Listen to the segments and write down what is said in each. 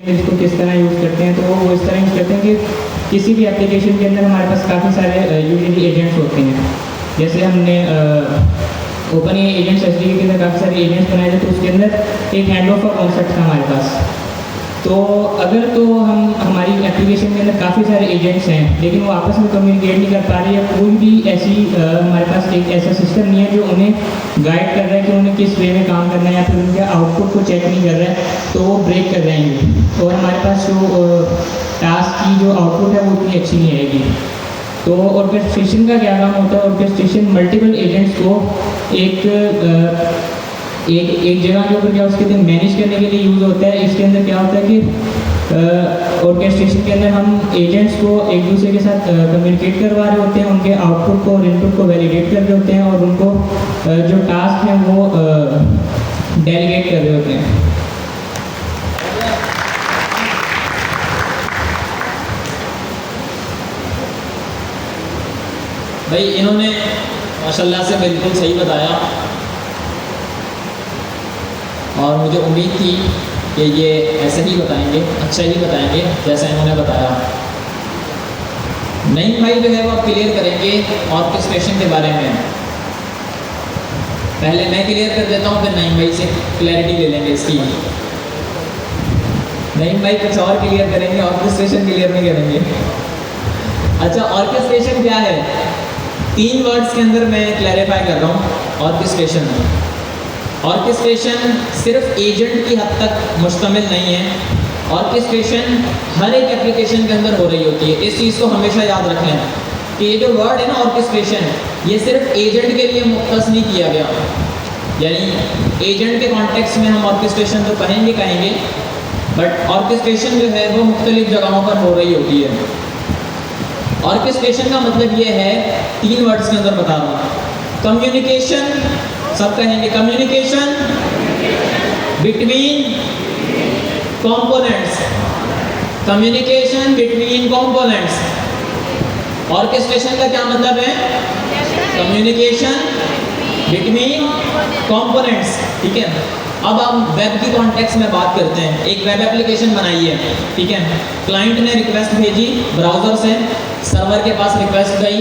इसको किस तरह यूज़ करते हैं, तो वो इस तरह यूज़ करते हैं कि किसी भी एप्लीकेशन के अंदर हमारे पास काफ़ी सारे यूटिलिटी एजेंट्स होते हैं। जैसे हमने ओपन एजेंट्स एसडीके के अंदर काफ़ी सारे एजेंट्स बनाए थे, तो उसके अंदर एक हैंड ऑफ का कॉन्सेप्ट था हमारे पास। तो अगर तो हम हमारी एप्लीकेशन के अंदर काफ़ी सारे एजेंट्स हैं लेकिन वो आपस में कम्युनिकेट नहीं कर पा रहे, या कोई भी ऐसी हमारे पास एक ऐसा सिस्टम नहीं है जो उन्हें गाइड कर रहा है कि उन्हें किस वे में काम करना है, या फिर उनके आउटपुट को चेक नहीं कर रहा है, तो वो ब्रेक कर जाएंगे और हमारे पास जो टास्क की जो आउटपुट है वो उतनी अच्छी नहीं आएगी। तो ऑर्केस्ट्रेशन का क्या काम होता है? ऑर्केस्ट्रेशन मल्टीपल एजेंट्स को एक जगह के ऊपर क्या उसके अंदर मैनेज करने के लिए यूज़ होता है। इसके अंदर क्या होता है कि ऑर्केस्ट्रेशन के अंदर हम एजेंट्स को एक दूसरे के साथ कम्युनिकेट करवा रहे होते हैं, उनके आउटपुट को और इनपुट को वैलिडेट कर रहे होते हैं, और उनको जो टास्क है वो डेलीगेट कर रहे होते हैं। भाई इन्होंने माशाल्लाह से बिल्कुल सही बताया, और मुझे उम्मीद थी कि ये ऐसे ही बताएंगे, अच्छा ही बताएंगे जैसा इन्होंने बताया। नईम भाई जो है वो आप क्लियर करेंगे ऑर्केस्ट्रेशन के बारे में। पहले मैं क्लियर कर देता हूँ, फिर नईम भाई से क्लैरिटी ले लेंगे इसकी। नईम भाई कुछ और क्लियर करेंगे, ऑर्केस्ट्रेशन क्लियर नहीं करेंगे। अच्छा, ऑर्केस्ट्रेशन क्या है? 3 वर्ड्स के अंदर मैं क्लैरिफाई कर रहा हूँ ऑर्केस्ट्रेशन। ऑर्केस्ट्रेशन सिर्फ एजेंट की हद तक मुश्तमिल नहीं है। ऑर्केस्ट्रेशन हर एक एप्लीकेशन के अंदर हो रही होती है। इस चीज़ को हमेशा याद रखें कि ये जो वर्ड है ना ऑर्केस्ट्रेशन, ये सिर्फ एजेंट के लिए मुख्तस नहीं किया गया। यानी एजेंट के कॉन्टेक्स्ट में हम ऑर्केस्ट्रेशन तो कहेंगे, बट ऑर्केस्ट्रेशन जो है वो मुख्तलिफ जगहों पर हो रही होती है। ऑर्केस्ट्रेशन का मतलब ये है, 3 वर्ड्स के अंदर बता रहा हूँ। कम्युनिकेशन, सब कहेंगे communication between components. Communication between components. Orchestration का क्या मतलब है? Communication between components. ठीक है, अब हम वेब की कॉन्टेक्स्ट में बात करते हैं। एक वेब एप्लीकेशन बनाई है, ठीक है, क्लाइंट ने रिक्वेस्ट भेजी ब्राउज़र से, सर्वर के पास रिक्वेस्ट गई,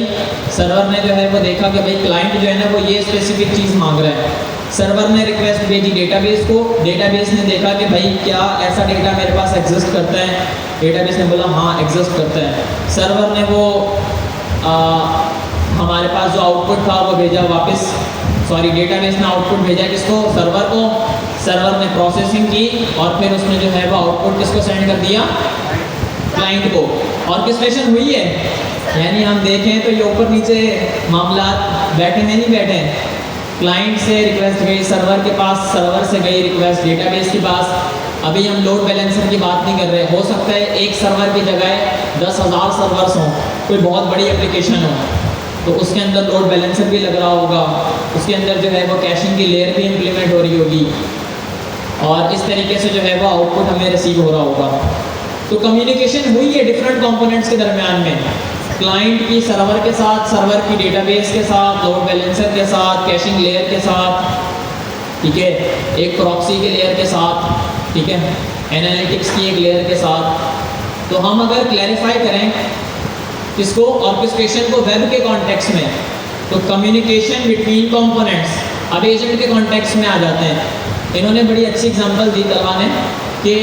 सर्वर ने जो है वो देखा कि भाई क्लाइंट जो है ना वो ये स्पेसिफिक चीज़ मांग रहा है। सर्वर ने रिक्वेस्ट भेजी डेटाबेस को, डेटाबेस ने देखा कि भाई क्या ऐसा डेटा मेरे पास एग्जिस्ट करता है। डेटाबेस ने बोला हाँ एग्जिस्ट करता है। सर्वर ने वो हमारे पास जो आउटपुट था वो भेजा वापस, सॉरी डेटाबेस ने आउटपुट भेजा किसको? सर्वर को। सर्वर ने प्रोसेसिंग की और फिर उसने जो है वो आउटपुट किसको सेंड कर दिया? क्लाइंट को। ऑर्केस्ट्रेशन हुई है, यानी हम देखें तो ये ऊपर नीचे मामला बैठे हैं, नहीं बैठे हैं। क्लाइंट से रिक्वेस्ट गई सर्वर के पास, सर्वर से गई रिक्वेस्ट डेटाबेस के पास। अभी हम लोड बैलेंसर की बात नहीं कर रहे। हो सकता है एक सर्वर की जगह 10,000 सर्वर्स हों, कोई बहुत बड़ी एप्लीकेशन हो, तो उसके अंदर लोड बैलेंसर भी लग रहा होगा, उसके अंदर जो है वो कैशिंग की लेयर भी इम्प्लीमेंट हो रही होगी, और इस तरीके से जो है वो आउटपुट हमें रिसीव हो रहा होगा। तो कम्युनिकेशन हुई है डिफरेंट कंपोनेंट्स के दरमियान में, क्लाइंट की सर्वर के साथ, सर्वर की डेटाबेस के साथ, लोड बैलेंसर के साथ, कैशिंग लेयर के साथ, ठीक है, एक प्रॉक्सी के लेयर के साथ, ठीक है, एनालिटिक्स की एक लेयर के साथ। तो हम अगर क्लैरिफाई करें इसको ऑर्केस्ट्रेशन को वेब के कॉन्टेक्स्ट में, तो कम्युनिकेशन बिटवीन कंपोनेंट्स। अब एजेंट के कॉन्टेक्स्ट में आ जाते हैं। इन्होंने बड़ी अच्छी एग्जांपल दी तलवा ने कि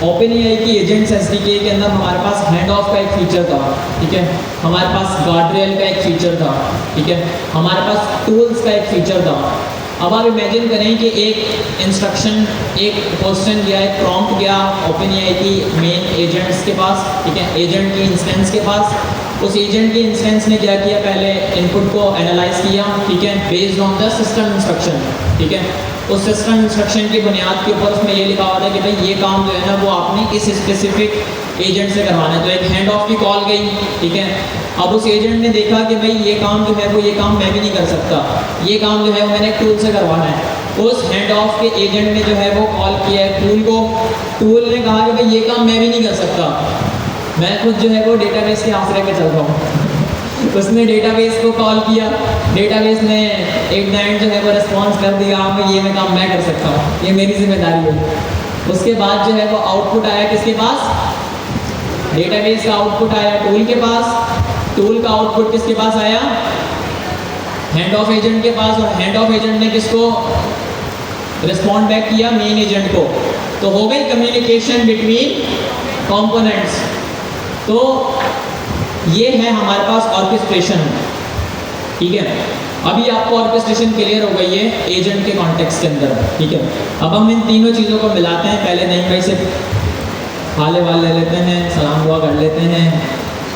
ओपनएआई की एजेंट्स एसडीके के अंदर हमारे पास हैंड ऑफ का एक फीचर था, ठीक है, हमारे पास गार्डरेल का एक फीचर था, ठीक है, हमारे पास टूल्स का एक फीचर था। अब आप इमेजिन करें कि एक इंस्ट्रक्शन, एक क्वेश्चन गया, एक प्रॉम्प्ट गया ओपनएआई की मेन एजेंट्स के पास, ठीक है, एजेंट की इंस्टेंस के पास। उस एजेंट की इंस्टेंस ने क्या किया? पहले इनपुट को एनालाइज किया, ठीक है, based on the system instruction, ठीक है। उस सिस्टम इंस्ट्रक्शन की बुनियाद के ऊपर उसमें ये लिखा हुआ था कि भाई ये काम जो है ना वो आपने इस स्पेसिफिक एजेंट से करवाना है। तो एक हैंड ऑफ की कॉल गई, ठीक है। अब उस एजेंट ने देखा कि भाई ये काम जो है वो ये काम मैं भी नहीं कर सकता, ये काम जो है वो मैंने टूल से करवाना है। उस हैंड ऑफ के एजेंट ने जो है वो कॉल किया है टूल को। टूल ने कहा कि भाई ये काम मैं भी नहीं कर सकता, मैं खुद जो है वो डेटाबेस के आसरे पे चल रहा हूँ। उसने डेटाबेस को कॉल किया, डेटाबेस ने एक नाइट जो है वो रिस्पॉन्स कर दिया, हाँ ये मैं काम मैं कर सकता हूँ, ये मेरी जिम्मेदारी है। उसके बाद जो है वो आउटपुट आया किसके पास, डेटाबेस का आउटपुट आया टूल के पास, टूल का आउटपुट किसके पास आया, हैंड ऑफ एजेंट के पास, और हैंड ऑफ एजेंट ने किसको रिस्पॉन्ड बैक किया, मेन एजेंट को। तो हो गई कम्युनिकेशन बिटवीन कंपोनेंट्स। तो ये है हमारे पास ऑर्केस्ट्रेशन, ठीक है। अभी आपको ऑर्केस्ट्रेशन क्लियर हो गई है एजेंट के कॉन्टेक्स्ट के अंदर, ठीक है। अब हम इन तीनों चीज़ों को मिलाते हैं। पहले नईम भाई से हाले वाल ले लेते हैं, सलाम दुआ कर लेते हैं,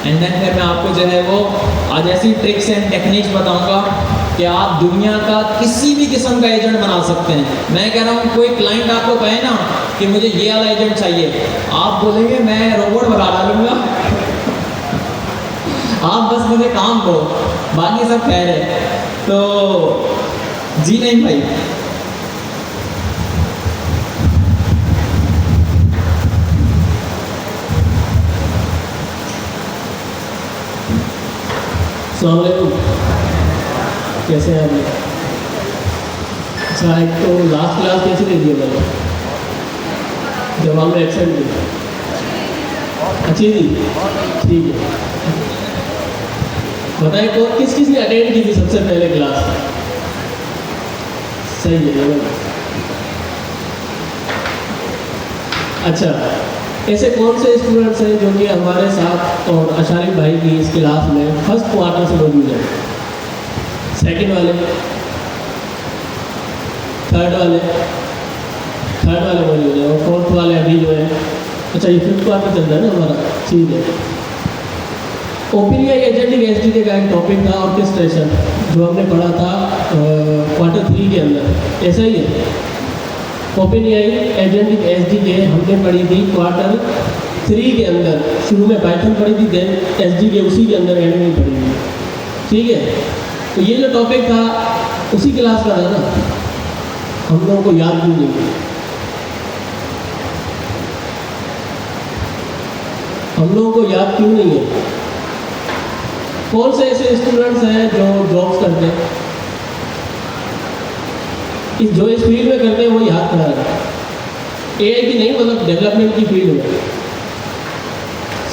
एंड देन फिर मैं आपको जो है वो आज ऐसी ट्रिक्स एंड टेक्निक्स बताऊंगा कि आप दुनिया का किसी भी किस्म का एजेंट बना सकते हैं। मैं कह रहा हूँ कोई क्लाइंट आपको कहे ना कि मुझे ये वाला एजेंट चाहिए, आप बोलेंगे मैं रोबोट बना डालूंगा, आप बस मुझे काम दो, बाकी सब कह रहे। तो जी नहीं भाई, अस्सलामुअलैकुम, कैसे हैं आप? अच्छा, एक तो लास्ट क्लास कैसे दे दिया मैंने, जब हमने एक्सेंट दी अच्छी दी, ठीक है। बताइए कौन किस किस ने अटेंड की थी सबसे पहले क्लास? सही है जरूर। अच्छा, ऐसे कौन से स्टूडेंट्स हैं जो कि हमारे साथ और अशारिफ भाई की इस क्लास में फर्स्ट क्वार्टर से मौजूद हैं? सेकंड वाले, थर्ड वाले मौजूद हैं, और फोर्थ वाले अभी जो है, अच्छा ये फिफ्थ क्वार्टर चल रहा है ना हमारा, ठीक है। ओपीनिया एजेंटिक एसडीके का एक टॉपिक था ऑर्केस्ट्रेशन, जो हमने पढ़ा था क्वार्टर 3 के अंदर, ऐसा ही है। ओपीनिया एजेंटिक एसडीके हमने पढ़ी थी क्वार्टर 3 के अंदर, शुरू में पाइथन पढ़ी थी, देन एसडीके उसी के अंदर एंड में पढ़ी थी, ठीक है। तो ये जो टॉपिक था उसी क्लास का था ना, हम लोगों को याद क्यों नहीं है? हम लोगों को याद क्यों नहीं है? कौन से ऐसे स्टूडेंट्स हैं जो जॉब्स करते हैं, जो इस फील्ड में करते हैं वही हाथ खड़ा है, एआई की नहीं, मतलब डेवलपमेंट की फील्ड में,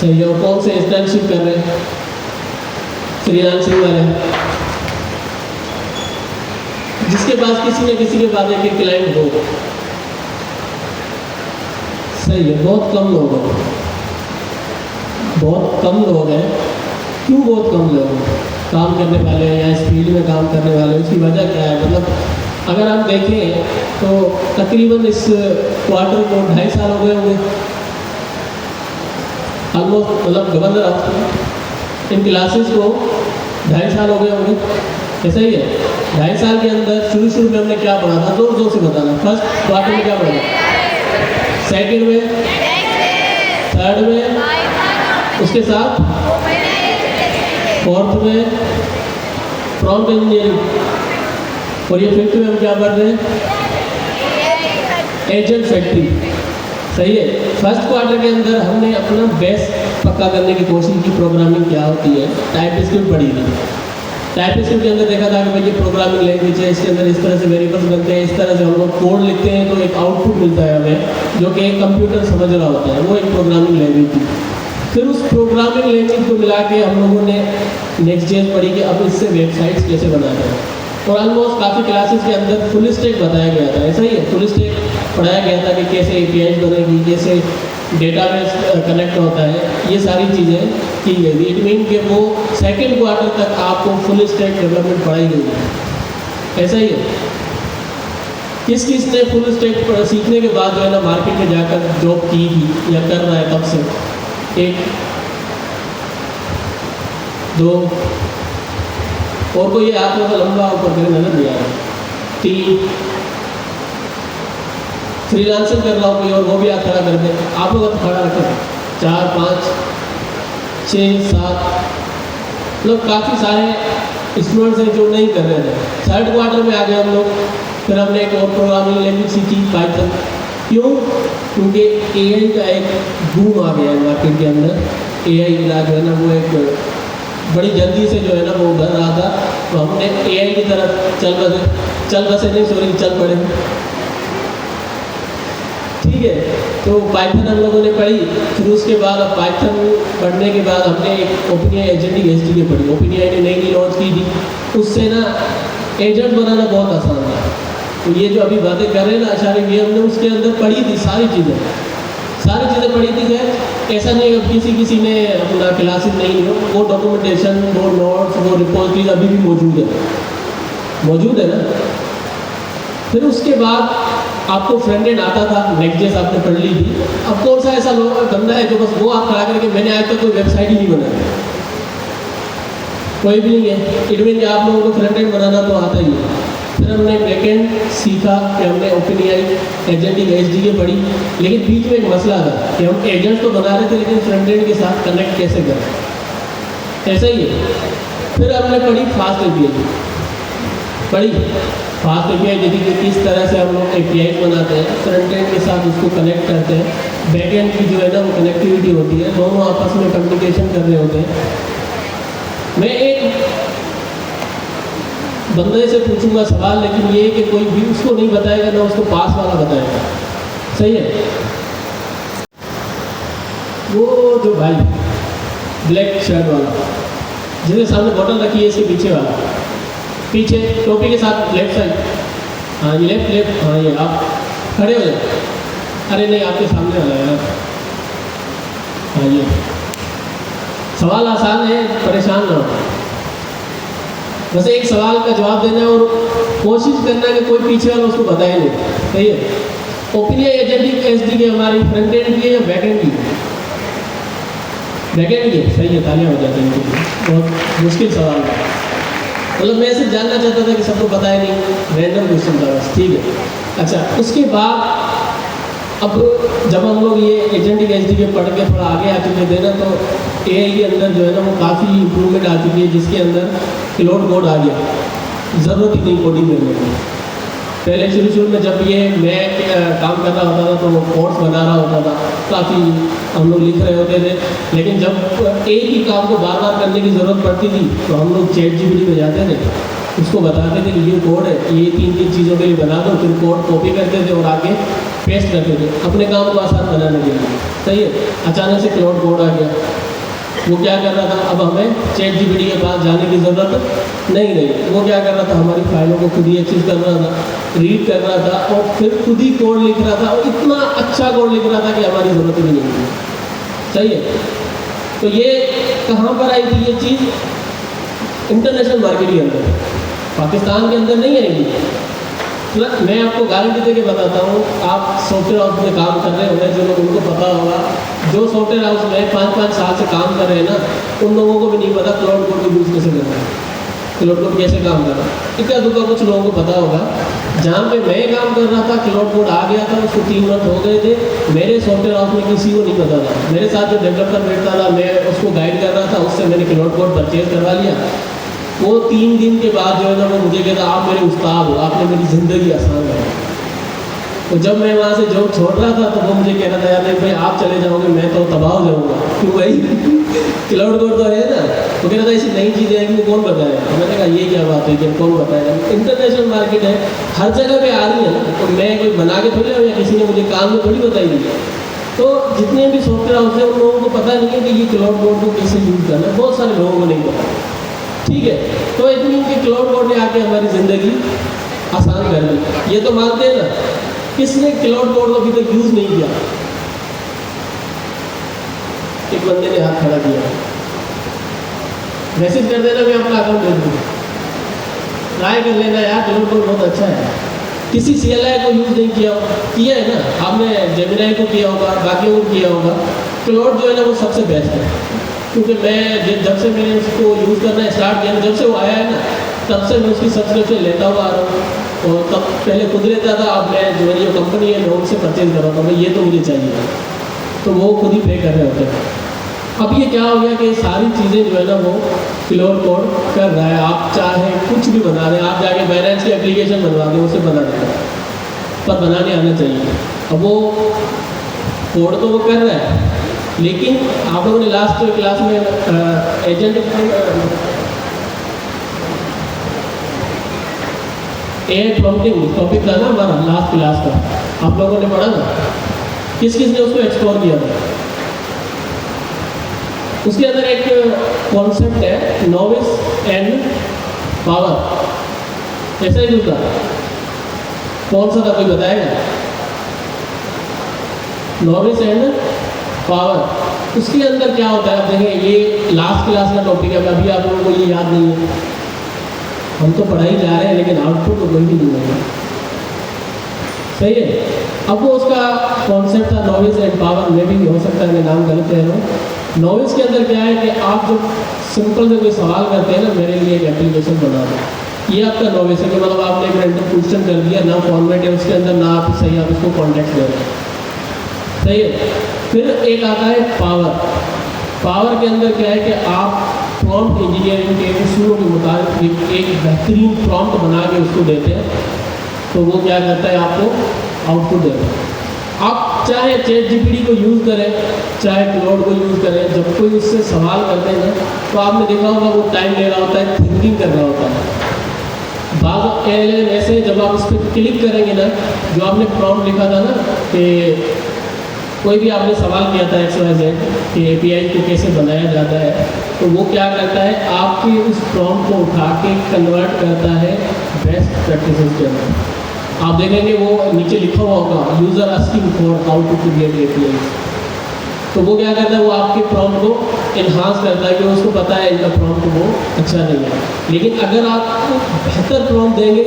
सही है। और कौन से इंटर्नशिप कर रहे हैं, फ्रीलांसिंग वाले, जिसके पास किसी न किसी के पास एक क्लाइंट हो, सही है। बहुत कम लोग हैं, बहुत कम लोग हैं। क्यों बहुत कम लोग हैं काम करने वाले या इस फील्ड में काम करने वाले? उसकी वजह क्या है? मतलब अगर आप देखें तो तकरीबन इस क्वार्टर को 2.5 साल हो गए होंगे ऑलमोस्ट, मतलब गवर्नर हाउस इन क्लासेस को 2.5 साल हो गए होंगे, ऐसा ही है। 2.5 साल के अंदर शुरू में हमने क्या पढ़ा था, जोर से बताना। फर्स्ट क्वार्टर में क्या पढ़ा, सेकेंड में, थर्ड में, उसके साथ फोर्थ में प्रॉम्प्ट इंजीनियरिंग, और ये फिफ्थ में हम क्या पढ़ रहे हैं, एजेंट फैक्ट्री, सही है। फर्स्ट क्वार्टर के अंदर हमने अपना बेस पक्का करने की कोशिश की, प्रोग्रामिंग क्या होती है, टाइप स्क्रिप्ट पढ़ी थी। टाइप स्क्रिप्ट के अंदर देखा था कि भाई ये प्रोग्रामिंग लैंग्वेज है, इसके अंदर इस तरह से वेरिएबल्स बनते हैं, इस तरह से हम लोग कोड लिखते हैं तो एक आउटपुट मिलता है हमें, जो कि एक कंप्यूटर समझ रहा होता है, वो एक प्रोग्रामिंग लैंग्वेज थी। फिर उस प्रोग्रामिंग लैंग्वेज को मिला के हम लोगों ने नेक्स्ट जेन पढ़ी कि अब इससे वेबसाइट्स कैसे बनाते हैं, और ऑलमोस्ट काफ़ी क्लासेस के अंदर फुल स्टैक बताया गया था, ऐसा ही है। फुल स्टैक पढ़ाया गया था कि कैसे APIs बनेगी, कैसे डेटाबेस कनेक्ट होता है, ये सारी चीज़ें की गई थी। इट मीन कि वो सेकेंड क्वार्टर तक आपको फुल स्टैक डेवलपमेंट पढ़ाई गई है, ऐसा ही है। किस किस ने फुल स्टैक सीखने के बाद जो है ना मार्केट में जाकर जॉब की थी या कर रहा है तब से? 1 2, और कोई हाथ में लंबा ऊपर करके नजर नहीं आ रहा, 3, फ्रीलांसिंग कर रहा हूँ कोई और, वो भी हाथ खड़ा कर दे, आप लोग हाथ खड़ा रखें, 4 5 6 7, मतलब काफ़ी सारे स्टूडेंट्स हैं जो नहीं कर रहे थे। थर्ड क्वार्टर में आ गए हम लोग, फिर हमने एक और प्रोग्रामिंग लैंग्वेज सीखी, पाइथन। क्यों? क्योंकि AI का एक बूम आ गया है मार्केट के अंदर। AI इलाज जो है ना वो एक बड़ी जल्दी से जो है ना वो उभर रहा था, तो हमने AI की तरफ चल बसे नहीं, सॉरी, चल पड़े। ठीक है। तो पाइथन हम लोगों ने पढ़ी, फिर उसके बाद अब पाइथन पढ़ने के बाद हमने एक ओपनएआई एजेंटिक एसडीके पढ़ी। ओपनएआई ने नई लॉन्च की थी, उससे ना एजेंट बनाना बहुत आसान है। तो ये जो अभी बातें कर रहे हैं ना आचार्य, ये हमने उसके अंदर पढ़ी थी, सारी चीज़ें पढ़ी थी। खैर ऐसा नहीं अब किसी ने अपना क्लासेस नहीं हो, वो डॉक्यूमेंटेशन, वो नोट्स, वो रिपोजिटरीज अभी भी मौजूद है ना। फिर उसके बाद आपको फ्रंट एंड आता था, नेक्स्ट.जेएस आपने पढ़ ली थी। अब कौन सा ऐसा बंदा है जो बस वो आप खड़ा करके मैंने आज तक कोई वेबसाइट ही नहीं बनाई, कोई भी नहीं है। इट मीन आप लोगों को फ्रंट एंड बनाना तो आता ही है। फिर हमने बैकएंड सीखा कि हमने ओपनएआई एजेंटिक एसडीके पढ़ी, लेकिन बीच में एक मसला था कि हम एजेंट तो बना रहे थे लेकिन फ्रंट एंड के साथ कनेक्ट कैसे करें, ऐसा ही है। फिर हमने पढ़ी फास्ट एपीआई देखी कि किस तरह से हम लोग एपीआई बनाते हैं, फ्रंट एंड के साथ उसको कनेक्ट करते हैं, बैक एंड की जो है ना वो कनेक्टिविटी होती है, दोनों आपस में कम्युनिकेशन कर रहे होते हैं। मैं एक बंदे से पूछूंगा सवाल, लेकिन ये कि कोई भी उसको नहीं बताएगा ना उसको पास वाला बताएगा, सही है। वो जो भाई ब्लैक शर्ट वाला जिसके सामने बॉटल रखी है, इसके पीछे वाला, पीछे टोपी के साथ लेफ्ट साइड, हाँ ये लेफ्ट, हाँ ये आप खड़े हो जाए। अरे नहीं, आपके सामने वाला है। हाँ ये सवाल आसान है, परेशान ना हो। बस एक सवाल का जवाब देना है और कोशिश करना है कि कोई पीछे वाला उसको बताए नहीं, सही है। ओपनएआई एजेंटिक एसडीके हमारी फ्रंट एंड की है या बैक एंड की? बैक एंड की, सही है, तालियां हो जाती हैं। बहुत मुश्किल सवाल है, मतलब मैं सिर्फ जानना चाहता था कि सबको पता है नहीं, रैंडम क्वेश्चन था बस, ठीक है। अच्छा, उसके बाद अब जब हम लोग ये एजेंटिक एसडीके पढ़ के थोड़ा आगे आ चुके थे ना, तो एआई के अंदर जो है ना वो काफ़ी इम्प्रूवमेंट आ चुकी है, जिसके अंदर क्लाउड कोड आ गया, ज़रूरत ही नहीं कोडिंग करने की। पहले शुरू में जब ये मैं काम कर रहा होता था तो वो कोड्स बना रहा होता था, काफ़ी हम लोग लिख रहे होते थे, लेकिन जब एक ही काम को बार बार करने की ज़रूरत पड़ती थी तो हम लोग ChatGPT पे जाते थे, उसको बताते थे कि ये कोड है, ये तीन चीज़ों के लिए बना दो, फिर कोड कॉपी करते थे और आगे पेस्ट करते थे अपने काम को आसान बनाने के लिए, सही है। अचानक से क्लाउड कोड आ गया, वो क्या कर रहा था, अब हमें ChatGPT के पास जाने की ज़रूरत नहीं, वो क्या कर रहा था, हमारी फाइलों को खुद ही एक्सेस कर रहा था, रीड कर रहा था और फिर खुद ही कोड लिख रहा था, और इतना अच्छा कोड लिख रहा था कि हमारी ज़रूरत भी नहीं थी, सही है। तो ये कहाँ पर आई थी ये चीज़? इंटरनेशनल मार्केट के अंदर, पाकिस्तान के अंदर नहीं आएगी। मैं आपको गारंटी दे के बताता हूँ, आप सॉफ्टवेयर हाउस में काम कर रहे होंगे, जो लोग उनको पता होगा, जो सॉफ्टवेयर हाउस में 5-5 साल से काम कर रहे हैं ना, उन लोगों को भी नहीं पता क्लाउड कोड को यूज़ कैसे करना है, क्लाउड कोड कैसे काम कर रहा है। इक्का दुक्का कुछ लोगों को पता होगा। जहाँ पे मैं काम कर रहा था क्लाउड कोड आ गया था, उसको 3 मंथ हो गए थे, मेरे सॉफ्टवेयर हाउस में किसी को नहीं पता था। मेरे साथ जो डेवलपर बैठता था, मैं उसको गाइड कर रहा था, उससे मैंने क्लाउड कोड परचेज करवा लिया। वो 3 दिन के बाद जो है ना वो मुझे कहता, आप मेरे उस्ताद हो, आपने मेरी ज़िंदगी आसान बनाई। तो जब मैं वहाँ से जॉब छोड़ रहा था तो वो मुझे कह रहा था, यार नहीं भाई आप चले जाओगे मैं तो तबाह हो जाऊँगा, क्यों भाई क्लाउड कोड तो है ना। तो कह रहा था ऐसी नई चीज़ें हैं कि कौन बताएगा। मैंने कहा ये क्या बात है कि कौन बताएगा, इंटरनेशनल मार्केट है, हर जगह पे आ रही है ना, तो मैं कोई बना के थोड़ी या किसी ने मुझे काम में थोड़ी बताई दी। तो जितने भी सॉफ्टवेयर हाउस हैं उन लोगों को पता नहीं है कि ये क्लाउड कोड को कैसे यूज़ करना है, बहुत सारे लोगों को नहीं पता, ठीक है। तो इट मीन कि क्लाउड कोड ने आके हमारी ज़िंदगी आसान कर दी, ये तो मानते हैं ना। किसने क्लाउड कोड को अभी तक यूज़ नहीं किया? एक बंदे ने हाथ खड़ा किया, मैसेज कर देना, मैं अपना अकाउंट दे दूँगा, ट्राई कर लेना यार, क्लाउड कोड बहुत अच्छा है। किसी CLI को यूज़ नहीं किया है ना, आपने जेमिनी को किया होगा, बाकी को किया होगा। क्लाउड जो है ना वो सबसे बेस्ट है, क्योंकि मैं जब से मैंने उसको यूज़ करना स्टार्ट किया, जब से वो आया है ना तब से मैं उसकी सब्सक्रिप्शन लेता हुआ आ रहा हूँ। और तब पहले खुद लेता था, अब मैं जो है ये कंपनी है मैं उनसे परचेज कर रहा था, भाई ये तो मुझे चाहिए, तो वो खुद ही पे कर रहे होते हैं। अब ये क्या हो गया कि सारी चीज़ें जो है ना वो क्लाउड कोड कर रहा है। आप चाहे कुछ भी बना दें, आप जाके बाइनेंस की एप्लीकेशन बनवा दें, उसे बना दें, पर बनाने आना चाहिए। अब वो कोड तो वो कर रहा है, लेकिन आप लोगों ने लास्ट क्लास में एजेंट एआई प्रॉम्प्टिंग टॉपिक था ना हमारा लास्ट क्लास का, आप लोगों ने पढ़ा ना। किस किस ने उसको एक्सप्लोर किया था? उसके अंदर एक कॉन्सेप्ट है नोविस एंड पावर, ऐसा ही कुछ था। कौन सा था, कोई बताएगा? Novice and power. उसके अंदर क्या होता है, आप देखें ये लास्ट क्लास का टॉपिक है, अभी आप लोगों को ये याद नहीं है, हम तो पढ़ाई जा रहे हैं लेकिन आउटपुट तो कोई भी नहीं होगा, सही है। अब वो उसका कॉन्सेप्ट था नोविस एंड पावर, में भी हो सकता है मैं नाम गलत कह रहा हूँ। नोविस के अंदर क्या है कि आप जब सिंपल से कोई सवाल करते हैं ना, मेरे लिए एक एप्लीकेशन बना दो, ये आपका नोविस है कि मतलब आपने एक रैंडम क्वेश्चन कर दिया, ना फॉर्मेट है उसके अंदर, ना आप सही आप उसको कॉन्टेक्स्ट दे रहे हैं, सही है। फिर एक आता है पावर। पावर के अंदर क्या है कि आप प्रॉम्प्ट इंजीनियरिंग के उसूलों के मुताबिक एक बेहतरीन प्रॉम्प्ट बना के उसको देते हैं, तो वो क्या करता है, आपको आउटपुट देता है। आप चाहे चैट जीपीटी को यूज़ करें, चाहे क्लाउड को यूज़ करें, जब कोई उससे सवाल करते हैं ना, तो आपने देखा होगा वो टाइम ले रहा होता है, थिंकिंग कर रहा होता है। बात ऐसे जब आप उस पर क्लिक करेंगे ना, जो आपने प्रॉम्प्ट लिखा था ना कि कोई भी आपने सवाल किया था XYZ कि API को कैसे बनाया जाता है, तो वो क्या करता है, आपके उस प्रॉम्प्ट को उठा के कन्वर्ट करता है बेस्ट प्रैक्टिसेस के अंदर। आप देखेंगे वो नीचे लिखा हुआ होगा user asking for how to create API, तो वो क्या करता है, वो आपके प्रॉम्प्ट को इन्हांस करता है कि उसको पता है इनका प्रॉम्प्ट वो अच्छा नहीं है। लेकिन अगर आप बेहतर प्रॉम्प्ट देंगे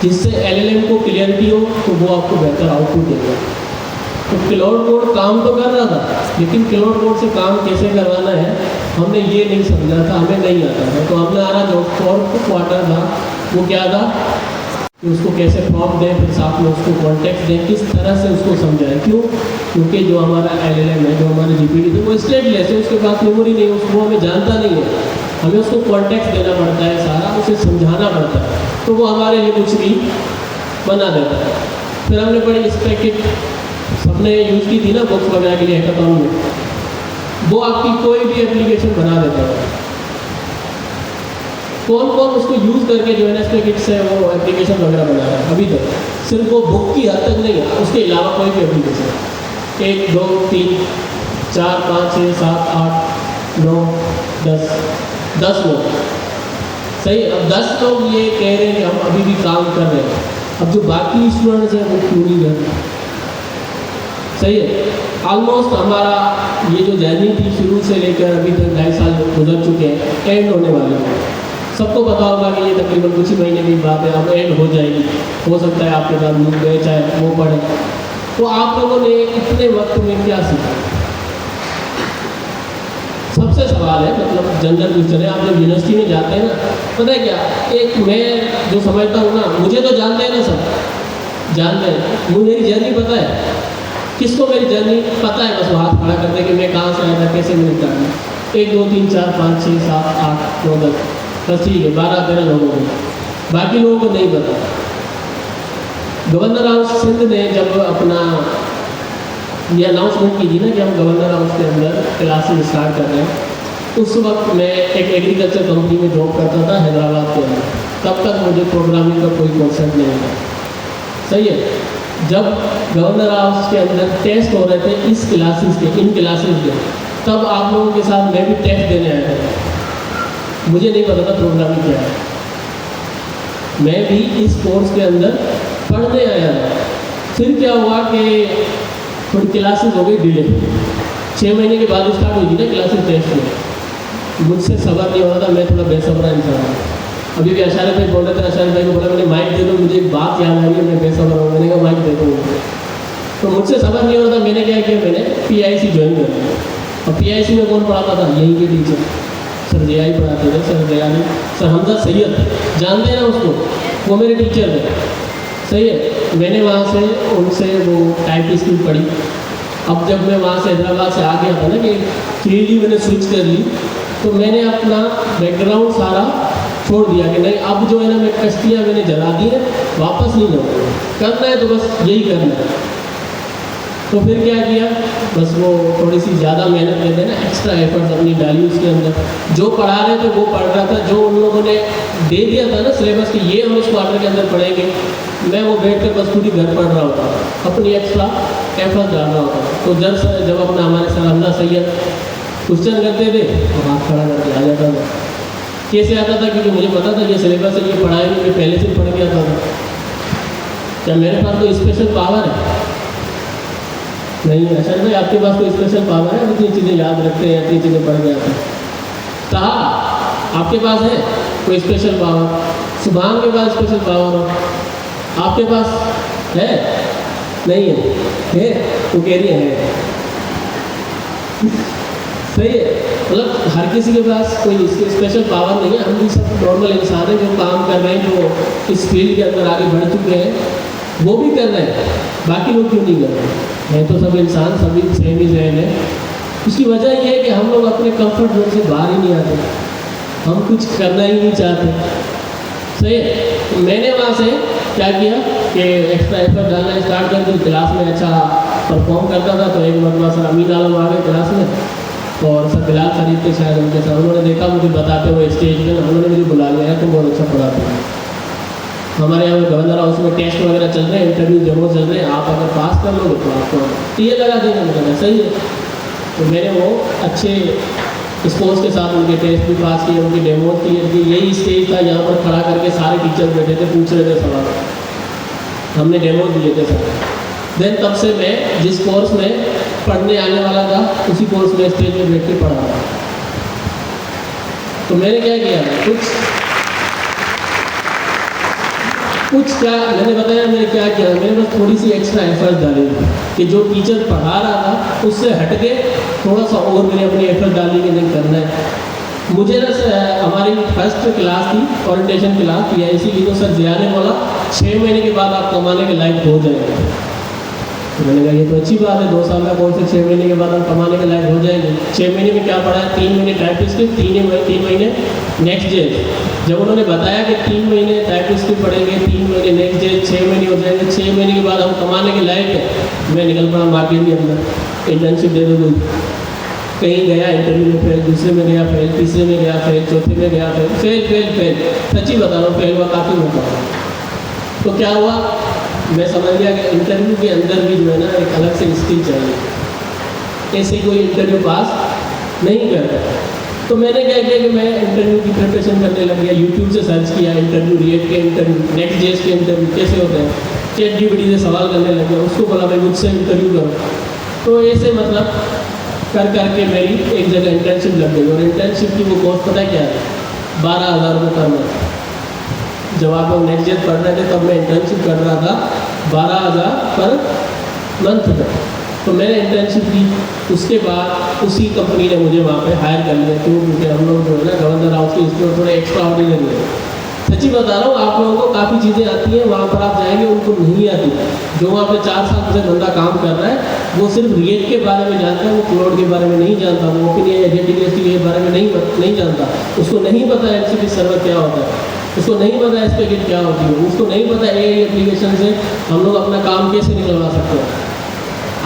जिससे LLM को क्लियरिटी हो, तो वो आपको बेहतर आउटपुट देगा। तो क्लाउड कोड काम तो कर रहा था, लेकिन क्लाउड कोड से काम कैसे करवाना है हमने ये नहीं समझा था, हमें नहीं आता था। तो हमारा जो फोर्थ क्वार्टर था वो क्या था कि उसको कैसे प्रॉम्प्ट दें, फिर साथ में उसको कॉन्टेक्स्ट दें, किस तरह से उसको समझाएं। क्यों? क्योंकि जो हमारा LLM है, जो हमारे GPT थे, वो स्टेटलेस है, उसके पास मेमोरी नहीं है, उसको हमें जानता नहीं है, हमें उसको कॉन्टेक्स्ट देना पड़ता है, सारा उसे समझाना पड़ता है, तो वो हमारे लिए कुछ भी बना देता है। फिर हमने बड़ी स्पेसिफिक सबने यूज़ की थी ना बुक्स वगैरह के लिए हैकाथॉन में, वो आपकी कोई भी एप्लीकेशन बना देता है। कौन कौन उसको यूज़ करके जो है ना स्पेकिट से वो एप्लीकेशन वगैरह बना रहा है अभी तक? सिर्फ वो बुक की हद तक नहीं है, उसके अलावा कोई भी एप्लीकेशन, 1 2 3 4 5 6 7 8 9 10 लोग, सही है। अब 10 लोग ये कह रहे हैं कि हम अभी भी काम कर रहे हैं, अब जो बाकी स्टूडेंट्स हैं वो क्यों नहीं कर रहे, सही है। ऑलमोस्ट हमारा ये जो जर्नी थी शुरू से लेकर अभी तक 2.5 साल गुजर चुके हैं, एंड होने वाले हैं। सबको पता होगा कि ये तकरीबन कुछ ही महीने की बात है, अब एंड हो जाएगी। हो सकता है आपके साथ लोग गए चाहे वो पढ़े, तो आप लोगों ने इतने वक्त में क्या सीखा? सबसे सवाल है, मतलब जनरल क्वेश्चन है, आप जब यूनिवर्सिटी में जाते हैं ना, पता है क्या, एक मैं जो समझता हूँ ना, मुझे तो जानते हैं ना, सब जानते हैं, मुझे मेरी जर्नी पता है। किसको मेरी जर्नी पता है? बस वो हाथ खड़ा करते कि मैं कहाँ से आया था, कैसे मैंने करना। 1 2 3 4 5 6 7 8 9 10, बस ठीक है, 12 13 लोगों को, बाकी लोगों को नहीं पता। गवर्नर हाउस सिंध ने जब अपना ये अनाउंसमेंट की थी ना कि हम गवर्नर हाउस के अंदर क्लासेस स्टार्ट कर रहे हैं, उस वक्त मैं एक एग्रीकल्चर कंपनी में जॉब करता था हैदराबाद के अंदर। तब तक मुझे प्रोग्रामिंग का कोई कॉन्सेप्ट नहीं था, सही है। जब गवर्नर हाउस के अंदर टेस्ट हो रहे थे इस क्लासेस के, इन क्लासेस के, तब आप लोगों के साथ मैं भी टेस्ट देने आया था। मुझे नहीं पता था प्रोग्रामिंग क्या है, मैं भी इस कोर्स के अंदर पढ़ने आया था। फिर क्या हुआ कि थोड़ी क्लासेस हो गई डिले, 6 महीने के बाद स्टार्ट हुई थी ना क्लासेस टेस्ट में। मुझसे सबर नहीं हो रहा था, मैं थोड़ा बेसब्रा इंसान हूँ। अभी भी अशारफ भाई बोल रहे थे, अशारफ भाई को बोला मैंने माइक दे दो, मुझे एक बात याद आ रही है, मैं बेसब्रा हूँ, मैंने कहा माइक दे दो मुझे। तो मुझसे सबर नहीं हो रहा था, मैंने क्या किया, मैंने PIC ज्वाइन कर लिया। और PIC में कौन पढ़ाता था? यहीं के टीचर सर जयाई पढ़ाते थे, सर जयानी, सर हमजा सैयद, जानते हैं ना उसको, वो मेरे टीचर थे, सही है। मैंने वहाँ से उनसे वो टाइप स्किल पढ़ी। अब जब मैं वहाँ से हैदराबाद से आ गया था ना कि 3D मैंने स्विच कर ली, तो मैंने अपना बैकग्राउंड सारा छोड़ दिया कि नहीं, अब जो है ना मैं कश्तियाँ मैंने जला दी है, वापस नहीं लौटूंगा, करना है तो बस यही करना है। तो फिर क्या किया, बस वो थोड़ी सी ज़्यादा मेहनत लेते ना, एक्स्ट्रा एफर्ट्स अपनी डाली उसके अंदर। जो पढ़ा रहे थे वो पढ़ रहा था, जो उन लोगों ने दे दिया था ना सिलेबस कि ये हम इस क्वार्टर के अंदर पढ़ेंगे, मैं वो बैठ कर बस पूरी घर पढ़ रहा होता था, अपनी एक्स्ट्रा एफर्ट डाल रहा होता था। तो जब अपना हमारे सर हमजा सैयद क्वेश्चन करते थे तो हाथ खड़ा करके आ जाता था। कैसे आता था, क्योंकि मुझे पता था ये सिलेबस है, ये पढ़ाएंगे, मैं पहले से पढ़ के आता था। क्या मेरे पास कोई स्पेशल पावर है? नहीं है। अशर भाई आपके पास कोई स्पेशल पावर है? इतनी चीज़ें याद रखते हैं, इतनी चीज़ें पढ़ के आते हैं। कहा आपके पास है कोई स्पेशल पावर? सुभान के पास स्पेशल पावर हो, आपके पास है? नहीं है तो कह रही है सही है। मतलब हर किसी के पास कोई स्पेशल पावर नहीं है, हम भी सब नॉर्मल इंसान हैं जो काम कर रहे हैं, जो इस फील्ड के अंदर आगे बढ़ चुके हैं, वो भी कर रहे हैं, बाकी लोग क्यों नहीं कर रहे हैं? है तो सब इंसान, सभी सेम ही जहन है। उसकी वजह यह है कि हम लोग अपने कंफर्ट जोन से बाहर ही नहीं आते, हम कुछ करना ही नहीं चाहते। सही है। तो मैंने वहाँ से क्या किया कि एक्स्ट्रा एफर्ट डालना स्टार्ट कर दी। क्लास में अच्छा परफॉर्म करता था तो एक मरतबा सर अमीन आलम आ गए क्लास में, और सर बिलाल खरीद थे शायद उनके साथ, उन्होंने देखा मुझे बताते हुए स्टेज पर, उन्होंने मुझे बुला लिया है, तुम बहुत अच्छा पढ़ाते हो। हमारे यहाँ गवर्नर हाउस में टेस्ट वगैरह चल रहे हैं, इंटरव्यू डेमो चल रहे हैं, आप अगर पास कर लोगे तो आपको ये लगा देंगे। मैंने सही है। तो मैंने वो अच्छे स्कोर्स के साथ उनके टेस्ट भी पास किए, उनकी डेमो क्लियर की। यही स्टेज था यहाँ पर खड़ा करके सारे टीचर बैठे थे, पूछ रहे थे सवाल, हमने डेमो दिए थे सर। देन तब से मैं जिस कोर्स में पढ़ने आने वाला था उसी कोर्स में स्टेज में बैठ के पढ़ा था। तो मैंने क्या किया था, कुछ क्या मैंने बताया, मैंने क्या किया, मैंने बस थोड़ी सी एक्स्ट्रा एफर्ट डाली कि जो टीचर पढ़ा रहा था उससे हट के थोड़ा सा और मैंने अपनी एफर्ट डाली कि नहीं करना है। मुझे ना हमारी फर्स्ट क्लास थी, ओरिएंटेशन क्लास थी, इसीलिए तो सर जिया ने बोला 6 महीने के बाद आप कमाने के लायक हो जाएंगे। तो मैंने कहा ये तो अच्छी बात है, 2 साल का कोर्स है, 6 महीने के बाद हम कमाने के लायक हो जाएंगे। 6 महीने में क्या पढ़ा है, 3 महीने टाइपिस्क्रिप्ट, 3 महीने नेक्स्ट जेस। जब उन्होंने बताया कि 3 महीने टाइपिस्क्रिप्ट पढ़ेंगे, 3 महीने नेक्स्ट जेस, 6 महीने हो जाएंगे, 6 महीने के बाद हम कमाने के लायक है, मैं निकल पड़ा मार्केट के अंदर, इंटर्नशिप दे दो। कहीं गया इंटरव्यू में फेल, दूसरे में गया फेल, तीसरे में गया फेल, चौथे में गया फेल। सच्ची बता रहा हूँ, फेल हुआ काफ़ी होता है। तो क्या हुआ, मैं समझ गया कि इंटरव्यू के अंदर भी जो है ना एक अलग से स्किल चाहिए, ऐसे कोई इंटरव्यू पास नहीं करता। तो मैंने क्या किया कि मैं इंटरव्यू की प्रिपरेशन करने लग गया, यूट्यूब से सर्च किया इंटरव्यू, रिएक्ट के इंटरव्यू, नेक्स्ट जेस के इंटरव्यू कैसे होते हैं, ChatGPT से सवाल करने लग गया, उसको बोला भाई मुझसे इंटरव्यू करो। तो ऐसे मतलब कर करके मेरी एक जगह इंटर्नशिप लग गई, और इंटर्नशिप की वो कोर्स पता है क्या है, 12,000 रुपये पर मंथ। जब आप लोग नेक्स्ट जेस पढ़ रहे थे तब मैं इंटर्नशिप कर रहा था 12,000 पर मंथ पर। तो मैंने इंटर्नशिप की, उसके बाद उसी कंपनी ने मुझे वहाँ पे हायर कर लिया। क्यों? क्योंकि हम लोग जो है ना गवर्नर हाउस के इसमें थोड़े एक्स्ट्रा ऑर्डिनरी है। सच्ची बता रहा हूँ, आप लोगों को काफ़ी चीज़ें आती हैं, वहाँ पर आप जाएंगे उनको नहीं आती। जो वहाँ पे 4 साल से बंदा काम कर रहा है वो सिर्फ रिएक्ट के बारे में जानता है, वो क्लाउड के बारे में नहीं जानता, वो ओपीनियन एजेंटी के बारे में नहीं जानता, उसको नहीं पता MCP सर्वर क्या होता है, उसको नहीं पता SPagit क्या होती है, उसको नहीं पता AI एप्लीकेशन से हम लोग अपना काम कैसे निकलवा सकते हैं।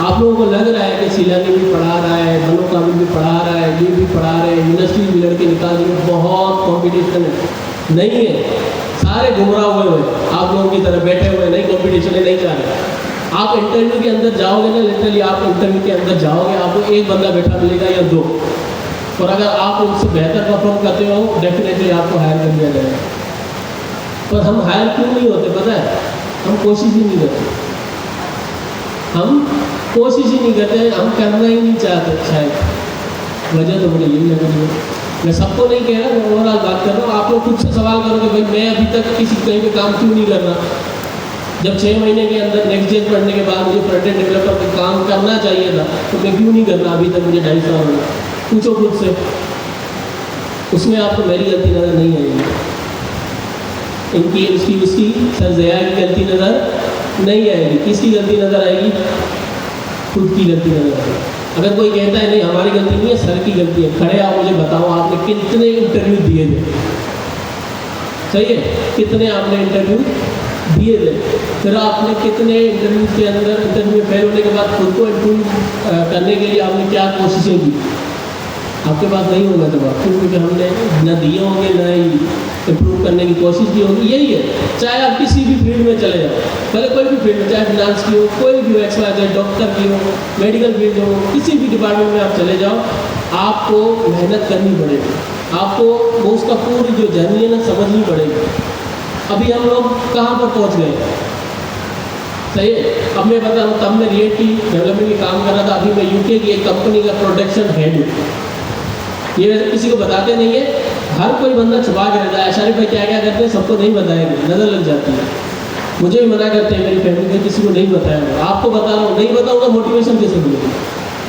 आप लोगों को लग रहा है कि सीलानी भी पढ़ा रहा है, बनो काबिल भी पढ़ा रहा है, ये भी पढ़ा रहे हैं, यूनिवर्सिटी भी लड़के निकाल रहे हैं, बहुत कॉम्पिटिशन है। नहीं है, सारे गुमराह हुए आप लोगों की तरह बैठे हुए, नहीं कॉम्पिटिशन है, नहीं जा रहे। आप इंटरव्यू के अंदर जाओगे ना, लिटरली आप इंटरव्यू के अंदर जाओगे, आपको एक बंदा बैठा मिलेगा या 2, और अगर आप उनसे बेहतर परफॉर्म करते हो डेफिनेटली आपको हायर कर दिया जाएगा। पर हम हायर क्यों नहीं होते पता है, हम कोशिश ही नहीं करते, हम कोशिश ही नहीं करते, हम करना ही नहीं चाहते। शायद वजह तो मुझे यही लग रही है। मैं सबको नहीं कह रहा, मैं ओवरऑल बात कर रहा हूँ। आप लोग खुद से सवाल करोगे भाई मैं अभी तक किसी कहीं पे काम क्यों नहीं कर रहा, जब 6 महीने के अंदर नेक्स्ट जेस पढ़ने के बाद मुझे फ्रंट एंड डेवलपर का काम करना चाहिए था, तो मैं क्यों नहीं कर रहा अभी तक? मुझे 2.5 साल हो गए। पूछो खुद से, उसमें आपको मेरी गलती नज़र नहीं आएगी, इनकी उसकी सर जया की गलती नज़र नहीं आएगी। किसकी गलती नज़र आएगी? खुद की गलती नज़र आएगी। अगर कोई कहता है नहीं हमारी गलती नहीं है, सर की गलती है, खड़े आप मुझे बताओ आपने कितने इंटरव्यू दिए थे? सही है, कितने आपने इंटरव्यू दिए थे, फिर आपने कितने इंटरव्यू के अंदर इंटरव्यू में फेल होने के बाद खुद को इम्प्रूव करने के लिए आपने क्या कोशिशें की? आपके पास नहीं होगा जवाब, क्योंकि हमने न दिए होंगे न ही इम्प्रूव करने की कोशिश की होगी। यही है, चाहे आप किसी भी फील्ड में चले जाओ, पहले कोई भी फील्ड में, चाहे फिनांस की हो, कोई भी हो, एक्सवाइजेड, डॉक्टर की हो, मेडिकल फील्ड हो, किसी भी डिपार्टमेंट में आप चले जाओ, आपको मेहनत करनी पड़ेगी, आपको वो उसका पूरी जो जर्नी है ना समझनी पड़ेगी। अभी हम लोग कहाँ पर पहुँच गए? सही है, अब मैं बता रहा हूँ, तब मैं रिएट की डेवलपमेंट में काम कर रहा था, अभी मैं यूके की एक कंपनी का प्रोडक्शन हेड हूँ। ये वैसे किसी को बताते नहीं है, हर कोई बंदा छुपा के रहता है। आशारी भाई क्या क्या करते हैं सबको नहीं बताएंगे, नज़र लग जाती है। मुझे भी मना करते हैं, मेरी फैमिली में किसी को नहीं बताया। आपको बता रहा हूँ, नहीं बताऊँगा मोटिवेशन कैसे मिलेगी,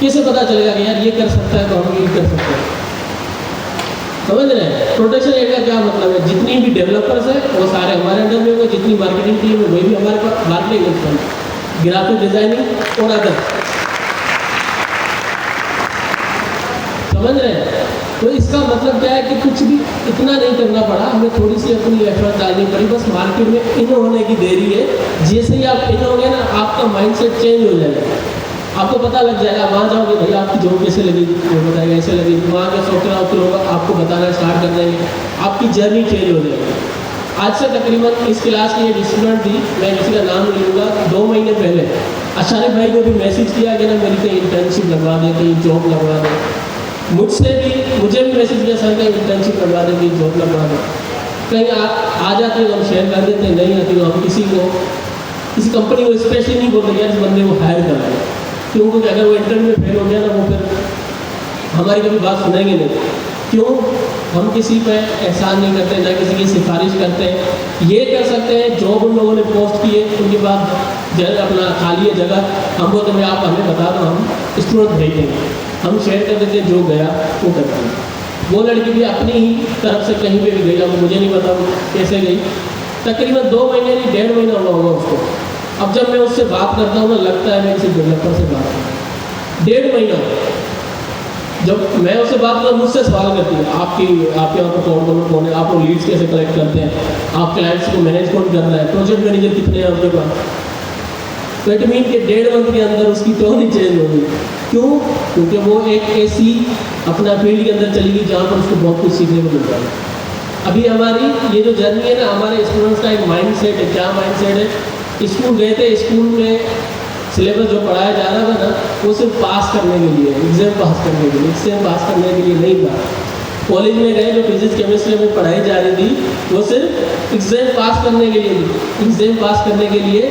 कैसे पता चलेगा कि यार ये कर सकता है तो हम ये कर सकते हैं। समझ रहे हैं? प्रोडक्शन हेड का क्या मतलब है? जितनी भी डेवलपर्स है वो सारे हमारे अंडर में होंगे, जितनी मार्केटिंग टीम है वही भी हमारे पास, मार्केटिंग, ग्राफिक डिजाइनिंग और अदर। समझ रहे हैं? तो इसका मतलब क्या है कि कुछ भी इतना नहीं करना पड़ा, हमें थोड़ी सी अपनी एफर्ट डालनी पड़ी, बस मार्केट में इन होने की देरी है। जैसे ही आप इन होंगे ना, आपका माइंडसेट चेंज हो जाएगा, आपको पता लग जाएगा। वहाँ जाओगे, भाई आपकी जॉब कैसे लगी, वो बताएगा ऐसे लगी, वहाँ के सॉफ्टवेयर हाउस के लोग आपको बताना स्टार्ट कर देंगे, आपकी जर्नी चेंज हो जाएगी। आज से तकरीबन इस क्लास की एक स्टूडेंट थी, मैं किसी का नाम नहीं लूँगा, 2 महीने पहले अशारिफ भाई को भी मैसेज किया कि ना मेरी कहीं इंटर्नशिप लगवा दे, कहीं जॉब लगवा दे। मुझे भी मैसेज किया, सर कहीं इंटर्नशिप लगवा दे, कहीं जॉब लगवा दे। कहीं आ जाते तो हम शेयर कर देते, नहीं आती तो हम किसी कंपनी को स्पेशली नहीं बोलते यार इस बंदे को हायर कराए, क्योंकि अगर वो इंटरव्यू में फेल हो गया ना, वो फिर हमारी कभी बात सुनेंगे नहीं। क्यों? हम किसी पे एहसान नहीं करते, ना किसी की सिफारिश करते हैं। ये कर सकते हैं, जॉब उन लोगों ने पोस्ट की है, उनके बाद अपना खाली है जगह, हम बोलते हैं आप हमें बता दो, हम स्टूडेंट भेजेंगे, हम शेयर कर देते, जो गया वो करते हैं। वो लड़की भी अपनी ही तरफ से कहीं पे भी गई, अब मुझे नहीं पता कैसे गई, तकरीबन 2 महीने नहीं 1.5 महीना हुआ होगा उसको। अब जब मैं उससे बात करता हूँ ना, लगता है मैं किसी डेवलपर से बात करूँ। 1.5 महीना जब मैं उससे बात करूँ, मुझसे सवाल करती है, आपके यहाँ पर कौन है, आप लोग लीड्स कैसे कलेक्ट करते हैं, आप क्लाइंट्स को मैनेज कौन कर रहा है, प्रोजेक्ट मैनेजर कितने हैं आपके पास। तो इट मीन के 1.5 मंथ के अंदर उसकी टोन ही चेंज हो गई। क्यों? क्योंकि वो एक ऐसी अपना फील्ड के अंदर चली गई जहाँ पर उसको बहुत कुछ सीखने को मिलता है। अभी हमारी ये जो जर्नी है ना, हमारे स्टूडेंट्स का एक माइंड सेट है। क्या माइंड सेट है? स्कूल गए थे, स्कूल में सिलेबस जो पढ़ाया जा रहा था ना, वो सिर्फ पास करने के लिए, एग्जाम पास करने के लिए, एग्जाम पास करने के लिए नहीं था। कॉलेज में गए, जो फिजिक्स केमिस्ट्री में पढ़ाई जा रही थी, वो सिर्फ एग्जाम पास करने के लिए थी, एग्जाम पास करने के लिए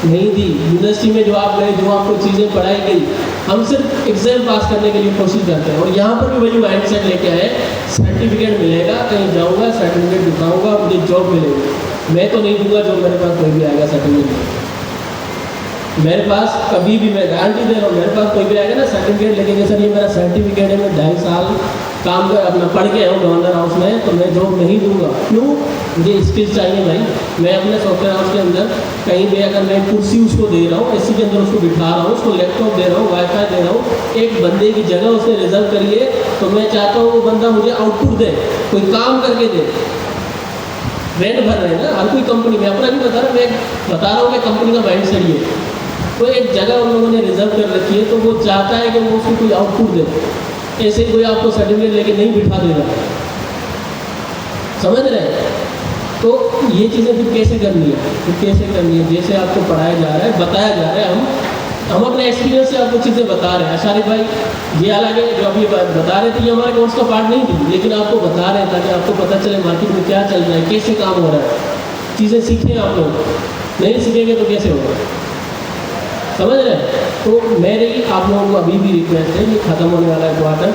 नहीं थी। यूनिवर्सिटी में जो आप गए, जो आपको चीज़ें पढ़ाई गई, हम सिर्फ एग्जाम पास करने के लिए कोशिश करते हैं। और यहाँ पर भी वही माइंड सेट लेके आए, सर्टिफिकेट मिलेगा, कहीं जाऊँगा सर्टिफिकेट दिखाऊँगा, मुझे जॉब मिलेगी। मैं तो नहीं दूंगा जॉब, मेरे पास कोई भी आएगा सर्टिफिकेट, मेरे पास कभी भी, मैं गारंटी दे रहा हूँ, मेरे पास कोई भी आएगा ना सर्टिफिकेट लेके कि सर ये मेरा सर्टिफिकेट है, मैं 2.5 साल काम कर अपना पढ़ के आया हूँ गवर्नर हाउस में, तो मैं जॉब नहीं दूंगा। क्यों? मुझे स्किल्स चाहिए भाई। मैं अपने सॉफ्टवेयर हाउस के अंदर कहीं भी अगर मैं कुर्सी उसको दे रहा हूँ, एसी के अंदर उसको बिठा रहा हूँ, उसको लैपटॉप दे रहा हूँ, वाईफाई दे रहा हूँ, एक बंदे की जगह उसे रिजर्व करिए, तो मैं चाहता हूँ वो बंदा मुझे आउटपुट दे, कोई काम करके दे। रेंट भर रहे हैं ना हर कोई कंपनी में, अपना भी बता रहा, मैं बता रहा हूँ कि कंपनी का माइंड सेट ये, तो एक जगह उन लोगों ने रिजर्व कर रखी है, तो वो चाहता है कि वो उसको कोई आउटपुट दे। ऐसे ही कोई आपको सर्टिफिकेट लेके नहीं बिठा देगा। समझ रहे हैं? तो ये चीज़ें फिर कैसे करनी है? फिर कैसे करनी है? जैसे आपको पढ़ाया जा रहा है, बताया जा रहा है, हम अपने एक्सपीरियंस से आपको चीज़ें बता रहे हैं। आशारिफ भाई ये हालांकि जो अभी बता रहे थे, ये हमारे कोर्स का पार्ट नहीं थी, लेकिन आपको बता रहे हैं ताकि आपको पता चले मार्केट में क्या चल रहा है, कैसे काम हो रहा है, चीज़ें सीखें आप लोग। नहीं सीखेंगे तो कैसे होगा? समझ रहे हैं? तो मेरी आप लोगों को अभी भी रिक्वेस्ट है, ये ख़त्म होने वाला है क्वार्टर,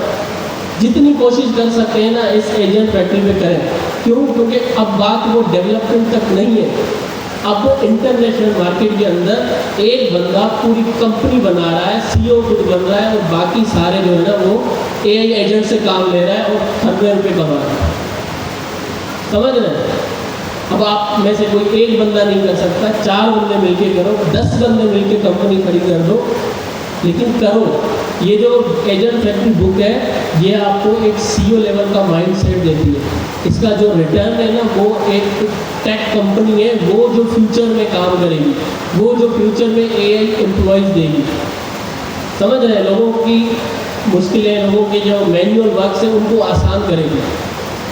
जितनी कोशिश कर सकते हैं ना इस एजेंट फैक्ट्री में करें। क्यों? क्योंकि अब बात वो डेवलपमेंट तक नहीं है, अब वो इंटरनेशनल मार्केट के अंदर एक बंदा पूरी कंपनी बना रहा है, CEO खुद बन रहा है, और बाकी सारे जो है ना वो AI एजेंट से काम ले रहा है और ₹100 कमा रहा है। समझ रहे हैं? अब आप में से कोई एक बंदा नहीं कर सकता, 4 बंदे मिलके करो, 10 बंदे मिलके कंपनी खड़ी कर दो, लेकिन करो। ये जो एजेंट फैक्ट्री बुक है ये आपको एक CEO लेवल का माइंड सेट देती है। इसका जो रिटर्न है ना वो एक टेक कंपनी है, वो जो फ्यूचर में काम करेगी, वो जो फ्यूचर में AI एम्प्लॉयज़ देगी। समझ रहे हैं, लोगों की मुश्किलें, लोगों के जो मैनुअल वर्क है उनको आसान करेगी।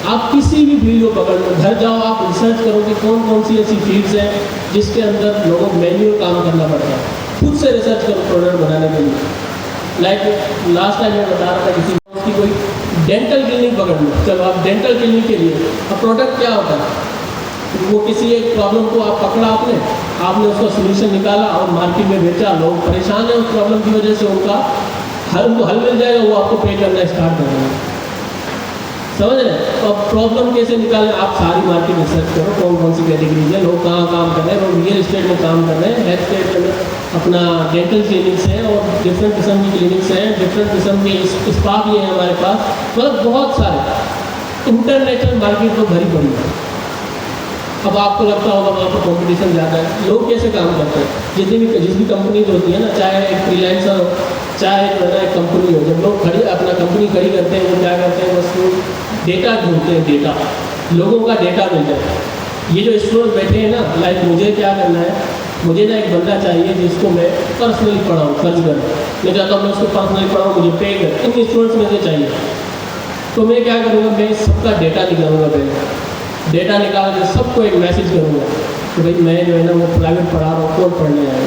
आप किसी भी फील्ड को पकड़ लो, घर जाओ आप रिसर्च करो कि कौन कौन सी ऐसी फील्ड्स हैं जिसके अंदर लोगों को मैनुअल काम करना पड़ता है। खुद से रिसर्च करो प्रोडक्ट बनाने के लिए। लाइक लास्ट टाइम मैं बता रहा था किसी की कोई डेंटल क्लिनिक पकड़ लो, चलो आप डेंटल क्लिनिक के लिए अब प्रोडक्ट क्या होता है, वो किसी एक प्रॉब्लम को आप पकड़ा, आपने उसका सोल्यूशन निकाला और मार्केट में बेचा। लोग परेशान हैं उस प्रॉब्लम की वजह से, उनको हल मिल जाएगा, वो आपको पे करना स्टार्ट कर देंगे। समझ रहे हैं? तो अब प्रॉब्लम कैसे निकालें, आप सारी मार्केट रिसर्च करो कौन कौन सी कैटेगरीज है, लोग कहाँ काम कर रहे हैं, लोग रियल इस्टेट में काम कर रहे हैं, हेल्थ केयर में अपना डेंटल क्लिनिक्स हैं और डिफरेंट किस्म की क्लिनिक्स हैं, डिफरेंट किस्म के स्पा भी हैं हमारे पास, मतलब बहुत सारे इंटरनेशनल मार्केट तो भरी पड़ी है। अब आपको लगता होगा वहाँ पर कॉम्पिटिशन ज़्यादा है, लोग कैसे काम करते हैं, जिस भी कंपनीज होती है ना, चाहे एक फ्रीलांसर हो, चाहे जो है ना एक कंपनी हो, जब लोग अपना कंपनी खड़ी करते हैं वो क्या करते हैं, बस वो डेटा ढूंढते हैं, डेटा, लोगों का डेटा मिल जाए। ये जो स्टूडेंट बैठे हैं ना, लाइक मुझे क्या करना है, मुझे ना एक बंदा चाहिए जिसको मैं पर्सनली पढ़ाऊँ, खर्च करूँ, मैं चाहता हूँ मैं उसको पर्सनली पढ़ाऊँ, मुझे पे कर, इन स्टूडेंट्स में से चाहिए। तो मैं क्या करूँगा, मैं सबका डेटा निकालूंगा, पहले डेटा निकाल के सबको एक मैसेज करूँगा कि भाई मैं जो है ना वो प्राइवेट पढ़ा रहा हूँ, कौन पढ़ने आए।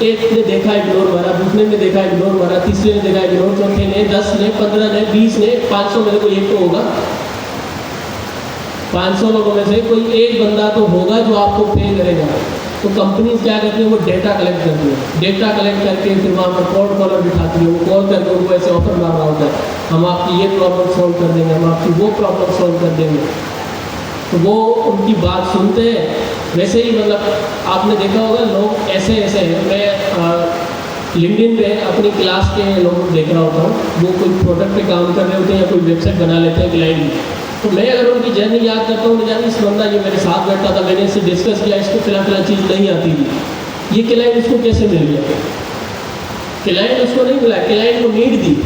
एक ने देखा इग्नोर मारा, दूसरे ने देखा इग्नोर मारा, तीसरे ने देखा इग्नोर, चौथे ने, 10 ने, 15 ने, 20 ने, 500 में से कोई एक तो होगा, 500 लोगों में से कोई एक बंदा तो होगा जो आपको पे करेगा। तो कंपनी क्या करती है, वो डेटा कलेक्ट करती है, डेटा कलेक्ट करके फिर वहाँ पर कॉल कॉलर बिठाती है, वो कॉल करके उनको ऐसे ऑफर मार रहा होता है, हम आपकी ये प्रॉब्लम सॉल्व कर देंगे, हम आपकी वो प्रॉब्लम सॉल्व कर देंगे। तो वो उनकी बात सुनते हैं। वैसे ही मतलब आपने देखा होगा लोग ऐसे ऐसे हैं, मैं लिंक्डइन पे अपनी क्लास के लोगों को देख रहा होता हूँ, वो कोई प्रोडक्ट पे काम कर रहे होते हैं या कोई वेबसाइट बना लेते हैं क्लाइंट। तो मैं अगर उनकी जर्नी याद करता हूँ, मैं जानी इस बंदा ये मेरे साथ बैठा था, मैंने इससे डिस्कस किया, इसको फिलहाल चीज़ नहीं आती थी, ये क्लाइंट इसको कैसे मिल गया, क्लाइंट उसको नहीं मिला, क्लाइंट को नीड दी।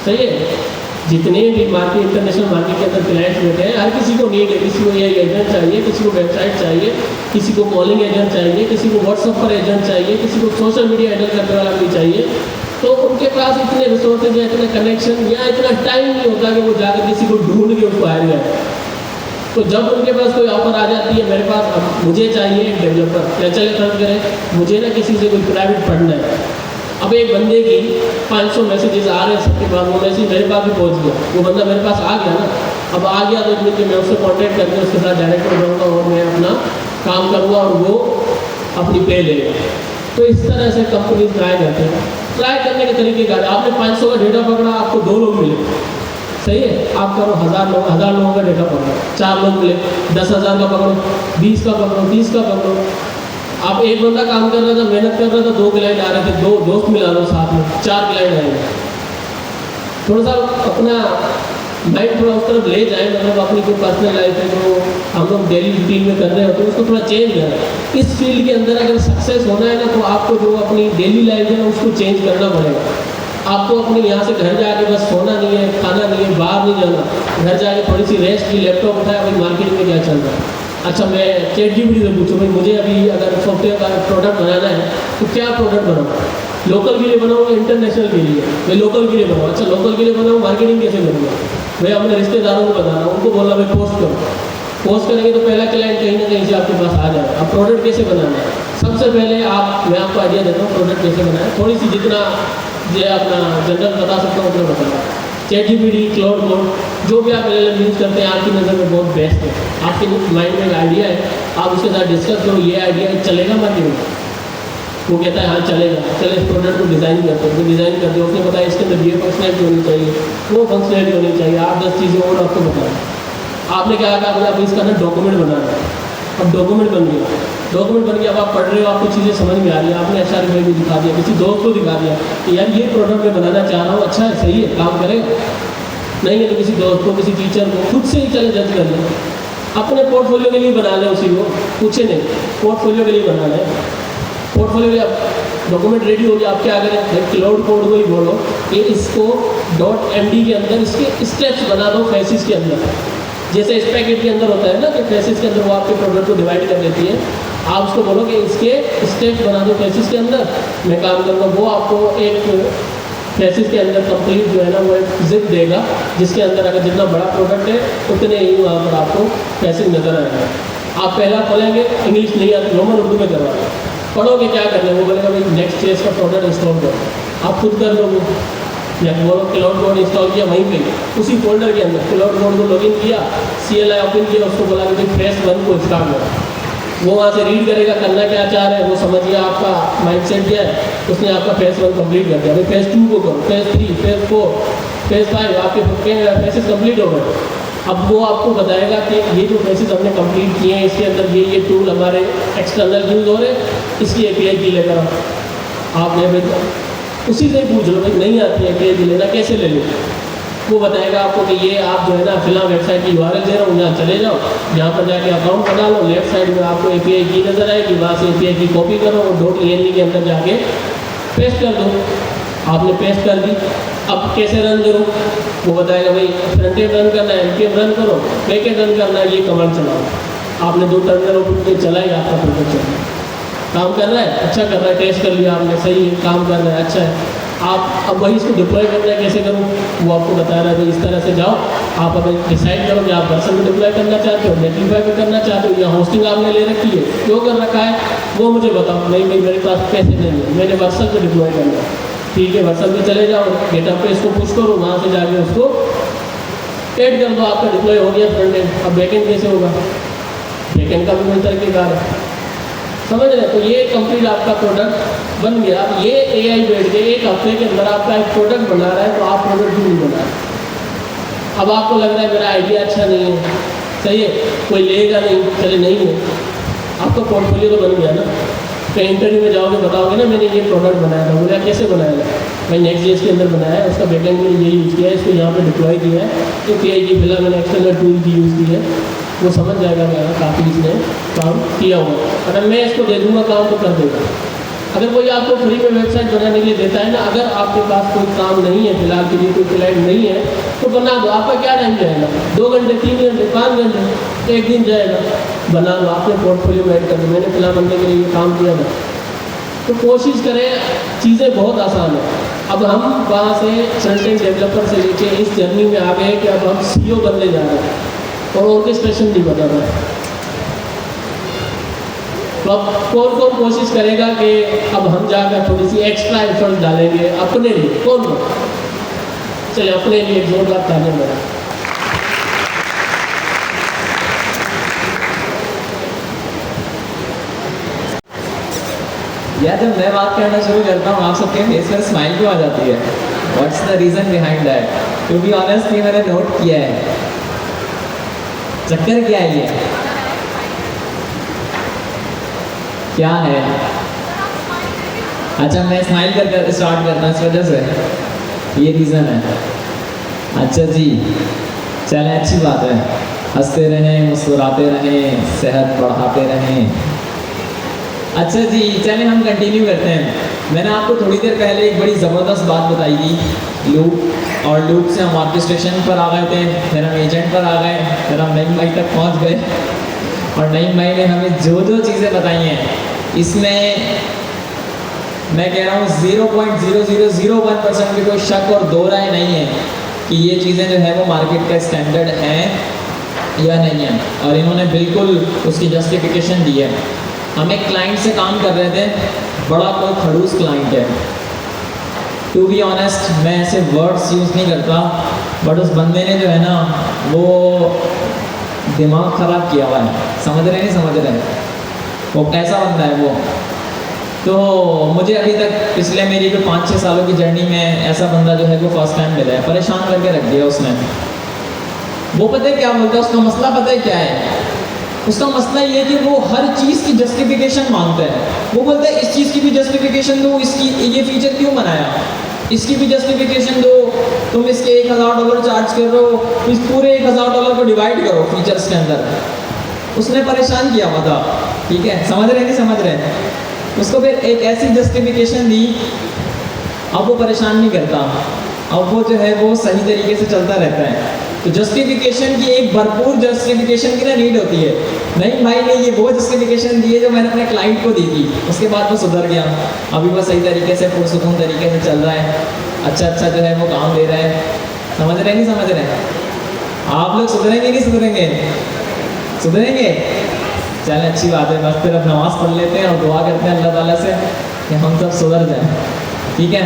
सही है, जितने भी मार्केट, इंटरनेशनल मार्केट के अंदर क्लाइंट्स बैठे हैं, हर किसी को नीड है, किसी को ये एजेंट चाहिए, किसी को वेबसाइट चाहिए, किसी को कॉलिंग एजेंट चाहिए, किसी को व्हाट्सएप पर एजेंट चाहिए, किसी को सोशल मीडिया हैंडल करने वाला भी चाहिए। तो उनके पास इतने रिसोर्सेज या इतने कनेक्शन या इतना टाइम नहीं होता कि वो जाकर किसी को ढूंढ के उसको हायर करें। तो जब उनके पास कोई ऑफर आ जाती है, मेरे पास अब मुझे चाहिए एक डेवलपर, क्या चले खर्च करें, मुझे ना किसी से कोई प्राइवेट पढ़ना है। अब एक बंदे की 500 मैसेजेस आ रहे हैं सबके पास, वो मैसेज मेरे पास भी पहुंच गया, वो बंदा मेरे पास आ गया ना, अब आ गया तो इसलिए मैं उससे कॉन्टैक्ट करके उसके साथ डायरेक्ट हो जाऊँगा और मैं अपना काम करूँगा और वो अपनी पे लेगा। तो इस तरह से कंपनी ट्राई करते हैं। ट्राई करने के तरीके का, आपने 500 का डेटा पकड़ा, आपको 2 लोग मिले, सही है, आप करो 1000 लोगों का डेटा पकड़ो, 4 लोग मिले, 10,000 का पकड़ो, 20 का पकड़ो, 30 का पकड़ो। आप एक बंदा काम कर रहा था, मेहनत कर रहा था, 2 क्लाइंट आ रहे थे, 2 दोस्त मिला लो साथ में, 4 क्लाइंट आएंगे। थोड़ा सा अपना माइंड थोड़ा उस तरफ ले जाए, मतलब अपनी कोई पर्सनल लाइफ है जो हम लोग डेली रूटीन में कर रहे होते हैं उसको थोड़ा चेंज करें। इस फील्ड के अंदर अगर सक्सेस होना है ना, तो आपको जो अपनी डेली लाइफ है उसको चेंज करना पड़ेगा। आपको अपने यहाँ से घर जाके बस सोना नहीं है, खाना नहीं है, बाहर नहीं जाना, घर जाके थोड़ी सी रेस्ट की, लैपटॉप उठाया, भाई मार्केटिंग में क्या चल रहा है, अच्छा मैं ChatGPT से पूछूँ भाई मुझे अभी अगर सॉफ्टवेयर का प्रोडक्ट बनाना है तो क्या प्रोडक्ट बनाऊँ, लोकल के लिए बनाऊँ या इंटरनेशनल के लिए, मैं लोकल के लिए बनाऊँ, अच्छा लोकल के लिए बनाऊँ, मार्केटिंग कैसे करूँगा, मैं अपने रिश्तेदारों को बताना, उनको बोलना भाई पोस्ट करो, पोस्ट करेंगे तो पहला क्लाइंट कहीं ना कहीं से आपके पास आ जाए। अब प्रोडक्ट कैसे बनाना है, सबसे पहले मैं आपको आइडिया देता हूँ प्रोडक्ट कैसे बनाना है, थोड़ी सी जितना जो अपना जनरल बता सकता हूँ उतना बताना। ChatGPT, क्लाउड कोड जो भी आप LLM यूज़ करते हैं आपकी नज़र में बहुत बेस्ट है, आपके माइंड में एक आइडिया है, आप उसके साथ डिस्कस करो, ये आइडिया चलेगा मार्केट में, वो कहता है हाँ चलेगा, चले इस प्रोडक्ट को डिज़ाइन करते हैं, तो डिज़ाइन करते हैं, उसने बताया इसके अंदर ये फंक्शनलिटी होनी चाहिए, वो फंक्शनलिटी होनी चाहिए, 8-10 चीज़ें और आपको बताया। आपने क्या कहा, अब इसका ना डॉक्यूमेंट बनाना है, अब डॉक्यूमेंट बन गया, डॉक्यूमेंट बन गया, अब आप पढ़ रहे हो, आपको चीज़ें समझ में आ रही है, आपने HR में भी दिखा दिया, किसी दोस्त को दिखा दिया कि यार ये प्रोडक्ट मैं बनाना चाह रहा हूँ, अच्छा है, सही है, काम करेगा, नहीं है तो किसी दोस्त को, किसी टीचर को, खुद से ही चले जज कर लें, अपने पोर्टफोलियो के लिए बना लें, उसी को पूछे नहीं, पोर्टफोलियो के लिए बना लें, पोर्टफोलियो डॉक्यूमेंट रेडी हो गया, आप क्या करें, क्लाउड कोड को ही बोलो कि इसको .md के अंदर इसके स्टेप्स बना दो फेसिस के अंदर, जैसे स्पैगेटी के अंदर होता है ना कि फेसिस के अंदर वो आपके प्रोडक्ट को डिवाइड कर देती है। आप उसको बोलो कि इसके स्टेप्स बना दो फेसिस के अंदर, मैं काम करूँगा। वो आपको एक फेसिस के अंदर कंप्लीट जो है ना वो एक जिप देगा, जिसके अंदर अगर जितना बड़ा प्रोडक्ट है उतने ही वहाँ पर आपको फेसिस नज़र आएगा। आप पहला खोलेंगे, इंग्लिश नहीं आती, रोमन उर्दू में करवाएंगे, पढ़ोगे क्या करना है, वो बोलेगा भाई नेक्स्ट चेस का प्रोडक्ट इंस्टॉल करो, आप खुद कर लोगे या बोलो क्लाउड कोड इंस्टॉल किया वहीं पे उसी फोल्डर के अंदर क्लाउड कोड को लॉगिन किया, CLI ओपन किया, उसको बोला कि भाई फेस 1 को स्टार्ट करो। वो वहाँ से रीड करेगा करना क्या चाह रहे हैं, वो समझ गया आपका माइंडसेट क्या है, उसने आपका फेस 1 कंप्लीट कर दिया। भाई फेस 2 को करो, फेस 3, फेस 4, फेस 5, आपके फेसेस कंप्लीट हो गए। अब वो आपको बताएगा कि ये जो फेसेस हमने कंप्लीट किए हैं इसके अंदर ये टूल हमारे एक्सटर्नल यूज़ हो रहे हैं, इसकी API की लेकर आपने भाई उसी से पूछ लो, भाई नहीं आती है API की लेना कैसे ले लो, वो बताएगा आपको कि ये आप जो है ना फिलहाल वेबसाइट की URL दे रहा हूँ, यहाँ चले जाओ, यहाँ पर जाके अकाउंट बना लो, लेफ्ट साइड में आपको API की नज़र आएगी, वहाँ से API की कॉपी करो और .env के अंदर जाके पेस्ट कर दो। आपने पेस्ट कर दी, अब कैसे रन करो, वो बताएगा भाई फ्रंट एंड रन करना है, NPM रन करो, बैक एंड रन करना है, ये कमांड चलाओ। आपने 2 टर्मिनल ओपन किए, चलाए, आपका प्रोडक्ट चल रहा है, काम कर रहा है, अच्छा कर रहा है, टेस्ट कर लिया आपने, सही है, काम कर रहा है, अच्छा है। आप अब वही इसको डिप्लॉय करना है, कैसे करूँ, वो आपको बता रहा है। भाई इस तरह से जाओ, आप अगर डिसाइड करो कि आप वर्सन में डिप्लॉय करना चाहते हो, नेटिफाई में करना चाहते हो, या होस्टिंग आपने ले रखी है, क्यों कर रखा है, वो मुझे बताओ। नहीं भाई मेरे पास पैसे नहीं है, मैंने वर्सन में डिप्लॉय करना है, ठीक है, वर्सन में चले जाओ, गेटअप पे इसको पुश करो, वहाँ से जाके उसको ऐड कर दो, आपका डिप्लॉय हो गया फ्रंट एंड। अब बैक एंड कैसे होगा, बैक एंड का भी कोई तरीकेकार है, समझ रहे हैं। तो ये कंप्लीट आपका प्रोडक्ट बन गया। अब ये AI बैठ के 1 हफ्ते के अंदर आपका एक प्रोडक्ट बना रहा है, तो आप प्रोडक्ट क्यों नहीं बना रहे। अब आपको लग रहा है मेरा आइडिया अच्छा नहीं है, सही है, कोई लेगा नहीं, चले नहीं है, आपका पोर्टफोलियो तो बन गया ना। तो इंटरव्यू में जाओगे, बताओगे ना मैंने ये प्रोडक्ट बनाया था, बोला कैसे बनाया था, भाई नेक्स्ट.js के अंदर बनाया है, उसका बैकएंड में ये यूज़ किया है, इसको यहाँ पे डिप्लॉय किया है, तो API की फिलहाल मैंने एक्सटर्नल टूल की यूज़ की है, वो समझ जाएगा मेरा काफ़ी इसने काम किया हुआ। अगर मैं इसको दे दूँगा काम तो कर देगा। अगर कोई आपको फ्री में वेबसाइट बनाने के लिए देता है ना, अगर आपके पास कोई काम नहीं है, फिलहाल के लिए कोई क्लाइंट नहीं है, तो बना दो। आपका क्या टाइम जाएगा, 2 घंटे, 3 घंटे, 5 घंटे, 1 दिन जाएगा, बना लो, आपने पोर्टफोलियो में ऐड कर दो, मैंने फिलहाल बनने के लिए काम किया था। तो कोशिश करें, चीज़ें बहुत आसान है। अब हम वहाँ से फ्रंट एंड डेवलपर से लेके इस जर्नी में आ गए कि अब हम CEO बनने जा रहे हैं और ऑर्केस्ट्रेशन नहीं बता रहा। तो अब कौन कौन कोशिश करेगा कि अब हम जाकर थोड़ी सी एक्स्ट्रा एफर्ट डालेंगे अपने लिए, कौन कौन, चलिए अपने लिए जोरदार तालियां बजाएं। यार जब मैं बात करना शुरू करता हूँ आप सबके फेस पर स्माइल क्यों आ जाती है, what's the reason behind that. To be honest ये मैंने नोट किया है, चक्कर क्या है ये, क्या है। अच्छा मैं स्माइल कर स्टार्ट करता हूँ इस वजह से, ये रीज़न है। अच्छा जी चलें, अच्छी बात है, हंसते रहें, मुस्कुराते रहें, सेहत बढ़ाते रहें। अच्छा जी चलें हम कंटिन्यू करते हैं। मैंने आपको थोड़ी देर पहले एक बड़ी ज़बरदस्त बात बताई थी लूप, और लूप से हम ऑर्केस्ट्रेशन पर आ गए थे, फिर हम एजेंट पर आ गए, फिर हम नई मई तक पहुंच गए, और नई मई ने हमें जो जो चीज़ें बताई हैं इसमें मैं कह रहा हूँ 0.0001% भी कोई शक और दो राय नहीं है कि ये चीज़ें जो है वो मार्केट का स्टैंडर्ड हैं या नहीं है, और इन्होंने बिल्कुल उसकी जस्टिफिकेशन दी है। हम एक क्लाइंट से काम कर रहे थे, बड़ा कोई खड़ूस क्लाइंट है, टू बी ऑनेस्ट मैं ऐसे वर्ड्स यूज़ नहीं करता, बट उस बंदे ने जो है ना वो दिमाग ख़राब किया हुआ है, समझ रहे नहीं समझ रहे, वो कैसा बंदा है वो। तो मुझे अभी तक पिछले मेरी जो 5-6 सालों की जर्नी में ऐसा बंदा जो है वो फर्स्ट टाइम मिला है, परेशान करके रख दिया उसने। वो पता है क्या बोलता है, उसका मसला पता है क्या है, उसका मसला ये है कि वो हर चीज़ की जस्टिफिकेशन मांगता है। वो बोलता है इस चीज़ की भी जस्टिफिकेशन दो, इसकी ये फीचर क्यों बनाया, इसकी भी जस्टिफिकेशन दो, तुम इसके $1000 चार्ज कर रहे हो, इस पूरे $1000 को डिवाइड करो फीचर्स के अंदर। उसने परेशान किया हुआ था, ठीक है, समझ रहे नहीं समझ रहे। उसको फिर एक ऐसी जस्टिफिकेशन दी, अब वो परेशान नहीं करता, अब वो जो है वो सही तरीके से चलता रहता है। तो जस्टिफिकेशन की एक भरपूर जस्टिफिकेशन की ना नीड होती है। नहीं भाई नहीं, ये वो जस्टिफिकेशन दी है जो मैंने अपने क्लाइंट को दी थी, उसके बाद वो सुधर गया, अभी वो सही तरीके से पुरसुकून तरीके से चल रहा है, अच्छा जो है वो काम दे रहा है। समझ रहे नहीं समझ रहे? आप लोग सुधरेंगे नहीं सुधरेंगे? सुधरेंगे। चल अच्छी बात है, बस फिर अब नमाज़ पढ़ लेते हैं और दुआ करते हैं अल्लाह ताला से कि हम सब सुधर जाएं। ठीक है,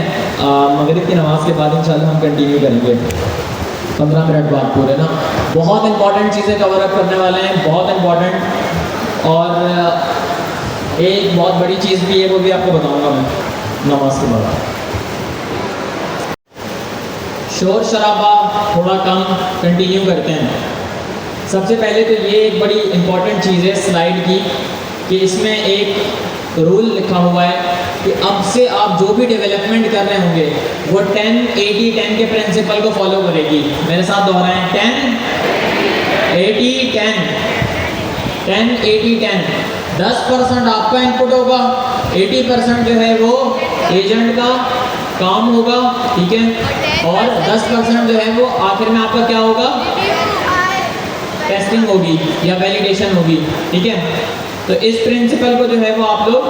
मगरिब की नमाज़ के बाद इंशाल्लाह हम कंटिन्यू करेंगे 15 मिनट बाद पूरे ना। बहुत इंपॉर्टेंट चीज़ें कवर अप करने वाले हैं, बहुत इंपॉर्टेंट। और एक बहुत बड़ी चीज़ भी है, वो भी आपको बताऊंगा मैं नमाज के बाद। शोर शराबा थोड़ा कम, कंटिन्यू करते हैं। सबसे पहले तो ये एक बड़ी इंपॉर्टेंट चीज़ है स्लाइड की, कि इसमें एक रूल लिखा हुआ है कि अब से आप जो भी डेवलपमेंट कर रहे होंगे वो 10-80-10 के प्रिंसिपल को फॉलो करेगी। मेरे साथ दोहराएं, 10-80-10, 10-80-10। 10% आपका इनपुट होगा, 80% जो है वो एजेंट का काम होगा, ठीक है, और 10% जो है वो आखिर में आपका क्या होगा, टेस्टिंग होगी या वैलिडेशन होगी, ठीक है। तो इस प्रिंसिपल को जो है वो आप लोग,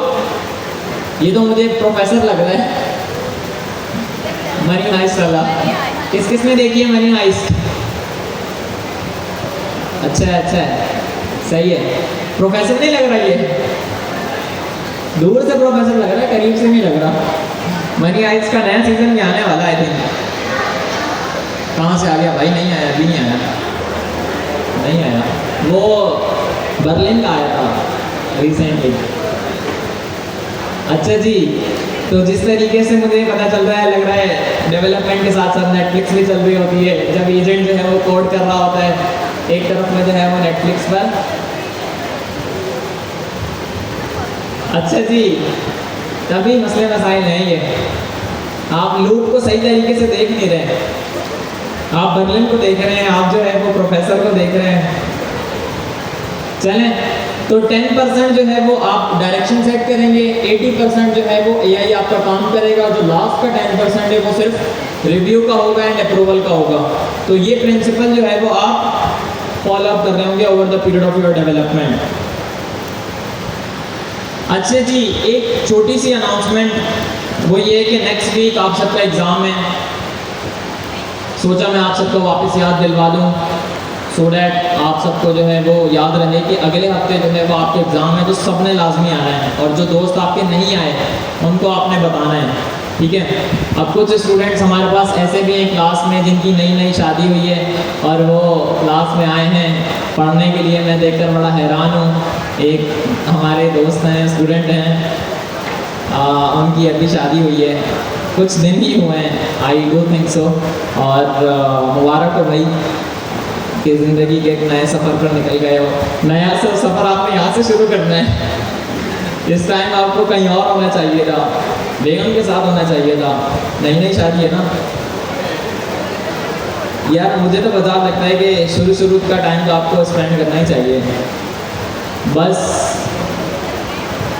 ये तो मुझे प्रोफेसर लग रहा है, मरीन हाइस्ट वाला, किस किस ने देखी है मरीन हाइस्ट? अच्छा है, सही है। प्रोफेसर नहीं लग रहा, ये दूर से प्रोफेसर लग रहा है, करीब से नहीं लग रहा। मरीन हाइस्ट का नया सीजन भी आने वाला है, आई थिंक। कहाँ से आ गया भाई? नहीं आया, अभी नहीं आया, वो बर्लिन का आया था रिसेंटली। अच्छा जी, तो जिस तरीके से मुझे पता चल रहा है, लग रहा है डेवलपमेंट के साथ साथ नेटफ्लिक्स भी चल रही होती है। जब एजेंट जो है वो कोड कर रहा होता है, एक तरफ में जो है वो नेटफ्लिक्स पर। अच्छा जी, तभी मसले मसाइल हैं ये। आप लूप को सही तरीके से देख नहीं रहे, आप बर्लिन को देख रहे हैं, आप जो है वो प्रोफेसर को देख रहे हैं। चलें, तो 10% जो है वो आप डायरेक्शन सेट करेंगे, 80% जो है वो एआई आपका काम करेगा, जो लास्ट का 10% है वो सिर्फ रिव्यू का होगा एंड अप्रूवल का होगा। तो ये प्रिंसिपल जो है वो आप फॉलो अप कर रहे होंगे over the period of your development. अच्छा जी, एक छोटी सी अनाउंसमेंट, वो ये कि नेक्स्ट वीक आप सबका एग्ज़ाम है। सोचा मैं आप सबको वापस याद दिलवा दूँ, सो डैट आप सबको जो है वो याद रहे कि अगले हफ्ते जो है वो आपके एग्ज़ाम है, तो सब ने लाजमी आना है, और जो दोस्त आपके नहीं आए उनको आपने बताना है, ठीक है। अब कुछ स्टूडेंट्स हमारे पास ऐसे भी हैं क्लास में जिनकी नई शादी हुई है और वो क्लास में आए हैं पढ़ने के लिए। मैं देखकर बड़ा हैरान हूँ। एक हमारे दोस्त हैं, स्टूडेंट हैं, उनकी अभी शादी हुई है, कुछ दिन ही हुए हैं, आई डू थिंक सो। और मुबारक हो भाई कि ज़िंदगी के एक नए सफ़र पर निकल गए हो। नया सफ़र आपको यहाँ से शुरू करना है। इस टाइम आपको कहीं और होना चाहिए था, बेगम के साथ होना चाहिए था। नई शादी है ना यार, मुझे तो बता लगता है कि शुरू का टाइम तो आपको स्पेंड करना ही चाहिए। बस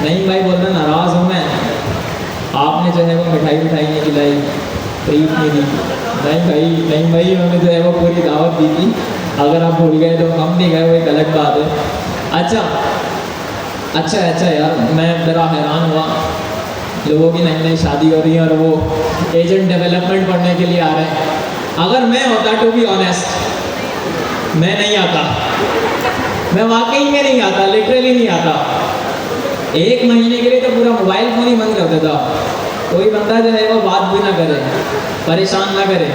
नहीं भाई बोलना नाराज़ हूँ मैं, आपने जो है वो मिठाई नहीं खिलाई, ट्रीट नहीं दी। नहीं भाई उन्होंने जो है वो पूरी दावत दी थी। अगर आप भूल गए तो हम नहीं गए, वो एक अलग बात है। अच्छा यार, मैं बड़ा हैरान हुआ, लोगों की नई शादी हो रही है और वो एजेंट डेवलपमेंट पढ़ने के लिए आ रहे हैं। अगर मैं होता, टू बी ऑनेस्ट, मैं नहीं आता, मैं वाकई में नहीं आता, लिटरली नहीं आता। 1 महीने के लिए तो पूरा मोबाइल फ़ोन ही बंद कर देता, कोई बंदा जो है वो बात भी ना करे, परेशान ना करे।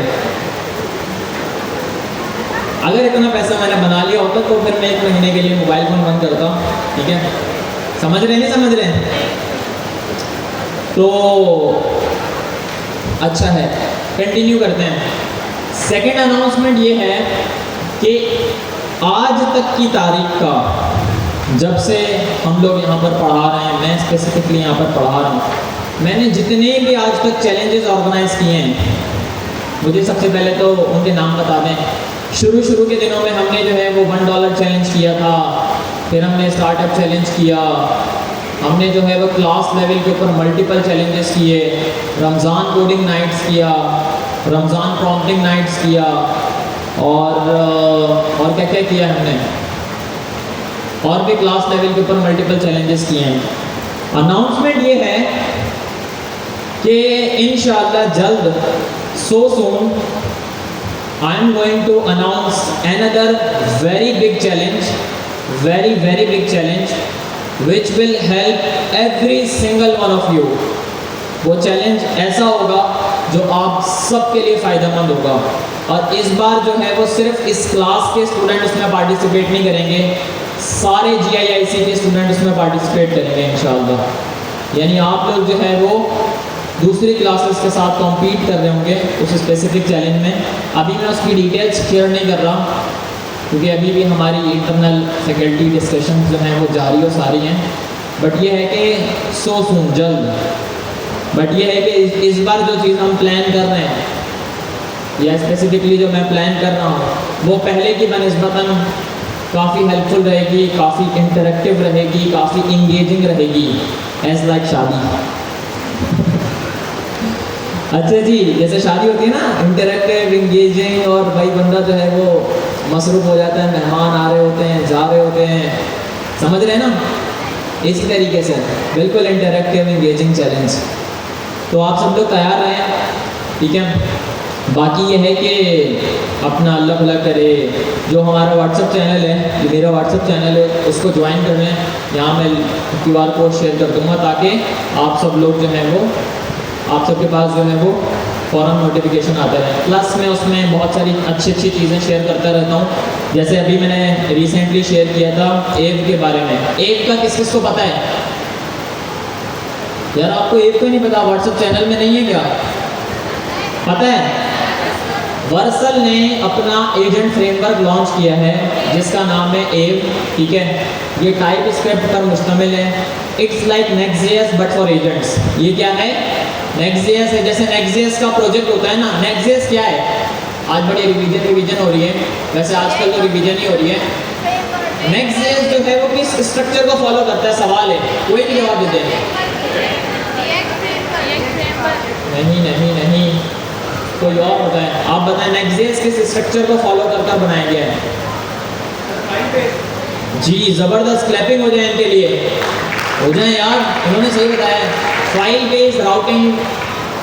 अगर इतना पैसा मैंने बना लिया होता तो फिर मैं 1 महीने के लिए मोबाइल फ़ोन बंद करता, ठीक है। समझ रहे नहीं समझ रहे? तो अच्छा है, कंटिन्यू करते हैं। सेकेंड अनाउंसमेंट ये है कि आज तक की तारीख का, जब से हम लोग यहाँ पर पढ़ा रहे हैं, मैं स्पेसिफिकली यहाँ पर पढ़ा रहा हूँ, मैंने जितने भी आज तक चैलेंजेस ऑर्गेनाइज किए हैं, मुझे सबसे पहले तो उनके नाम बता दें। शुरू के दिनों में हमने जो है वो $1 चैलेंज किया था, फिर हमने स्टार्टअप चैलेंज किया, हमने हमने जो है वो क्लास लेवल के ऊपर मल्टीपल चैलेंजेस किए, रमज़ान कोडिंग नाइट्स किया, रमज़ान प्रॉम्प्टिंग नाइट्स किया, और क्या क्या किया हमने, और भी क्लास लेवल के ऊपर मल्टीपल चैलेंजेस किए हैं। अनाउंसमेंट ये है कि इंशाअल्लाह जल्द, सो सून, I am going to announce another very big challenge, very big challenge, which will help every single one of you. वो चैलेंज ऐसा होगा जो आप सबके लिए फ़ायदेमंद होगा, और इस बार जो है वो सिर्फ इस क्लास के स्टूडेंट उसमें पार्टिसिपेट नहीं करेंगे, सारे GIIC के स्टूडेंट उसमें पार्टिसिपेट करेंगे इंशाअल्लाह। यानी आप लोग जो है वो दूसरी क्लासेस के साथ कॉम्पीट कर रहे होंगे उस स्पेसिफिक चैलेंज में। अभी मैं उसकी डिटेल्स शेयर नहीं कर रहा क्योंकि अभी भी हमारी इंटरनल फैकल्टी डिस्कशन जो हैं वो जारी और सारी हैं, बट ये है कि सो सून, जल्द, बट ये है कि इस बार जो चीज़ हम प्लान कर रहे हैं या स्पेसिफिकली जो मैं प्लान कर रहा हूँ वो पहले की बनस्बतन काफ़ी हेल्पफुल रहेगी, काफ़ी इंटरेक्टिव रहेगी, काफ़ी इंगेजिंग रहेगी, एज लाइक शादी। अच्छा जी, जैसे शादी होती है ना, इंटरेक्टिव, इंगेजिंग, और भाई बंदा जो है वो मसरूफ़ हो जाता है, मेहमान आ रहे होते हैं, जा रहे होते हैं, समझ रहे हैं ना, इसी तरीके से बिल्कुल इंटरेक्टिव इंगेजिंग चैलेंज। तो आप सब लोग तैयार रहें, ठीक है। बाकी ये है कि अपना अल्लाह भला करे, जो हमारा व्हाट्सअप चैनल है, जो मेरा व्हाट्सअप चैनल है, उसको ज्वाइन कर लें। यहाँ मैं QR कोड शेयर कर दूँगा ताकि आप सब लोग जो हैं वो, आप सबके पास जो है वो फ़ौरन नोटिफिकेशन आता रहे। प्लस मैं उसमें बहुत सारी अच्छी चीज़ें शेयर करता रहता हूँ। जैसे अभी मैंने रिसेंटली शेयर किया था एव के बारे में। एव का किस किस को पता है? यार आपको एव को नहीं पता? व्हाट्सएप चैनल में नहीं है क्या? पता है? वर्सल ने अपना एजेंट फ्रेमवर्क लॉन्च किया है जिसका नाम है एव, ठीक है। ये टाइप स्क्रिप्ट पर मुश्तमिल है। इट्स लाइक नेक्स्ट.js बट फॉर एजेंट्स। ये क्या है? नेक्स्ट.js है। जैसे नेक्स्ट.js का प्रोजेक्ट होता है ना, नेक्स्ट.js क्या है? आज बड़ी रिवीजन हो रही है, वैसे आजकल तो रिवीजन ही हो रही है। नेक्स्ट.js जो है वो किस स्ट्रक्चर को फॉलो करता है? सवाल है, कोई भी जवाब दे दे। नहीं, कोई और बताएं। आप बताएं नेक्स्ट.js किस स्ट्रक्चर को फॉलो करकर बनाया गया है? जी ज़बरदस्त, क्लैपिंग हो जाए इनके लिए, हो जाए यार, उन्होंने सही बताया। फाइल बेस्ड राउटिंग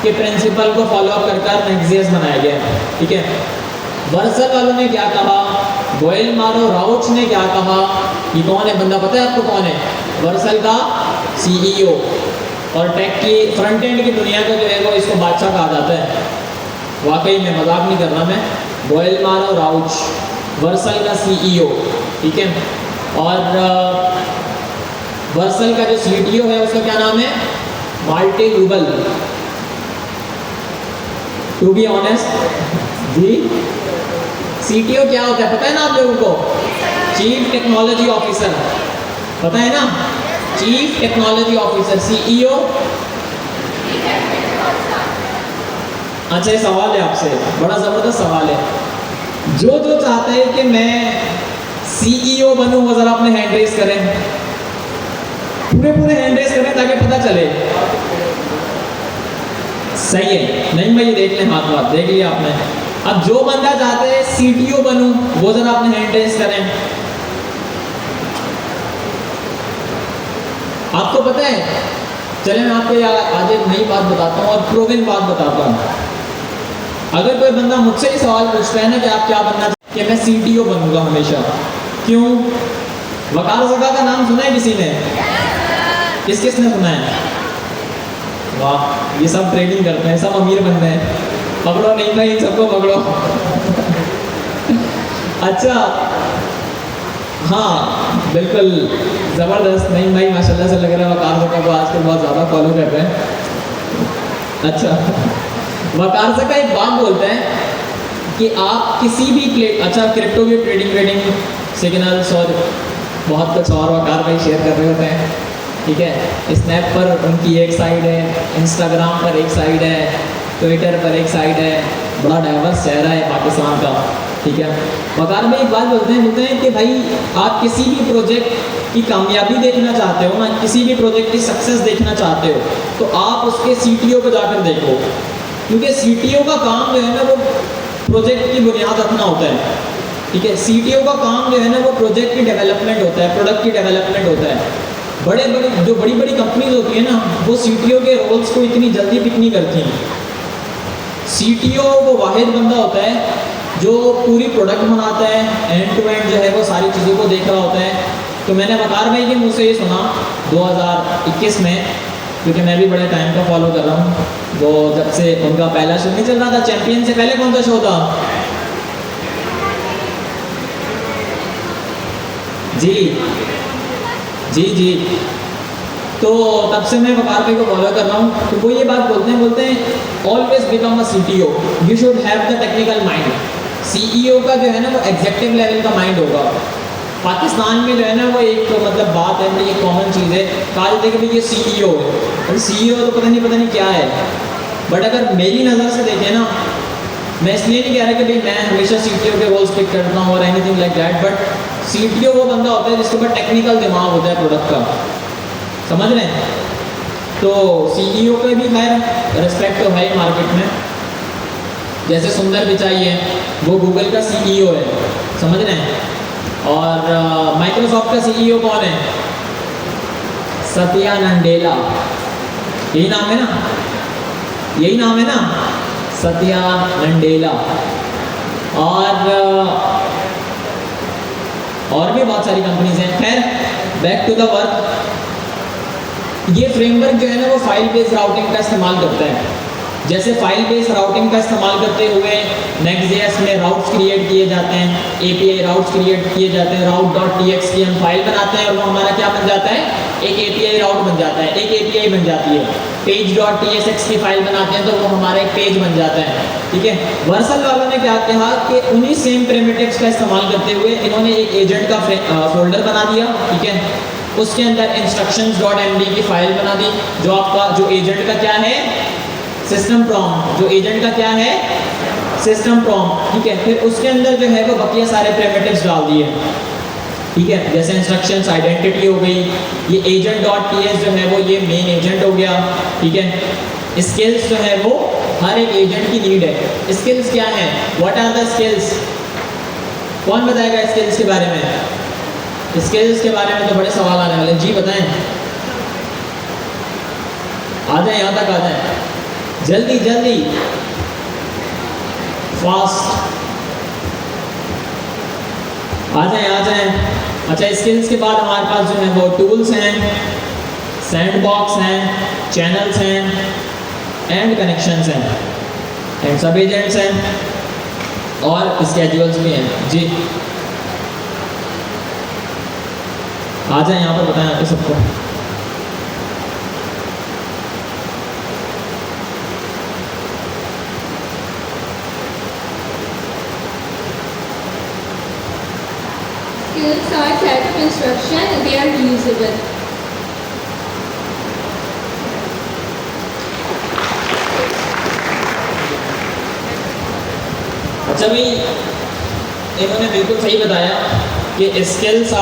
के प्रिंसिपल को फॉलो अप कर नेक्स्ट.js बनाया गया है, ठीक है। वर्सल वालों ने क्या कहा, गोयल मारो राउट्स ने क्या कहा, ये कौन है बंदा, पता है आपको कौन है? वर्सल का CEO, और टेक की फ्रंट एंड की दुनिया का जो है वो इसको बादशाह कहा जाता है। वाकई में मजाक नहीं कर रहा मैं। गोयल मारो राउच वर्सल का CEO, ठीक है। और वर्सल का जो CTO है उसका क्या नाम है? मार्टिन यूबल। टू बी ऑनेस्ट जी, CTO क्या होता है पता है ना आप लोगों को? चीफ टेक्नोलॉजी ऑफिसर, पता है ना? Chief technology officer. CEO, अच्छा ये सवाल है आपसे, बड़ा ज़बरदस्त सवाल है। जो चाहता है कि मैं CEO बनूं वो ज़रा अपने हैंड रेस करें, पूरे हैंड रेस करें ताकि पता चले। सही है, नहीं भाई देख लें, हाथ देख लिया आपने। अब जो बंदा चाहता है CTO बनूं वो ज़रा अपने हैंड रेस करें। आपको पता है, चले मैं आपको आज एक नई बात बताता हूँ और प्रूवन बात बताता हूँ। अगर कोई बंदा मुझसे ही सवाल पूछता है ना कि आप क्या बनना चाहते हैं, मैं CTO बनूंगा हमेशा। क्यों? वकार ज़का का नाम सुना है किसी ने? किसने सुना है? वाह, ये सब ट्रेडिंग करते हैं, सब अमीर बनते हैं। पकड़ो नहीं भाई, इन सबको पकड़ो। अच्छा हाँ बिल्कुल ज़बरदस्त। नहीं भाई माशाल्लाह से लग रहा है वकार ज़का को आजकल बहुत ज़्यादा फॉलो कर रहे हैं। अच्छा वकार ज़का एक बात बोलते हैं कि आप किसी भी अच्छा क्रिप्टो की ट्रेडिंग सिग्नल्स और बहुत कुछ और वकार भाई शेयर कर रहे होते हैं, ठीक है। स्नैप पर उनकी एक साइड है, इंस्टाग्राम पर एक साइड है, ट्विटर पर एक साइड है। बड़ा डाइवर्स चेहरा है पाकिस्तान का, ठीक है। वकार में एक बात बोलते हैं कि भाई आप किसी भी प्रोजेक्ट की कामयाबी देखना चाहते हो ना, किसी भी प्रोजेक्ट की सक्सेस देखना चाहते हो, तो आप उसके CTO को जाकर देखो, क्योंकि CTO का काम जो है ना वो प्रोजेक्ट की बुनियाद रखना होता है, ठीक है। CTO का काम जो है ना वो प्रोजेक्ट की डेवलपमेंट होता है, प्रोडक्ट की डेवलपमेंट होता है। बड़ी बड़ी कंपनीज होती है ना, वो CTO के रोल्स को इतनी जल्दी पिक नहीं करती हैं। CTO वो वाहिद बंदा होता है जो पूरी प्रोडक्ट बनाता है, एंड टू एंड जो है वो सारी चीज़ों को देख रहा होता है। तो मैंने वकार भाई के मुँह से ये सुना 2021 में, क्योंकि मैं भी बड़े टाइम का फॉलो कर रहा हूँ, वो जब से उनका पहला शो नहीं चल रहा था, चैंपियन से पहले कौन सा शो था? जी। तो तब से मैं वकार भाई को फॉलो कर रहा हूँ। तो वो ये बात बोलते हैं always become a CTO, you should have the technical mind. CEO का जो है ना वो एग्जेक्टिव लेवल का माइंड होगा। पाकिस्तान में जो है ना वो एक मतलब बात है, बड़ी एक कॉमन चीज़ है, कहा जाता है कि भाई ये CEO है। CEO तो पता नहीं क्या है, बट अगर मेरी नज़र से देखें ना, मैं इसलिए नहीं कह रहा कि भाई मैं हमेशा CTO के रोल्स पिक करता हूँ और anything like that, but CTO वो बंदा होता है जिसके पास टेक्निकल दिमाग होता है प्रोडक्ट का, समझ रहे हैं? तो CEO पे भी खैर रिस्पेक्ट तो है मार्केट में। जैसे सुंदर पिचाई है, वो गूगल का CEO है, समझ रहे हैं? और माइक्रोसॉफ्ट का CEO कौन है? सत्या नंडेला, यही नाम है ना, सत्या नंडेला। और भी बहुत सारी कंपनीज हैं। खैर बैक टू द वर्क, ये फ्रेमवर्क जो है ना वो फाइल बेस्ड राउटिंग का इस्तेमाल करता है। जैसे फाइल बेस्ड राउटिंग का इस्तेमाल करते हुए Next.js में राउट्स क्रिएट किए जाते हैं, API राउट्स क्रिएट किए जाते हैं, route.txt हम फाइल बनाते हैं और वो हमारा क्या बन जाता है? एक API राउट बन जाता है, एक API बन जाती है। page.tsx की फाइल बनाते हैं तो वो हमारा एक पेज बन जाता है, ठीक है। वर्सल वालों ने क्या कहा कि उन्हीं सेम प्रिमिटिव्स का इस्तेमाल करते हुए इन्होंने एक एजेंट का फोल्डर बना दिया, ठीक है। उसके अंदर instructions.md की फाइल बना दी, जो एजेंट का क्या है? System prompt. जो एजेंट का क्या है? सिस्टम प्रॉम्प्ट, ठीक है। फिर उसके अंदर जो है वो बकिया सारे प्रिमिटिव्स डाल दिए, ठीक है। जैसे इंस्ट्रक्शंस आइडेंटिटी हो गई, ये agent.ts जो है वो ये मेन एजेंट हो गया, ठीक है। स्किल्स जो है वो हर एक एजेंट की नीड है। स्किल्स क्या है? What are the skills? कौन बताएगा स्किल्स के बारे में? स्किल्स के बारे में तो बड़े सवाल आने वाले, जी बताएं, आ जाए, यहाँ तक आ जाए, जल्दी फास्ट आ जाए। अच्छा, स्किल्स के बाद हमारे पास जो है वो टूल्स हैं, सैंडबॉक्स हैं, चैनल्स हैं, एंड कनेक्शंस हैं, एंड सब एजेंट्स हैं और स्केड्यूल्स भी हैं। जी आ जाए, यहाँ पर बताएं आपको सबको। Skills are set of instruction, they are reusable. अच्छा भाई, इन्होंने बिल्कुल सही बताया कि skills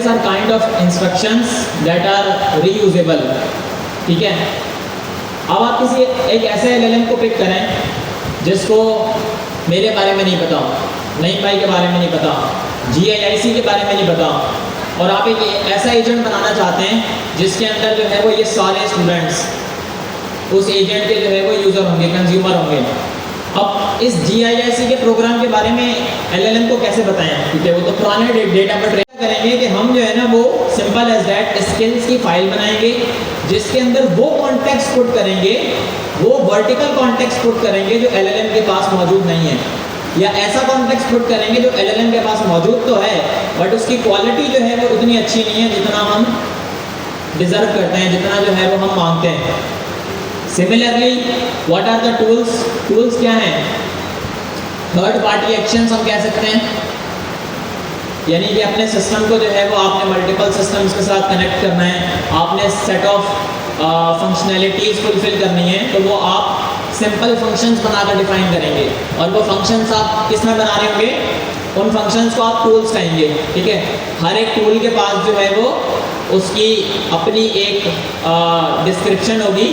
are kind of instructions that are reusable, ठीक है। अब आप किसी एक ऐसे LLM को पिक करें जिसको मेरे बारे में नहीं पता, नईम भाई के बारे में नहीं पता, GIIC के बारे में नहीं पता, और आप एक ऐसा एजेंट बनाना चाहते हैं जिसके अंदर जो है वो ये सारे स्टूडेंट्स उस एजेंट के जो है वो यूज़र होंगे, कंज्यूमर होंगे। अब इस GIIC के प्रोग्राम के बारे में LLM को कैसे बताएं? क्योंकि वो तो पुराने डेटा पर ट्रेन करेंगे कि हम जो है ना वो सिंपल एज दैट स्किल्स की फाइल बनाएंगे जिसके अंदर वो कॉन्टेक्स्ट पुट करेंगे, वो वर्टिकल कॉन्टेक्स्ट पुट करेंगे जो LLM के पास मौजूद नहीं है, या ऐसा कॉन्टेक्स्ट पुट करेंगे जो LLM के पास मौजूद तो है बट उसकी क्वालिटी जो है वो उतनी अच्छी नहीं है जितना हम डिज़र्व करते हैं, जितना जो है वो हम मांगते हैं। Similarly what are the tools क्या हैं? थर्ड पार्टी एक्शंस हम कह सकते हैं, यानी कि अपने सिस्टम को जो है वो आपने मल्टीपल सिस्टम्स के साथ कनेक्ट करना है, आपने सेट ऑफ फंक्शनैलिटीज़ फुलफिल करनी है तो वो आप सिंपल फंक्शंस बनाकर डिफाइन करेंगे, और वो फंक्शंस आप किस में बना रहे होंगे, उन फंक्शंस को आप टूल्स कहेंगे, ठीक है। हर एक टूल के पास जो है वो उसकी अपनी एक डिस्क्रिप्शन होगी,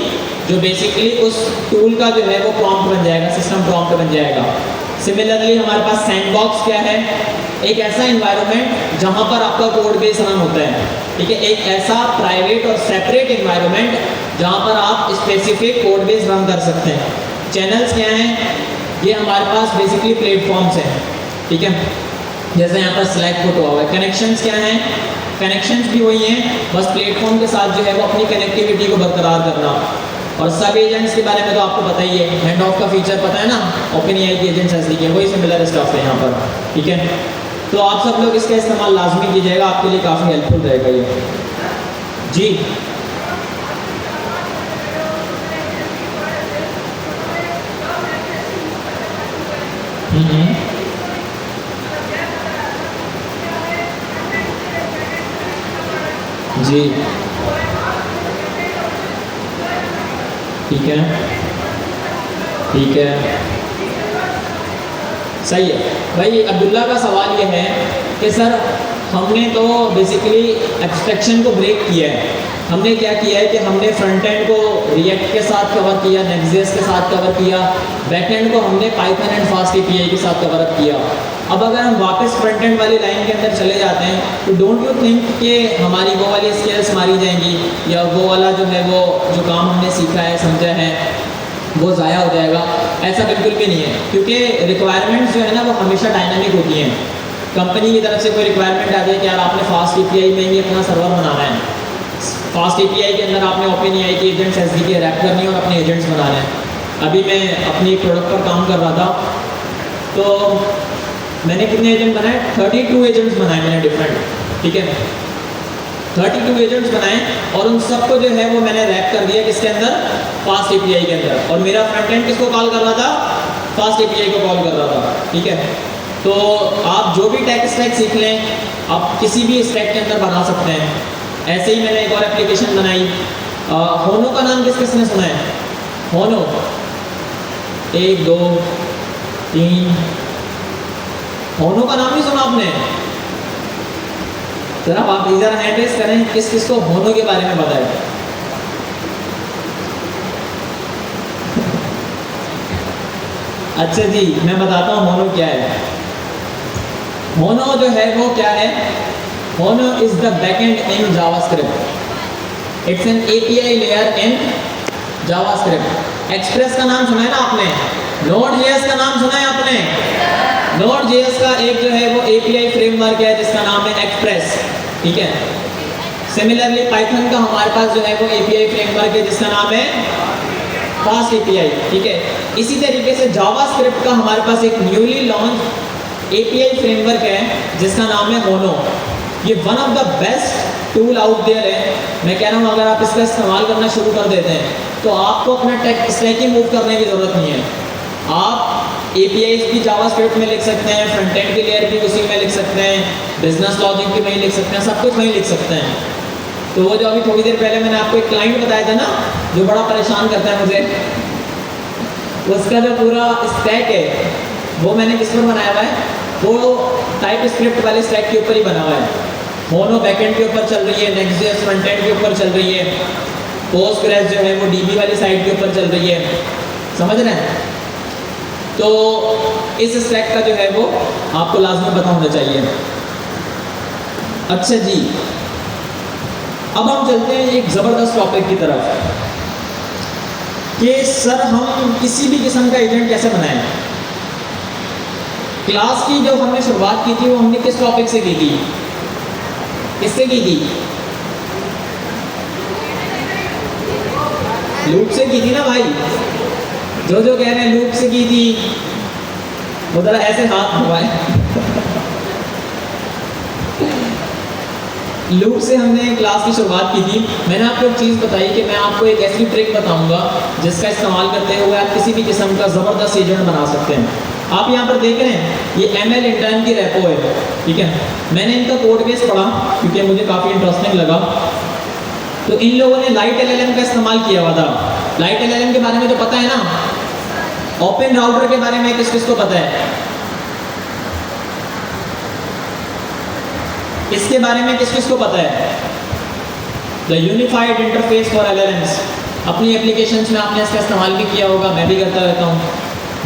जो बेसिकली उस टूल का जो है वो प्रॉम्प्ट बन जाएगा, सिस्टम प्रॉम्प्ट बन जाएगा। सिमिलरली हमारे पास सैंडबॉक्स क्या है, एक ऐसा इन्वायरमेंट जहाँ पर आपका कोड बेस रन होता है, ठीक है। एक ऐसा प्राइवेट और सेपरेट इन्वायरमेंट जहाँ पर आप स्पेसिफिक कोड बेस रन कर सकते हैं। चैनल्स क्या हैं, ये हमारे पास बेसिकली प्लेटफॉर्म्स हैं, ठीक है। जैसे यहाँ पर स्लैक पुट हुआ है। कनेक्शंस क्या हैं, कनेक्शंस भी वही हैं, बस प्लेटफॉर्म के साथ जो है वो अपनी कनेक्टिविटी को बरकरार करना। और सब एजेंट्स के बारे में तो आपको पता ही है, हैंड ऑफ का फीचर पता है ना, ओपन एआई की एजेंट्स एसडीके, वही सिमिलर स्टफ है यहाँ पर, ठीक है। तो आप सब लोग इसका इस्तेमाल लाजमी कीजिएगा, आपके लिए काफ़ी हेल्पफुल रहेगा ये। जी जी ठीक है, ठीक है, सही है भाई। अब्दुल्ला का सवाल ये है कि सर हमने तो बेसिकली एब्स्ट्रैक्शन को ब्रेक किया है। हमने क्या किया है कि हमने फ्रंट एंड को रिएक्ट के साथ कवर किया, नेक्स्ट.जेएस के साथ कवर किया, बैक एंड को हमने पाइथन एंड फास्ट एपीआई के साथ कवर अप किया। अब अगर हम वापस फ्रंट एंड वाली लाइन के अंदर चले जाते हैं तो डोंट यू थिंक कि हमारी वो वाली स्किल्स मारी जाएंगी, या वो वाला जो है वो जो काम हमने सीखा है, समझा है, वो ज़ाया हो जाएगा? ऐसा बिल्कुल भी नहीं है, क्योंकि रिक्वायरमेंट्स जो है ना वो हमेशा डायनामिक होती हैं। कंपनी की तरफ से कोई रिक्वायरमेंट आ जाए कि यार आपने फास्ट एपीआई में ही अपना सर्वर बनाना है, फास्ट एपीआई के अंदर आपने ओपन एआई के एजेंट्स एसडीके रैप करनी है और अपने एजेंट्स बनाने हैं। अभी मैं अपनी प्रोडक्ट पर काम कर रहा था, तो मैंने कितने एजेंट बनाए, 32 एजेंट्स बनाए मैंने डिफरेंट, ठीक है। 32 एजेंट्स बनाए और उन सबको जो है वो मैंने रैप कर दिया किसके अंदर, फास्ट एपीआई के अंदर। और मेरा फ्रंट एंड किसको कॉल कर रहा था, फास्ट एपीआई को कॉल कर रहा था, ठीक है। तो आप जो भी टेक स्टैक सीख लें, आप किसी भी स्टैक के अंदर बना सकते हैं। ऐसे ही मैंने एक और एप्लीकेशन बनाई, होनो का नाम किस किसने सुना है, होनो, 1 2 3, होनो का नाम नहीं सुना आपने? जरा आप इधर हैंड रेस करें, किस किस को होनो के बारे में पता है? अच्छा जी, मैं बताता हूँ होनो क्या है। होनो जो है वो क्या है, होनो is the backend in JavaScript, it's an API layer in JavaScript. Express का नाम सुना है ना आपने, नोड.जेएस का नाम सुना है आपने? नोड.जेएस का एक जो है वो एपीआई फ्रेमवर्क है जिसका नाम है एक्सप्रेस, ठीक है। सिमिलरली पाइथन का हमारे पास जो है वो एपीआई फ्रेमवर्क है जिसका नाम है फास्ट एपीआई, ठीक है। इसी तरीके से जावास्क्रिप्ट का हमारे पास एक न्यूली लॉन्च एपीआई फ्रेमवर्क है जिसका नाम है होनो। ये one of the best tool out there है। मैं कह रहा हूँ अगर आप इसका इस्तेमाल करना शुरू कर देते हैं तो आपको अपना टेक स्टैक ही मूव करने की ज़रूरत नहीं है। आप एपीआईज भी जावास्क्रिप्ट में लिख सकते हैं, फ्रंट एंड की लेयर भी उसी में लिख सकते हैं, बिजनेस लॉजिक भी वहीं लिख सकते हैं, सब कुछ वहीं लिख सकते हैं। तो वो जो अभी थोड़ी देर पहले मैंने आपको एक क्लाइंट बताया था ना जो बड़ा परेशान करता है मुझे, उसका जो पूरा स्टैक है वो मैंने किस पर बनाया हुआ है, वो टाइप स्क्रिप्ट वाले स्टैक के ऊपर ही बना हुआ है। होनो बैकएंड के ऊपर चल रही है, नेक्स्ट.जेएस फ्रंट एंड के ऊपर चल रही है, पोस्टग्रेस जो है वो डीबी वाली साइड के ऊपर चल रही है, समझ रहे हैं? तो इस स्टैक का जो है वो आपको लाजमी पता होना चाहिए। अच्छा जी, अब हम चलते हैं एक ज़बरदस्त टॉपिक की तरफ कि सर हम किसी भी किस्म का एजेंट कैसे बनाएं। क्लास की जो हमने शुरुआत की थी वो हमने किस टॉपिक से की थी, किससे की थी? लूप से की थी ना भाई, जो जो कह रहे हैं लूप से की थी वो जरा ऐसे हाथ घुमाए। लूप से हमने क्लास की शुरुआत की थी। मैंने आपको एक चीज़ बताई कि मैं आपको एक ऐसी ट्रिक बताऊंगा जिसका इस्तेमाल करते हुए आप किसी भी किस्म का ज़बरदस्त एजेंट बना सकते हैं। आप यहाँ पर देख रहे हैं ये ML इंटर्न की रेपो है, ठीक है। मैंने इनका कोड बेस पढ़ा क्योंकि मुझे काफ़ी इंटरेस्टिंग लगा। तो इन लोगों ने लाइट LLM का इस्तेमाल किया हुआ था। लाइट LLM के बारे में तो पता है ना। ओपन राउटर के बारे में किस किस को पता है? इसके बारे में किस किस को पता है? The unified interface for LLMs। अपनी एप्लीकेशंस में आपने इसका इस्तेमाल भी किया होगा, मैं भी करता रहता हूँ।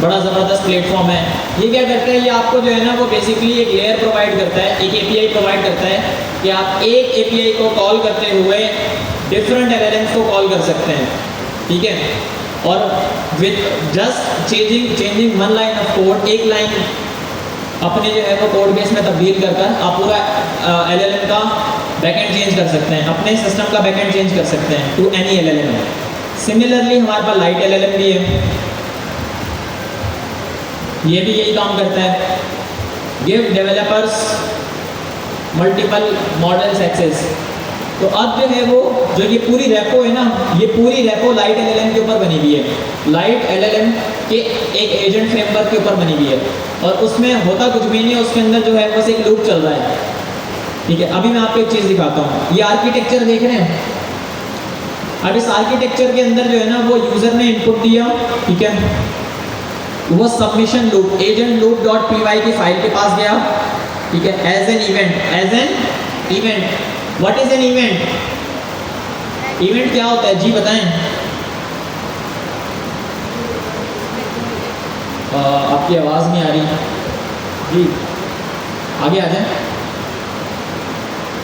बड़ा ज़बरदस्त प्लेटफॉर्म है। ये क्या करता है, ये आपको जो है ना वो बेसिकली एक लेयर प्रोवाइड करता है, एक API प्रोवाइड करता है कि आप एक API को कॉल करते हुए डिफरेंट LLMs को कॉल कर सकते हैं, ठीक है। और with just changing one line of code, एक लाइन अपने जो है वो कोड बेस में तब्दील कर आप पूरा LLM का बैकएंड चेंज कर सकते हैं, अपने सिस्टम का बैकएंड चेंज कर सकते हैं टू एनी LLM। सिमिलरली हमारे पास लाइट LLM भी है, ये भी यही काम करता है। Give developers multiple models access. तो अब जो है वो जो ये पूरी रेपो है ना, ये पूरी रेपो लाइट LLM के ऊपर बनी हुई है। लाइट LLM के एक एजेंट फ्रेमवर्क के ऊपर बनी हुई है और उसमें होता कुछ भी नहीं है, उसके अंदर जो है बस एक लूप चल रहा है, ठीक है। अभी मैं आपको एक चीज़ दिखाता हूँ। ये आर्किटेक्चर देख रहे हैं। अब इस आर्किटेक्चर के अंदर जो है ना वो यूज़र ने इनपुट दिया, ठीक है। वो submission loop agent loop dot py की फाइल के पास गया, ठीक है। As an event what is an event? Event क्या होता है जी बताएं। आपकी आवाज़ नहीं आ रही जी, आगे आ जाए।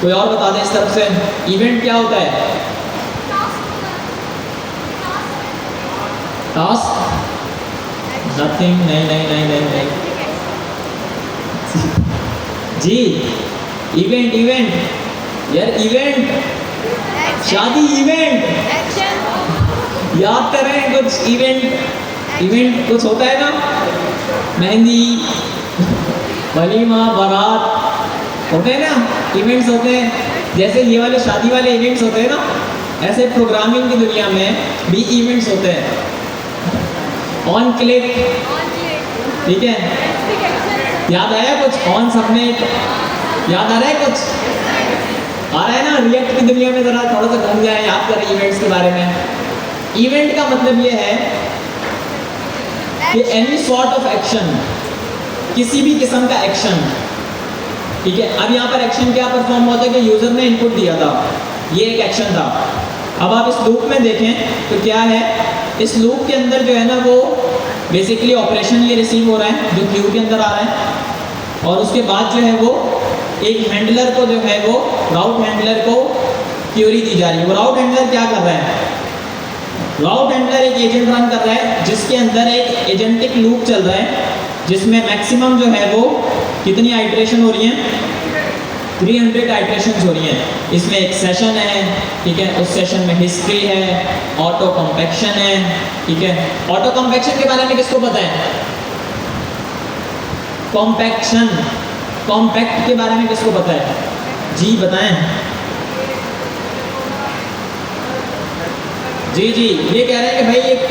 कोई और बता दें इस तरफ से, इवेंट क्या होता है? टास्क? नथिंग, नहीं जी। इवेंट यार, इवेंट शादी, इवेंट याद कर रहे हैं कुछ? इवेंट कुछ होता है ना, मेहंदी, वलीमा, बारात होते हैं ना, इवेंट्स होते हैं। जैसे ये वाले शादी वाले इवेंट्स होते हैं ना, ऐसे प्रोग्रामिंग की दुनिया में भी इवेंट्स होते हैं। ऑन क्लिक, ठीक है। याद आया कुछ? ऑन सबमिट, याद आ रहा है कुछ? आ रहा है ना? रिएक्ट की दुनिया में ज़रा थोड़ा सा घूम जाए, याद करें इवेंट्स के बारे में। इवेंट का मतलब ये है कि एनी सॉर्ट ऑफ एक्शन, किसी भी किस्म का एक्शन, ठीक है। अब यहाँ पर एक्शन क्या परफॉर्म होता है कि यूज़र ने इनपुट दिया था, ये एक एक्शन था। अब आप इस लूप में देखें तो क्या है, इस लूप के अंदर जो है ना वो बेसिकली ऑपरेशन ये रिसीव हो रहा है जो क्यू के अंदर आ रहा है, और उसके बाद जो है वो एक हैंडलर को जो है वो राउट हैंडलर को क्यूरी दी जा रही है। वो राउट हैंडलर क्या कर रहा है? राउट हैंडलर एक एजेंट रन कर रहा है जिसके अंदर एक एजेंटिक लूप चल रहा है, जिसमें मैक्सिमम जो है वो कितनी आइट्रेशन हो रही हैं? 300 आइट्रेशंस हो रही हैं। इसमें एक सेशन है, ठीक है, उस सेशन में हिस्ट्री है, ऑटो कॉम्पैक्शन है, ठीक है। ऑटो कॉम्पैक्शन के बारे में किसको पता है? कॉम्पैक्शन, कॉम्पैक्ट के बारे में किसको पता है जी? बताएं जी। ये कह रहे हैं कि भाई एक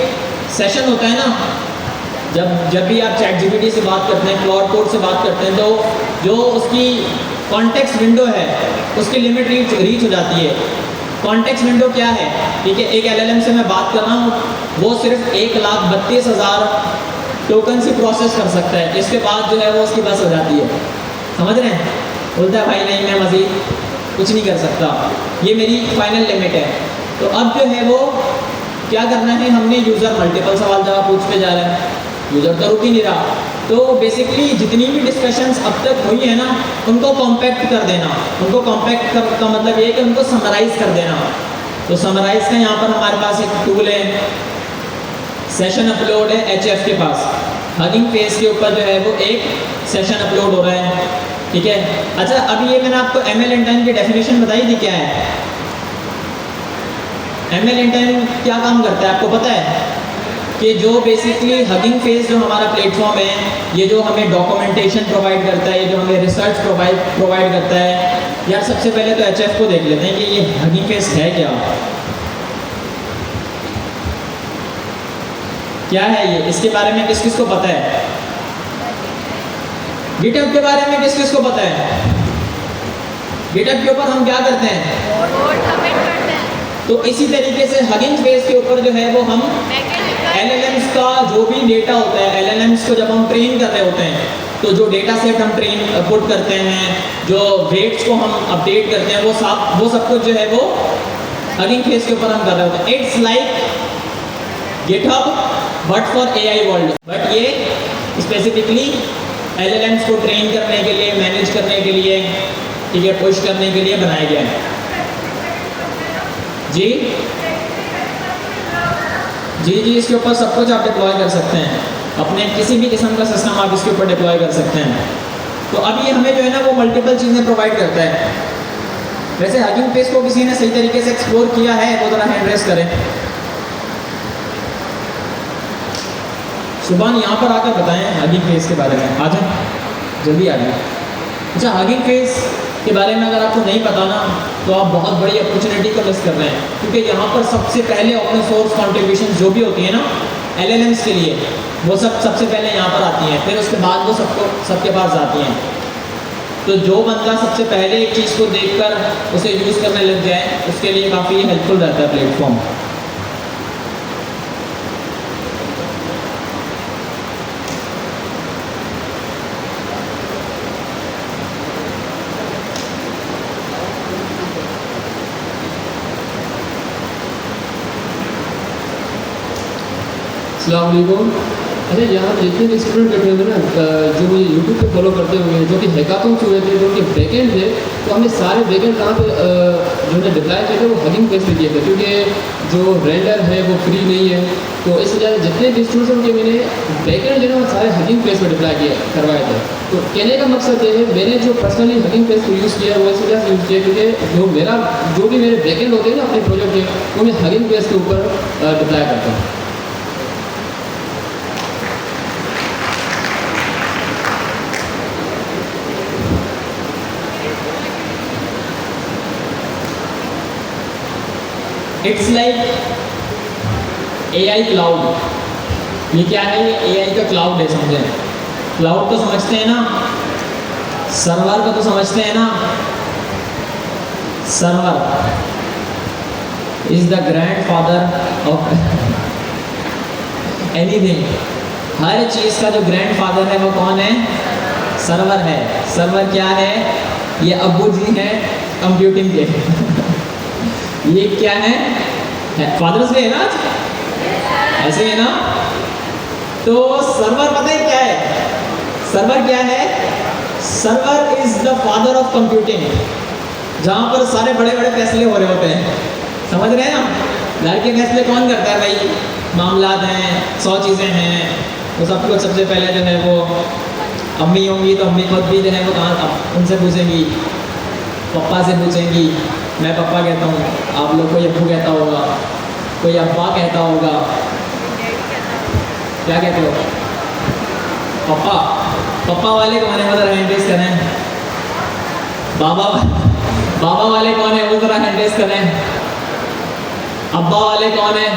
सेशन होता है ना, जब भी आप चैट जीपीटी से बात करते हैं, क्लाउड कोड से बात करते हैं, तो जो उसकी कॉन्टेक्स्ट विंडो है उसकी लिमिट रीच हो जाती है। कॉन्टेक्स्ट विंडो क्या है? ठीक है, एक LLM से मैं बात कर रहा हूँ, वो सिर्फ 1,32,000 टोकन से प्रोसेस कर सकता है, इसके बाद जो है वो उसकी बस हो जाती है। समझ रहे हैं? बोलता है भाई नहीं, मैं मज़ीद कुछ नहीं कर सकता, ये मेरी फाइनल लिमिट है। तो अब जो है वो क्या करना है, हमने यूज़र मल्टीपल सवाल जवाब पूछते जा रहा है, यूज़र तो रुक ही नहीं रहा। तो बेसिकली जितनी भी डिस्कशंस अब तक हुई है ना, उनको कॉम्पैक्ट कर देना। उनको कॉम्पैक्ट का मतलब ये है कि उनको समराइज़ कर देना। तो समराइज़ का यहाँ पर हमारे पास एक टूल है, सेशन अपलोड है HF के पास। हगिंग फेस के ऊपर जो है वो एक सेशन अपलोड हो रहा है, ठीक है। अच्छा, अभी ये मैंने आपको ML इंटेंट की डेफिनेशन बताई थी, क्या है ML इंटेंट, क्या काम करता है आपको पता है? कि जो बेसिकली हगिंग फेस जो हमारा प्लेटफॉर्म है, ये जो हमें डॉक्यूमेंटेशन प्रोवाइड करता है, ये जो हमें रिसर्च प्रोवाइड करता है। यार सबसे पहले तो HF को देख लेते हैं कि ये हगिंग फेस है क्या है ये, इसके बारे में किस किस को पता है? गिटहब के बारे में किस किस को पता है? गिटहब के ऊपर हम क्या करते हैं? तो इसी तरीके से हगिंग फेस के ऊपर जो है वो हम LLMs का जो भी डेटा होता है, LLMs को जब हम ट्रेन कर रहे होते हैं, तो जो डेटा सेट हम पुट करते हैं, जो वेट्स को हम अपडेट करते हैं, वो सब कुछ जो है वो हगिंग फेस के ऊपर हम कर रहे होते हैं। It's like GitHub but for AI world, but ये स्पेसिफिकली LLMs को ट्रेन करने के लिए, मैनेज करने के लिए, ठीक है, पुश करने के लिए बनाया गया है। जी जी जी, इसके ऊपर सब कुछ आप डिप्लॉय कर सकते हैं, अपने किसी भी किस्म का सिस्टम आप इसके ऊपर डिप्लॉय कर सकते हैं। तो अब ये हमें जो है ना वो मल्टीपल चीज़ें प्रोवाइड करता है। वैसे हगिंग फेस को किसी ने सही तरीके से एक्सप्लोर किया है, वो ज़रा हैंड रेस करें। सुभान यहाँ पर आकर बताएं हगिंग फेस के बारे में, आ जाए जल्दी आ जाए। अच्छा, हगिंग फेस के बारे में अगर आपको नहीं पता ना, तो आप बहुत बड़ी अपॉर्चुनिटी को मिस कर रहे हैं, क्योंकि यहाँ पर सबसे पहले ओपन सोर्स कॉन्ट्रीब्यूशन जो भी होती है ना LLMs के लिए, वो सबसे पहले यहाँ पर आती हैं, फिर उसके बाद वो सबके पास जाती हैं। तो जो बंदा सबसे पहले एक चीज़ को देखकर उसे यूज़ करने लग जाए, उसके लिए काफ़ी हेल्पफुल रहता है प्लेटफॉर्म। अस्सलाम वालेकुम। अच्छा, यहाँ जितने भी स्टूडेंट बैठे हुए ना, जो मुझे यूट्यूब पे फॉलो करते हुए, जो कि हैकाथॉन हुए थे, जो कि बैकेंड थे, तो हमने सारे बैकेंड कहाँ पे जो है डिप्लॉय किए थे, वो हगिंग फेस पे किए थे, क्योंकि जो रेंडर है वो फ्री नहीं है। तो इस वजह से जितने भी स्टूडेंट्स उनके मैंने बैकेंड जो है वो सारे हगिंग फेस पर डिप्लॉय करवाए थे। तो कहने का मकसद ये है, मैंने जो पर्सनली हगिंग फेस को यूज़ किया वो इस वजह से यूज़ किया क्योंकि जो भी मेरे बैकेंड होते हैं ना अपने प्रोजेक्ट के, वो मैं हगिंग फेस के ऊपर डिप्लॉय करता हूँ। It's like AI cloud. ये क्या है? ये AI का क्लाउड है, समझे? क्लाउड तो समझते हैं ना, सर्वर को तो समझते हैं ना। Server is the grandfather of anything. हर चीज़ का जो ग्रैंडफादर है वो कौन है? सर्वर है। सर्वर क्या है? ये अब्बू जी हैं कंप्यूटिंग के। ये क्या है? फादर्स डे है ना आज, ऐसे है ना? तो सर्वर पता है क्या है? सर्वर क्या है? Server is the father of computing, जहाँ पर सारे बड़े बड़े फैसले हो रहे होते हैं। समझ रहे हैं ना? घर के फैसले कौन करता है भाई? मामलात हैं, 100 चीज़ें हैं, वो सब कुछ सबसे पहले जो है वो अम्मी होंगी, तो अम्मी खुद भी जो है वो कहाँ उनसे पूछेंगी, पापा से पूछेंगी। मैं पापा कहता हूँ, आप लोग कोई अब्बू कहता होगा, कोई अब्बा कहता होगा। क्या कहते हो? पापा। पापा वाले कौन है? वो ज़रा हैंड रेज़ करें। बाबा वाले कौन है? वो ज़रा हैंड रेज़ करें। अब्बा वाले कौन है?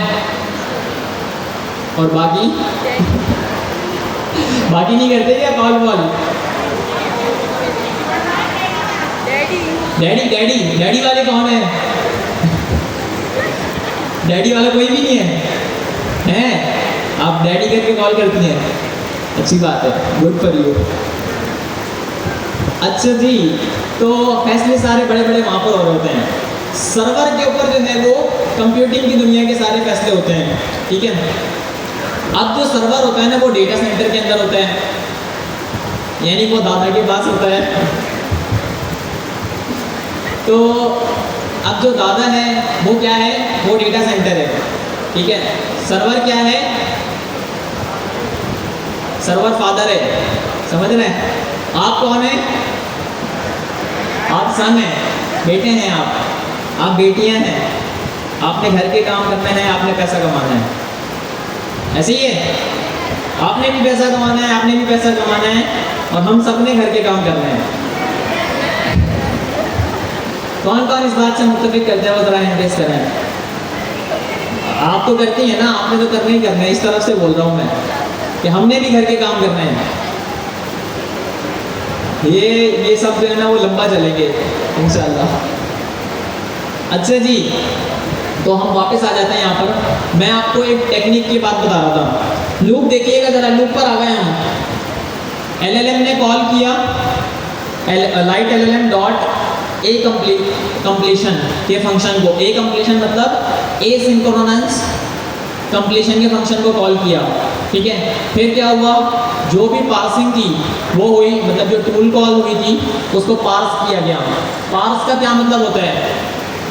और बाकी बाकी नहीं करते क्या? Call ball. डैडी वाले कौन है? डैडी वाला कोई भी नहीं है? हैं? आप डैडी करके कॉल करती हैं, अच्छी बात है, गुड फॉर यू। अच्छा जी, तो फैसले सारे बड़े बड़े वहाँ पर हो रहे होते हैं। सर्वर के ऊपर जो है वो कंप्यूटिंग की दुनिया के सारे फैसले होते हैं, ठीक है? अब जो सर्वर होता है ना, वो डेटा सेंटर के अंदर होता है, यानी वो दादा के पास होता है। तो अब जो दादा है वो क्या है? वो डेटा सेंटर है, ठीक है? सर्वर क्या है? सर्वर फादर है, समझ रहे हैं? आप कौन है? आप सन हैं, बेटे हैं आप बेटियां हैं। आपने घर के काम करना है, आपने पैसा कमाना है, ऐसे ही है? आपने भी पैसा कमाना है, आपने भी पैसा कमाना है, और हम सब ने घर के काम करने हैं। कौन कौन इस बात से मुत्तफिक करते हैं? वो ज़रा हैंड रेज़ करें। आप तो करती हैं ना, आपने तो करना ही करना है। इस तरफ से बोल रहा हूँ मैं कि हमने भी घर के काम करने हैं। ये सब जो है ना वो लंबा चलेंगे इंशाल्लाह। अच्छा जी, तो हम वापस आ जाते हैं यहाँ पर। मैं आपको एक टेक्निक की बात बता रहा था। लूप देखिएगा ज़रा, लूप पर आ गए हम। LLM ने कॉल किया light LLM dot A completion के फंक्शन को। ए कंप्लीशन मतलब ए सिंक्रोनस कंप्लीशन के फंक्शन को कॉल किया, ठीक है। फिर क्या हुआ, जो भी पार्सिंग थी वो हुई, मतलब जो टूल कॉल हुई थी उसको पार्स किया गया। पार्स का क्या मतलब होता है,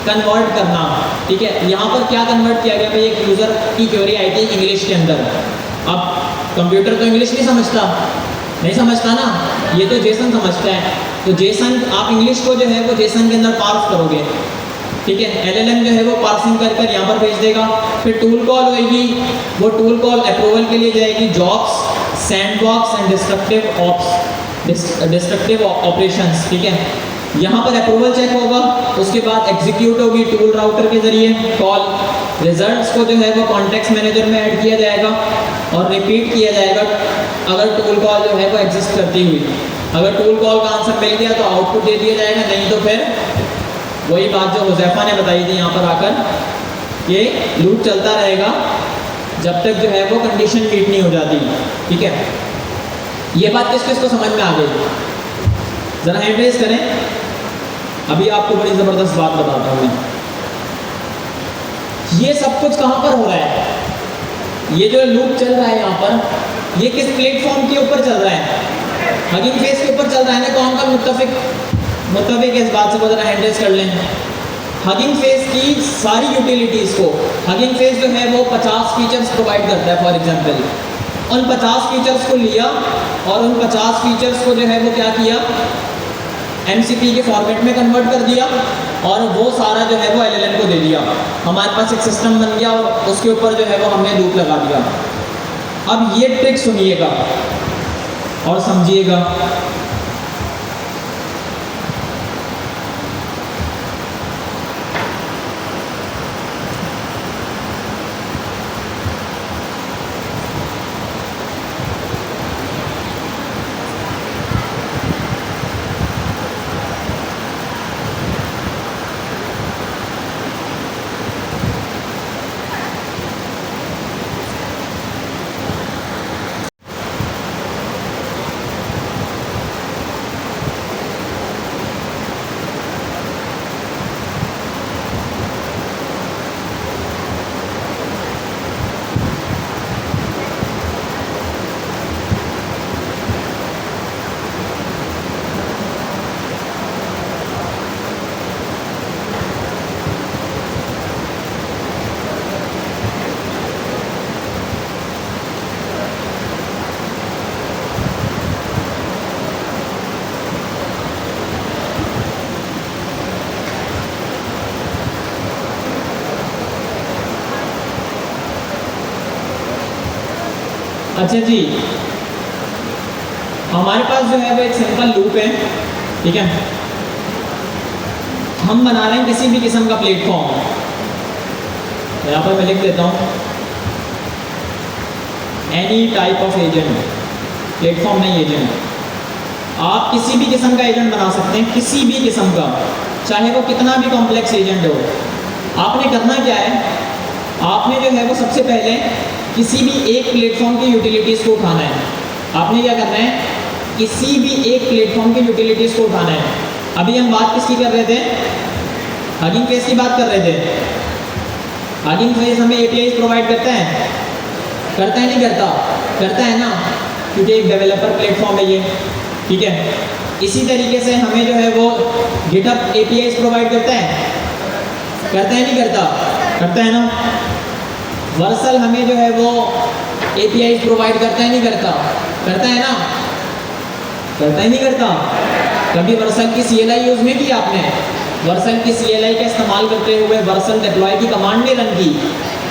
कन्वर्ट करना, ठीक है। यहाँ पर क्या कन्वर्ट किया गया भाई, एक यूज़र की क्वेरी आई थी इंग्लिश के अंदर। अब कंप्यूटर तो इंग्लिश नहीं समझता ना, ये तो जेसन समझता है। तो जेसन, आप इंग्लिश को जो है वो जेसन के अंदर पार्स करोगे, ठीक है। LLM जो है वो पार्सिंग कर कर यहाँ पर भेज देगा। फिर टूल कॉल होगी, वो टूल कॉल अप्रूवल के लिए जाएगी, jobs, sandbox and destructive operations, ठीक है। यहाँ पर अप्रूवल चेक होगा, उसके बाद एग्जीक्यूट होगी टूल राउटर के जरिए कॉल। रिजल्ट्स को जो है वो कॉन्टेक्स्ट मैनेजर में ऐड किया जाएगा और रिपीट किया जाएगा अगर टूल कॉल जो है वो एग्जिस्ट करती हुई। अगर टूल कॉल का आंसर मिल गया तो आउटपुट दे दिया जाएगा, नहीं तो फिर वही बात जो हुज़ैफा ने बताई थी यहाँ पर आकर, ये लूप चलता रहेगा जब तक जो है वो कंडीशन मीट नहीं हो जाती, ठीक है। ये बात किस किस को समझ में आ गई, ज़रा हैंड रेज करें। अभी आपको बड़ी ज़बरदस्त बात बताता हूँ मैं। ये सब कुछ कहाँ पर हो रहा है, ये जो लूप चल रहा है यहाँ पर, ये किस प्लेटफॉर्म के ऊपर चल रहा है, हगिंग फेस के ऊपर चल रहा है ना। कौन का मुत्तफिक इस बात से बदला हैंड रेज कर लें। हगिंग फेस की सारी यूटिलिटीज़ को, हगिंग फेस जो है वो 50 फीचर्स प्रोवाइड करता है फॉर एग्जांपल। उन 50 फीचर्स को लिया और उन 50 फीचर्स को जो है वो क्या किया, MCP के फॉर्मेट में कन्वर्ट कर दिया और वो सारा जो है वो LLM को दे दिया। हमारे पास एक सिस्टम बन गया और उसके ऊपर जो है वो हमने लूप लगा दिया। अब ये ट्रिक सुनिएगा और समझिएगा। अच्छा जी, हमारे पास जो है वो एक सिंपल लूप है, ठीक है। हम बना रहे हैं किसी भी किस्म का प्लेटफॉर्म। यहाँ पर मैं लिख देता हूँ any type of agent, platform नहीं एजेंट। आप किसी भी किस्म का एजेंट बना सकते हैं, किसी भी किस्म का, चाहे वो कितना भी कॉम्प्लेक्स एजेंट हो। आपने करना क्या है, आपने जो है वो सबसे पहले किसी भी एक प्लेटफॉर्म की यूटिलिटीज़ को उठाना है। आपने क्या करना है, किसी भी एक प्लेटफॉर्म की यूटिलिटीज़ को उठाना है। अभी हम बात किसकी कर रहे थे, हगिंग फेस की बात कर रहे थे। हगिंग फेस हमें APIs प्रोवाइड करता है नहीं करता? करता है ना, क्योंकि एक डेवलपर प्लेटफॉर्म है ये, ठीक है। इसी तरीके से हमें जो है वो गिटहब APIs प्रोवाइड करता है नहीं करता? करता है ना। वर्सल हमें जो है वो APIs प्रोवाइड करता है नहीं करता? करता है ना। करता है नहीं करता? कभी वर्सल की CLI यूज़ नहीं की आपने? वर्सल की CLI का इस्तेमाल करते हुए वर्सल डिप्लॉय की कमांड नहीं रन की?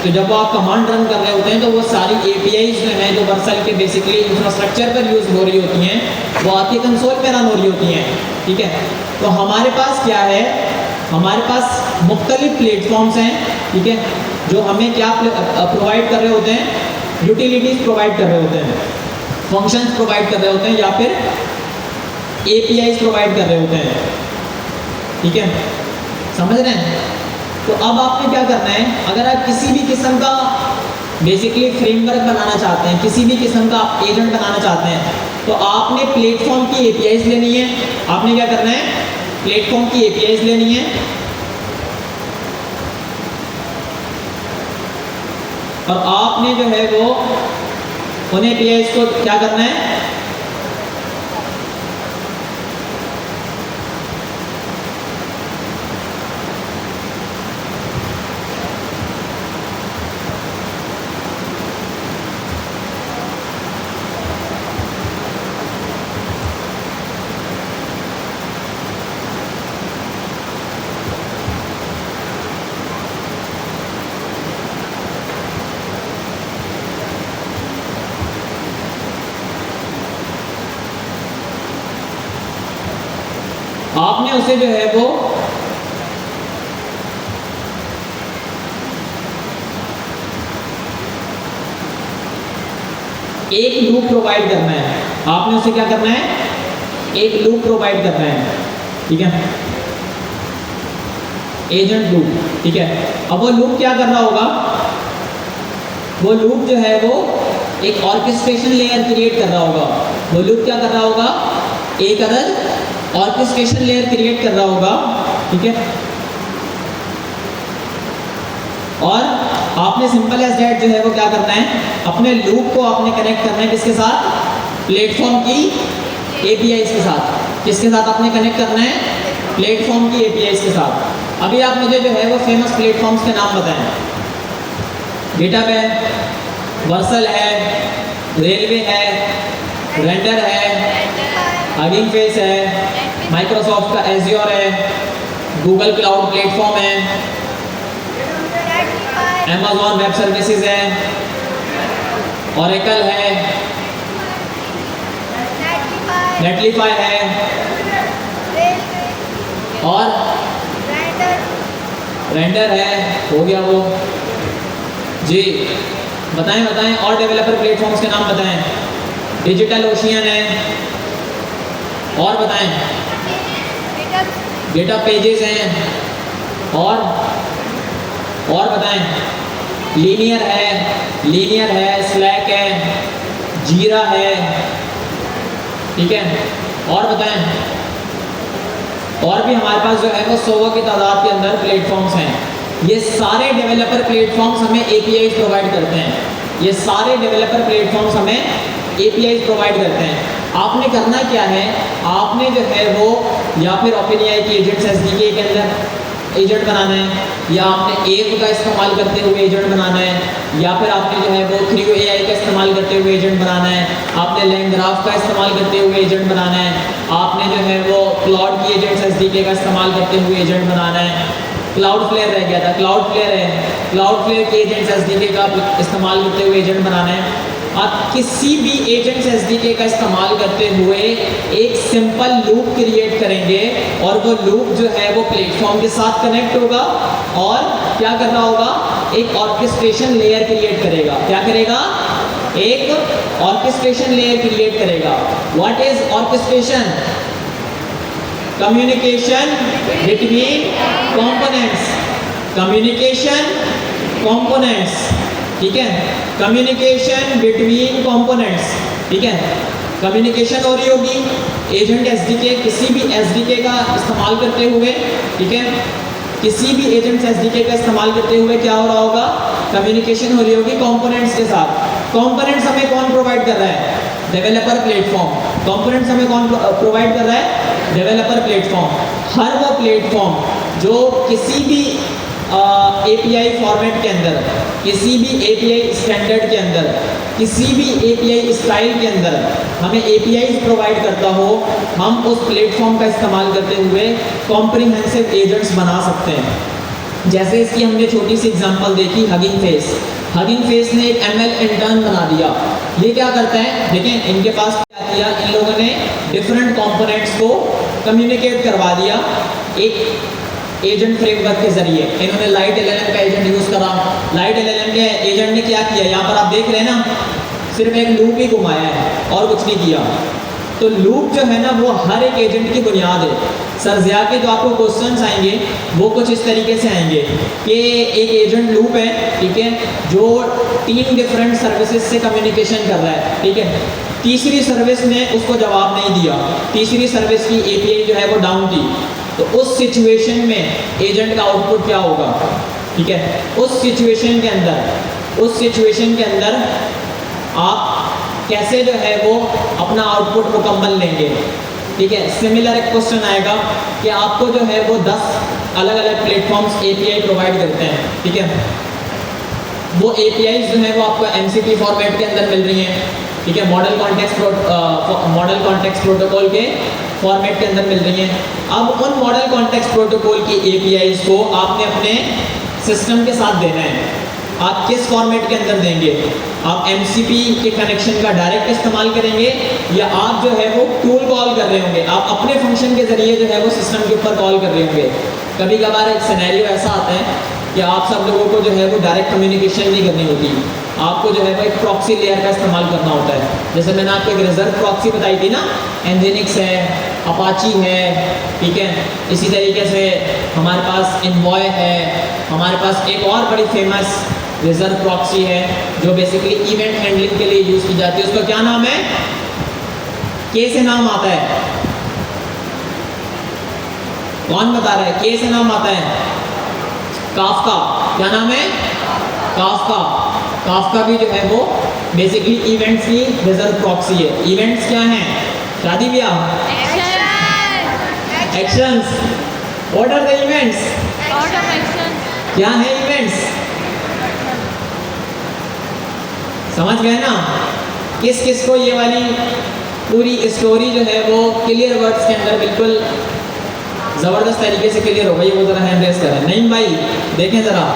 तो जब आप कमांड रन कर रहे होते हैं तो वो सारी APIs जो हैं, जो वर्सल के बेसिकली इंफ्रास्ट्रक्चर पर यूज़ हो रही होती हैं, वो आपके कंसोल पे रन हो रही होती हैं, ठीक है। तो हमारे पास क्या है, हमारे पास मुख्तलिफ प्लेटफॉर्म्स हैं, ठीक है, जो हमें क्या प्रोवाइड कर रहे होते हैं, यूटिलिटीज़ प्रोवाइड कर रहे होते हैं, फंक्शंस प्रोवाइड कर रहे होते हैं, या फिर APIs प्रोवाइड कर रहे होते हैं, ठीक है। समझ रहे हैं? तो अब आपने क्या करना है, अगर आप किसी भी किस्म का बेसिकली फ्रेमवर्क बनाना चाहते हैं, किसी भी किस्म का आप एजेंट बनाना चाहते हैं, तो आपने प्लेटफॉर्म की एपीआईज लेनी है। आपने क्या करना है, प्लेटफॉर्म की एपीआईज लेनी है और आपने जो है वो उन एपीआईज को क्या करना है, आपने उसे जो है वो एक लूप प्रोवाइड करना है। आपने उसे क्या करना है, एक लूप प्रोवाइड करना है, ठीक है, एजेंट लूप, ठीक है। अब वो लूप क्या कर रहा होगा, वो लूप जो है वो एक ऑर्केस्ट्रेशन लेयर क्रिएट कर रहा होगा। वो लूप क्या कर रहा होगा, एक अदद ऑर्केस्ट्रेशन लेयर क्रिएट कर रहा होगा, ठीक है। और आपने सिंपल एज दैट जो है वो क्या करना है, अपने लूप को आपने कनेक्ट करना है किसके साथ, प्लेटफॉर्म की एपीआईज के साथ। किसके साथ आपने कनेक्ट करना है, प्लेटफॉर्म की एपीआईज के साथ। अभी आप मुझे जो है वो फेमस प्लेटफॉर्म्स के नाम बताएं। डेटाबेस, वर्सल है, रेलवे है, रेंडर है, हगिंग फेस है, माइक्रोसॉफ्ट का एज्योर है, गूगल क्लाउड प्लेटफॉर्म है, Amazon वेब सर्विसेज है, Oracle है, नेटलीफाई है और रेंडर है। हो गया वो जी। बताएं बताएं और डेवलपर प्लेटफॉर्म्स के नाम बताएं। डिजिटल ओशियन है और बताएं। डेटा पेजेस हैं और बताएं। लीनियर है, स्लैक है, जीरा है, ठीक है। और बताएं। और भी हमारे पास जो है वो 100 की तादाद के अंदर प्लेटफॉर्म्स हैं। ये सारे डेवलपर प्लेटफॉर्म्स हमें एपीआई प्रोवाइड करते हैं। ये सारे डेवलपर प्लेटफॉर्म्स हमें एपीआई प्रोवाइड करते हैं। आपने करना क्या है, आपने जो है वो या फिर ओपनएआई की एजेंट्स एसडीके के अंदर एजेंट बनाना है, या आपने एप का इस्तेमाल करते हुए एजेंट बनाना है, या फिर आपने जो है वो थ्री एआई का इस्तेमाल करते हुए एजेंट बनाना है, आपने लैंग्राफ का इस्तेमाल करते हुए एजेंट बनाना है, आपने जो है वो क्लाउड की एजेंट्स एसडीके का इस्तेमाल करते हुए एजेंट बनाना है। क्लाउड फ्लेयर रह गया था, क्लाउड फ्लेयर है, क्लाउड फ्लेयर के एजेंट्स एसडीके का इस्तेमाल करते हुए एजेंट बनाना है। आप किसी भी एजेंट्स एसडीके का इस्तेमाल करते हुए एक सिंपल लूप क्रिएट करेंगे और वो लूप जो है वो प्लेटफॉर्म के साथ कनेक्ट होगा और क्या कर रहा होगा, एक ऑर्केस्ट्रेशन लेयर क्रिएट करेगा। क्या करेगा, एक ऑर्केस्ट्रेशन लेयर क्रिएट करेगा। What is orchestration? Communication between components, communication components, ठीक है, कम्युनिकेशन बिटवीन कंपोनेंट्स, ठीक है। कम्युनिकेशन हो रही होगी एजेंट एसडीके, किसी भी एसडीके का इस्तेमाल करते हुए, ठीक है, किसी भी एजेंट एसडीके का इस्तेमाल करते हुए क्या हो रहा होगा, कम्युनिकेशन हो रही होगी कंपोनेंट्स के साथ। कंपोनेंट्स हमें कौन प्रोवाइड कर रहा है? Developer platform. कंपोनेंट्स हमें कौन प्रोवाइड कर रहा है? Developer platform. हर वो प्लेटफॉर्म जो किसी भी एपीआई फॉर्मेट के अंदर, किसी भी एपीआई स्टैंडर्ड के अंदर, किसी भी एपीआई स्टाइल के अंदर हमें एपीआई प्रोवाइड करता हो, हम उस प्लेटफॉर्म का इस्तेमाल करते हुए कॉम्प्रिहेंसिव एजेंट्स बना सकते हैं। जैसे इसकी हमने छोटी सी एग्जांपल देखी, हगिंग फेस। हगिंग फेस ने एक एमएल इंटर्न बना दिया। ये क्या करता है, देखें इनके पास क्या किया, इन लोगों ने डिफरेंट कंपोनेंट्स को कम्युनिकेट करवा दिया एक एजेंट फ्रेमवर्क के जरिए। इन्होंने लाइट एलएलएम का एजेंट यूज करा। लाइट एलएलएम के एजेंट ने क्या किया, यहाँ पर आप देख रहे हैं ना, सिर्फ एक लूप ही घुमाया है और कुछ नहीं किया। तो लूप जो है ना वो हर एक एजेंट की बुनियाद है। सर ज़िया के जो आपको क्वेश्चंस आएंगे वो कुछ इस तरीके से आएंगे कि एक एजेंट लूप है, ठीक है, जो 3 डिफरेंट सर्विसेज से कम्युनिकेशन कर रहा है, ठीक है। तीसरी सर्विस ने उसको जवाब नहीं दिया, तीसरी सर्विस की एपीआई जो है वो डाउन थी, तो उस सिचुएशन में एजेंट का आउटपुट क्या होगा, ठीक है। उस सिचुएशन के अंदर आप कैसे जो है वो अपना आउटपुट मुकम्मल लेंगे, ठीक है। सिमिलर एक क्वेश्चन आएगा कि आपको जो है वो 10 अलग अलग प्लेटफॉर्म्स एपीआई प्रोवाइड करते हैं, ठीक है। वो एपीआई जो है वो आपको एमसीपी फॉर्मेट के अंदर मिल रही हैं, ठीक है, मॉडल कॉन्टेक्स्ट प्रोटोकॉल के फॉर्मेट के अंदर मिल रही हैं। अब उन मॉडल कॉन्टेक्स्ट प्रोटोकॉल की एपीआईज को आपने अपने सिस्टम के साथ देना है। आप किस फॉर्मेट के अंदर देंगे, आप एमसीपी के कनेक्शन का डायरेक्ट इस्तेमाल करेंगे या आप जो है वो टूल कॉल कर रहे होंगे, आप अपने फंक्शन के ज़रिए जो है वो सिस्टम के ऊपर कॉल कर रहे होंगे। कभी कभार एक सिनेरियो ऐसा आता है कि आप सब लोगों को जो है वो डायरेक्ट कम्युनिकेशन नहीं करनी होती, आपको जो है वो एक प्रॉक्सी लेयर का इस्तेमाल करना होता है। जैसे मैंने आपको एक रिजर्व प्रॉक्सी बताई थी ना, एनजिनिक्स है, अपाची है, ठीक है। इसी तरीके से हमारे पास इनवॉय है, हमारे पास एक और बड़ी फेमस रिजर्व प्रॉक्सी है जो बेसिकली इवेंट हैंडलिंग के लिए यूज़ की जाती है। उसका क्या नाम है, के से नाम आता है, कौन बता रहा है, के से नाम आता है, काफका। क्या नाम है, काफका। काफका भी जो है वो बेसिकली इवेंट्स की रिजर्व प्रॉक्सी है। इवेंट्स क्या हैं, शादी ब्याह, actions, what are the events, क्या है इवेंट्स, समझ गए ना। किस किस को ये वाली पूरी स्टोरी जो है वो क्लियर वर्ड्स के अंदर बिल्कुल ज़बरदस्त तरीके से क्लियर होगा। ये वो ज़रा हैंड रेस करें, नहीं भाई देखें ज़रा,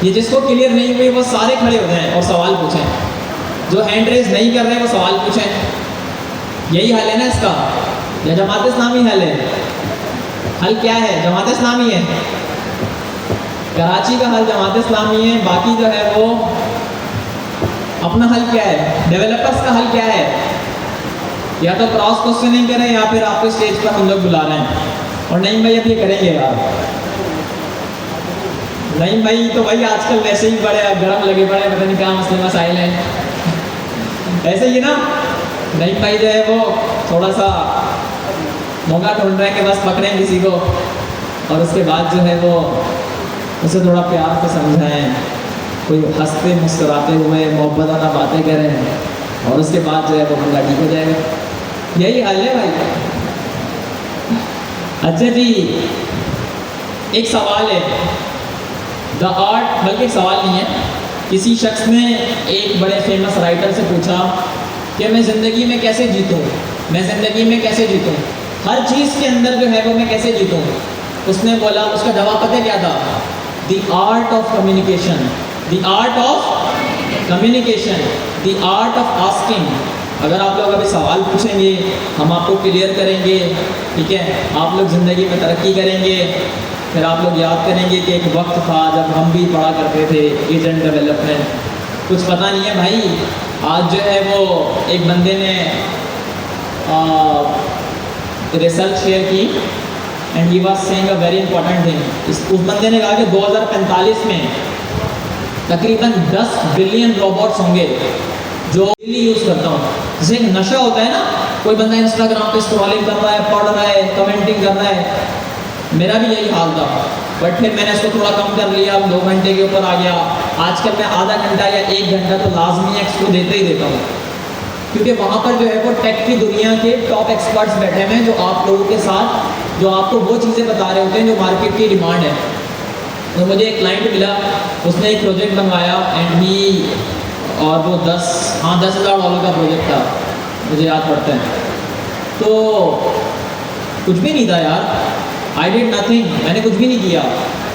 ये जिसको क्लियर नहीं हुई वो सारे खड़े हो जाएं और सवाल पूछें। जो हैंड रेस नहीं कर रहे वो सवाल पूछें। यही हल है ना इसका, या जमात इस्लामी हल है, हल क्या है, जमात इस्लामी है, कराची का हल जमात इस्लामी है। बाकी जो है वो अपना हल क्या है, डेवलपर्स का हल क्या है, या तो क्रॉस क्वेश्चनिंग करें या फिर आपको स्टेज पर हम लोग बुला रहे हैं। और नहीं भाई अब ये करेंगे यार, नहीं भाई तो भाई आजकल वैसे ही बड़े गर्म लगे पड़े, पता नहीं क्या मसले मसाइल हैं ऐसे ही ना। नहीं भाई जो है वो थोड़ा सा मौका ढूंढ रहे हैं कि बस पकड़ें किसी को और उसके बाद जो है वो उसे थोड़ा प्यार से समझाएं, कोई हंसते मुस्कुराते हुए मोहब्बत वाला बातें करें और उसके बाद जो है वो बंदा ठीक हो जाएगा। यही हल है भाई। अच्छा जी, एक सवाल है, द आर्ट, बल्कि एक सवाल नहीं है, किसी शख्स ने एक बड़े फेमस राइटर से पूछा कि मैं ज़िंदगी में कैसे जीतूँ, मैं ज़िंदगी में कैसे जीतूँ, हर चीज़ के अंदर जो है वो मैं कैसे जीतूँ। उसने बोला, उसका जवाब पता है क्या था, the art of communication, the art of communication, the art of asking. अगर आप लोग अभी सवाल पूछेंगे हम आपको क्लियर करेंगे, ठीक है, आप लोग ज़िंदगी में तरक्की करेंगे। फिर आप लोग याद करेंगे कि एक वक्त था जब हम भी पढ़ा करते थे एजेंट डेवलपमेंट, कुछ पता नहीं है भाई। आज जो है वो एक बंदे ने रिसर्च शेयर की and he was saying a very important thing. उस बंदे ने कहा कि 2045 में तकरीबन 10 बिलियन रोबोट्स होंगे जो डेली यूज़ करता हूँ। जैसे एक नशा होता है ना, कोई बंदा इंस्टाग्राम पे स्क्रॉलिंग कर रहा है, पढ़ रहा है, कमेंटिंग कर रहा है, मेरा भी यही हाल था, बट फिर मैंने इसको थोड़ा कम कर लिया, 2 घंटे के ऊपर आ गया। आजकल मैं आधा घंटा या 1 घंटा तो लाजमी एक्स को देते ही देता हूँ, क्योंकि वहाँ पर जो है वो टेक की दुनिया के टॉप एक्सपर्ट्स बैठे हुए हैं जो आप लोगों के साथ, जो आपको वो चीज़ें बता रहे होते हैं जो मार्केट की डिमांड है। तो मुझे एक क्लाइंट मिला, उसने एक प्रोजेक्ट बनवाया एंड ही, और वो 10,000 डॉलर का प्रोजेक्ट था, मुझे याद पड़ता है। तो कुछ भी नहीं था यार, आई डिड नथिंग, मैंने कुछ भी नहीं किया,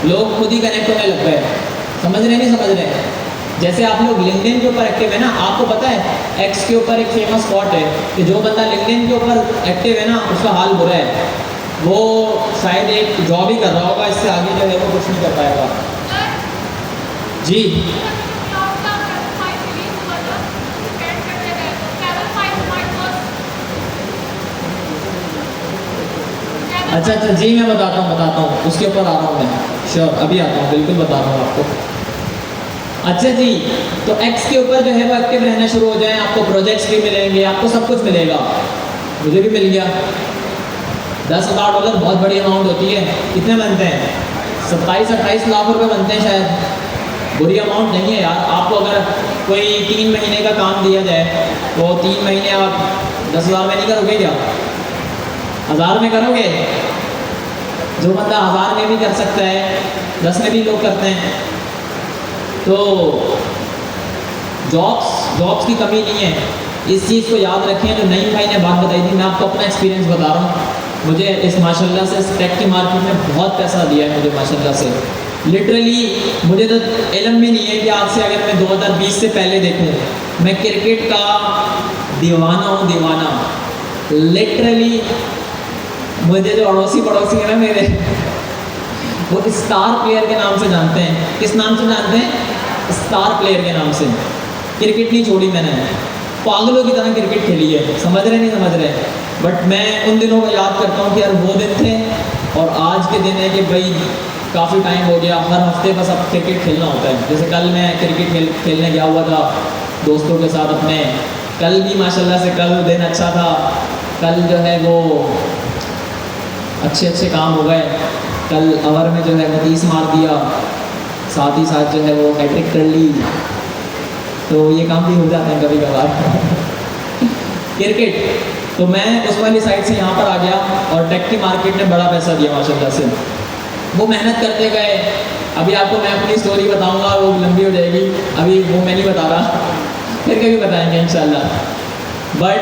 लोग खुद ही कनेक्ट होने लग गए। समझ रहे नहीं समझ रहे? जैसे आप लोग लिंक्डइन के ऊपर एक्टिव है ना, आपको पता है एक्स के ऊपर एक फेमस स्पॉट है कि जो बंदा लिंक्डइन के ऊपर एक्टिव है ना उसका हाल बुरा है, वो शायद एक जॉब ही कर रहा होगा, इससे आगे जो है वो कुछ नहीं कर पाएगा। जी अच्छा अच्छा जी, मैं बताता हूँ, उसके ऊपर आ रहा हूँ मैं, श्योर अभी आता हूँ, बिल्कुल बता रहा हूँ आपको। अच्छा जी, तो एक्स के ऊपर जो है वो एक्टिव रहना शुरू हो जाए, आपको प्रोजेक्ट्स भी मिलेंगे, आपको सब कुछ मिलेगा। मुझे भी मिल गया $10,000, बहुत बड़ी अमाउंट होती है। कितने बनते हैं? 27-28 लाख रुपए बनते हैं शायद। बुरी अमाउंट नहीं है यार। आपको अगर कोई 3 महीने का काम दिया जाए तो 3 महीने आप 10,000 में नहीं करोगे क्या? 1000 में करोगे? जो बंदा 1000 में भी कर सकता है 10 में भी लोग करते हैं। तो जॉब्स की कमी नहीं है, इस चीज़ को याद रखें। जो नईम भाई ने बात बताई थी, मैं आपको अपना एक्सपीरियंस बता रहा हूँ। मुझे इस माशाल्लाह से टेक की मार्केट में बहुत पैसा दिया है मुझे माशाल्लाह से। लिटरली मुझे तो इल्म भी नहीं है कि आज से अगर मैं 2020 से पहले देखूँ, मैं क्रिकेट का दीवाना हूँ, दीवाना। लिटरली मुझे जो अड़ोसी पड़ोसी है ना मेरे, वो स्टार प्लेयर के नाम से जानते हैं। किस नाम से जानते हैं? स्टार प्लेयर के नाम से। क्रिकेट नहीं छोड़ी मैंने, पागलों की तरह क्रिकेट खेली है। समझ रहे नहीं समझ रहे? बट मैं उन दिनों को याद करता हूँ कि यार वो दिन थे और आज के दिन है कि भाई काफ़ी टाइम हो गया। हर हफ्ते बस अब क्रिकेट खेलना होता है। जैसे कल मैं क्रिकेट खेलने गया हुआ था दोस्तों के साथ अपने। कल भी माशाल्लाह से कल दिन अच्छा था। कल जो है वो अच्छे काम हो गए। कल ओवर में जो है वो 30 मार दिया, साथ ही साथ जो है वो हैट्रिक कर ली। तो ये काम भी हो जाते हैं कभी कभार। क्रिकेट तो मैं उस वाली साइड से यहाँ पर आ गया और टेक की मार्केट ने बड़ा पैसा दिया माशाल्लाह से। वो मेहनत करते गए। अभी आपको मैं अपनी स्टोरी बताऊंगा, वो लंबी हो जाएगी, अभी वो मैं नहीं बता रहा, फिर कभी बताएंगे इंशाल्लाह। बट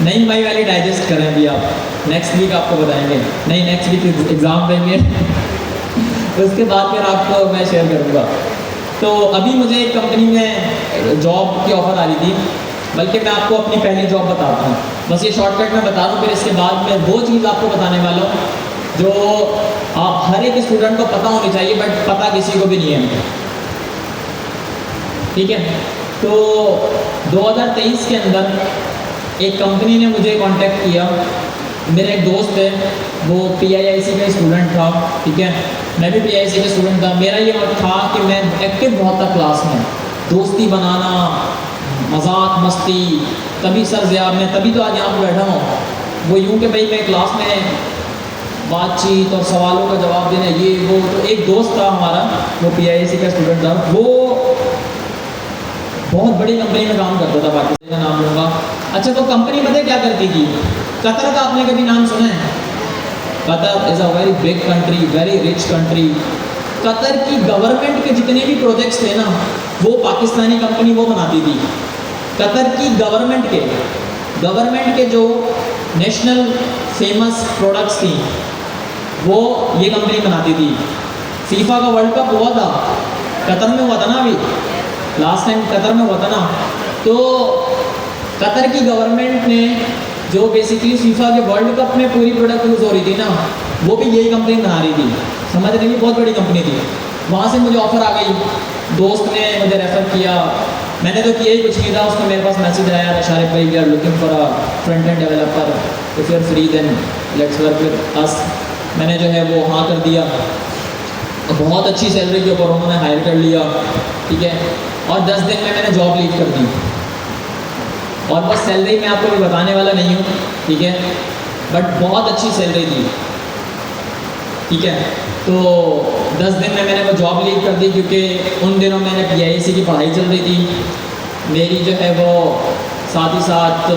नई मई वाली डाइजेस्ट करें अभी आप, नेक्स्ट वीक आपको बताएंगे। नहीं, नेक्स्ट वीक एग्ज़ाम देंगे उसके बाद फिर आपको मैं शेयर करूँगा। तो अभी मुझे एक कंपनी में जॉब की ऑफ़र आ रही थी, बल्कि मैं आपको अपनी पहली जॉब बताता हूँ। बस ये शॉर्टकट में बता दूँ, फिर इसके बाद मैं वो चीज़ आपको बताने वाला हूँ जो आप हर एक स्टूडेंट को पता होनी चाहिए, बट पता किसी को भी नहीं है। ठीक है, तो 2023 के अंदर एक कंपनी ने मुझे कांटेक्ट किया। मेरा एक दोस्त है, वो PIIC का स्टूडेंट था। ठीक है, मैं भी PIIC का स्टूडेंट था। मेरा ये वक्त था कि मैं एक्टिव बहुत था क्लास में, दोस्ती बनाना, मजाक मस्ती। तभी सर ज़िया, मैं तभी तो आज यहाँ पर बैठा हूँ। वो यूँ कि भाई मैं क्लास में बातचीत और सवालों का जवाब देना, ये वो। तो एक दोस्त था हमारा, वो PIIC का स्टूडेंट था, वो बहुत बड़ी कंपनी में काम करता था, पाकिस्तान का नाम लूँगा। अच्छा, तो कंपनी पता है क्या करती थी? कतर का आपने कभी नाम सुना है? Qatar is a very big country, very rich country. Qatar की गवर्नमेंट के जितने भी प्रोजेक्ट्स थे ना, वो पाकिस्तानी कंपनी वो बनाती थी। कतर की गवर्नमेंट के जो नेशनल फेमस प्रोडक्ट्स थी वो ये कंपनी बनाती थी। फीफा का वर्ल्ड कप हुआ था, कतर में हुआ था ना, अभी लास्ट टाइम कतर में हुआ था ना। तो कतर की गवर्नमेंट ने जो बेसिकली फीफा के वर्ल्ड कप में पूरी प्रोडक्ट यूज़ हो रही थी ना, वो भी यही कंपनी बना रही थी। समझ रही, बहुत बड़ी कंपनी थी। वहाँ से मुझे ऑफ़र आ गई, दोस्त ने मुझे रेफ़र किया। मैंने तो किया ही कुछ नहीं था, उसको मेरे पास मैसेज आया, शारिक भाई we are looking for a front end developer, if you are free then let's work with us. मैंने जो है वो हाँ कर दिया। बहुत अच्छी सैलरी के ऊपर उन्होंने हायर कर लिया। ठीक है, और 10 दिन में मैंने जॉब लीव कर दी। और बस सैलरी मैं आपको भी बताने वाला नहीं हूँ, ठीक है, बट बहुत अच्छी सैलरी थी। ठीक है, तो 10 दिन में मैंने वो जॉब लीव कर दी, क्योंकि उन दिनों मैंने PIIC की पढ़ाई चल रही थी मेरी, जो है वो साथ ही साथ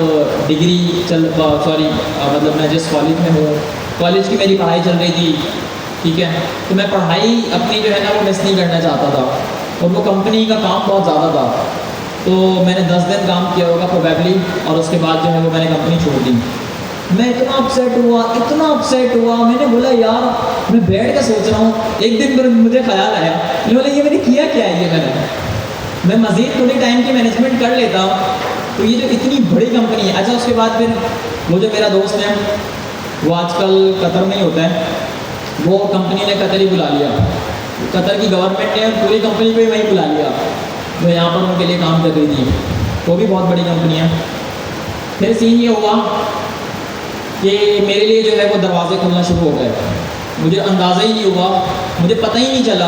डिग्री मतलब मैं जिस कॉलेज में हूँ, कॉलेज की मेरी पढ़ाई चल रही थी। ठीक है, तो मैं पढ़ाई अपनी जो है ना वो मिस नहीं करना चाहता था, और वो कंपनी का काम बहुत ज़्यादा था। तो मैंने 10 दिन काम किया होगा प्रोबेबली, और उसके बाद जो है वो मैंने कंपनी छोड़ दी। मैं इतना अपसेट हुआ, मैंने बोला यार, मैं बैठ के सोच रहा हूँ। एक दिन फिर मुझे ख्याल आया, मैं बोला ये मैंने किया क्या है, ये मैं मज़ीद थोड़ी टाइम की मैनेजमेंट कर लेता, तो ये जो इतनी बड़ी कंपनी है। अच्छा, उसके बाद फिर वो जो मेरा दोस्त है, वो आजकल कतर में ही होता है, वो कंपनी ने कतर ही बुला लिया। कतर की गवर्नमेंट ने पूरी कंपनी को ही वहीं बुला लिया, जो यहाँ पर उनके लिए काम कर रही थी। वो भी बहुत बड़ी कंपनी है। फिर सीन ये हुआ कि मेरे लिए जो है वो दरवाजे खुलना शुरू हो गए। मुझे अंदाज़ा ही नहीं हुआ, मुझे पता ही नहीं चला,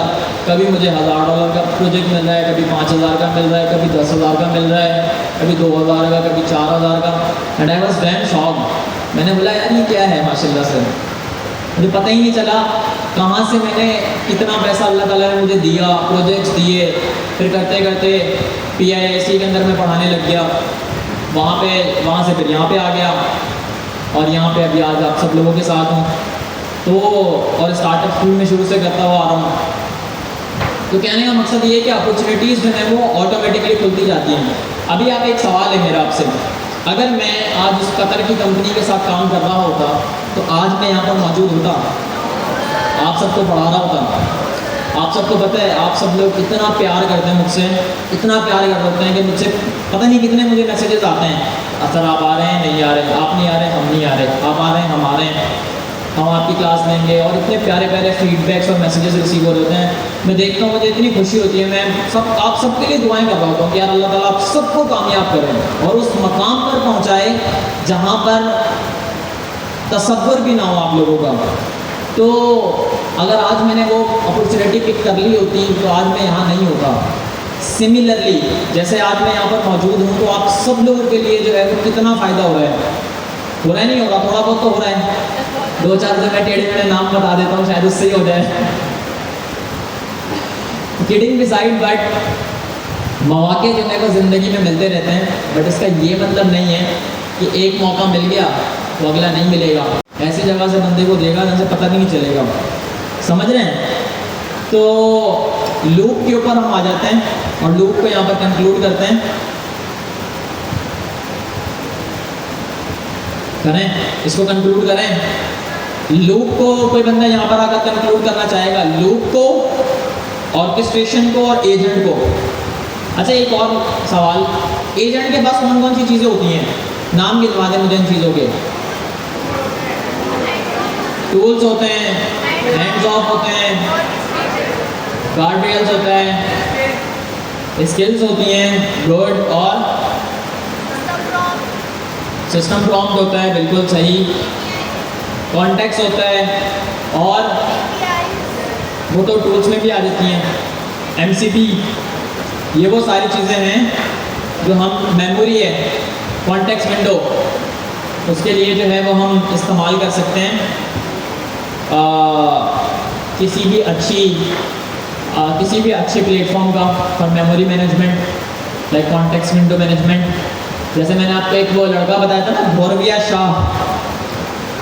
कभी मुझे $1000 का प्रोजेक्ट मिल रहा है, कभी 5000 का मिल रहा है, कभी 10,000 का मिल रहा है, कभी 2000 का, कभी 4000 का। And I was damn shocked. मैंने बोला यार ये क्या है, माशाल्लाह से मुझे पता ही नहीं चला कहाँ से मैंने कितना पैसा अल्लाह ताला ने मुझे दिया, प्रोजेक्ट्स दिए। फिर करते करते PIIC के अंदर मैं पढ़ाने लग गया, वहाँ से फिर यहाँ पे आ गया, और यहाँ पे अभी आज आप सब लोगों के साथ हूँ। तो और स्टार्टअप फील्ड में शुरू से करता हुआ आ रहा हूँ। तो कहने का मकसद ये है कि अपॉर्चुनिटीज़ जो है वो ऑटोमेटिकली खुलती जाती हैं। अभी आप एक सवाल है मेरा आपसे, अगर मैं आज उस कतर की कंपनी के साथ काम कर रहा होता तो आज मैं यहाँ पर मौजूद होता, आप सबको पढ़ा रहा होता। आप सबको पता है, आप सब लोग इतना प्यार करते हैं मुझसे, इतना प्यार करते हैं कि मुझसे पता नहीं कितने मुझे मैसेजेस आते हैं, सर आप आ रहे हैं, नहीं आ रहे, आप नहीं आ रहे, हम नहीं आ रहे, आप आ रहे हैं, हम आ रहे हैं, हम आपकी क्लास लेंगे। और इतने प्यारे प्यारे फीडबैक्स और मैसेजेस रिसीव हो होते हैं। मैं देखता हूँ, मुझे इतनी खुशी होती है। मैं आप सबके लिए दुआएं कर रहा होता हूँ कि यार अल्लाह ताला आप सबको कामयाब करें और उस मकाम पर पहुँचाए जहाँ पर तसव्वुर भी ना हो आप लोगों का। तो अगर आज मैंने वो अपॉर्चुनिटी पिक कर ली होती तो आज मैं यहाँ नहीं होता। सिमिलरली जैसे आज मैं यहाँ पर मौजूद हूँ तो आप सब लोगों के लिए जो है वो कितना फ़ायदा हो रहा है, हो रहा है नहीं हो रहा, थोड़ा बहुत तो हो रहा है। 2-4 जगह टेढ़े मेढ़े नाम बता देता हूँ, शायद उससे ही हो जाए। किडिंग बिसाइड, बट मौके जो है वो ज़िंदगी में मिलते रहते हैं, बट इसका ये मतलब नहीं है कि एक मौका मिल गया तो अगला नहीं मिलेगा। ऐसी जगह से बंदे को देगा जिनसे पता नहीं चलेगा, समझ रहे हैं। तो लूप के ऊपर हम आ जाते हैं और लूप को यहाँ पर कंक्लूड करते हैं। करें इसको कंक्लूड करें। लूप को कोई बंदा यहाँ पर आकर कंक्लूड करना चाहेगा, लूप को, ऑर्केस्ट्रेशन को और एजेंट को। अच्छा एक और सवाल, एजेंट के पास कौन कौन सी चीज़ें होती हैं, नाम गिनवा दें मुझे इन चीज़ों के। टूल्स होते हैं, हैंड्स ऑफ होते हैं, गार्ड रेल्स होता है, स्किल्स होती हैं, गुड, और सिस्टम प्रॉम्प्ट होता है, बिल्कुल सही, कॉन्टेक्स्ट होता है, और वो तो टूल्स में भी आ जाती हैं, MCP। ये वो सारी चीज़ें हैं जो हम, मेमोरी है, कॉन्टेक्स्ट विंडो, उसके लिए जो है वो हम इस्तेमाल कर सकते हैं किसी भी अच्छे प्लेटफॉर्म का for memory management, like context window management. जैसे मैंने आपको एक वो लड़का बताया था ना, भोरविया शाह,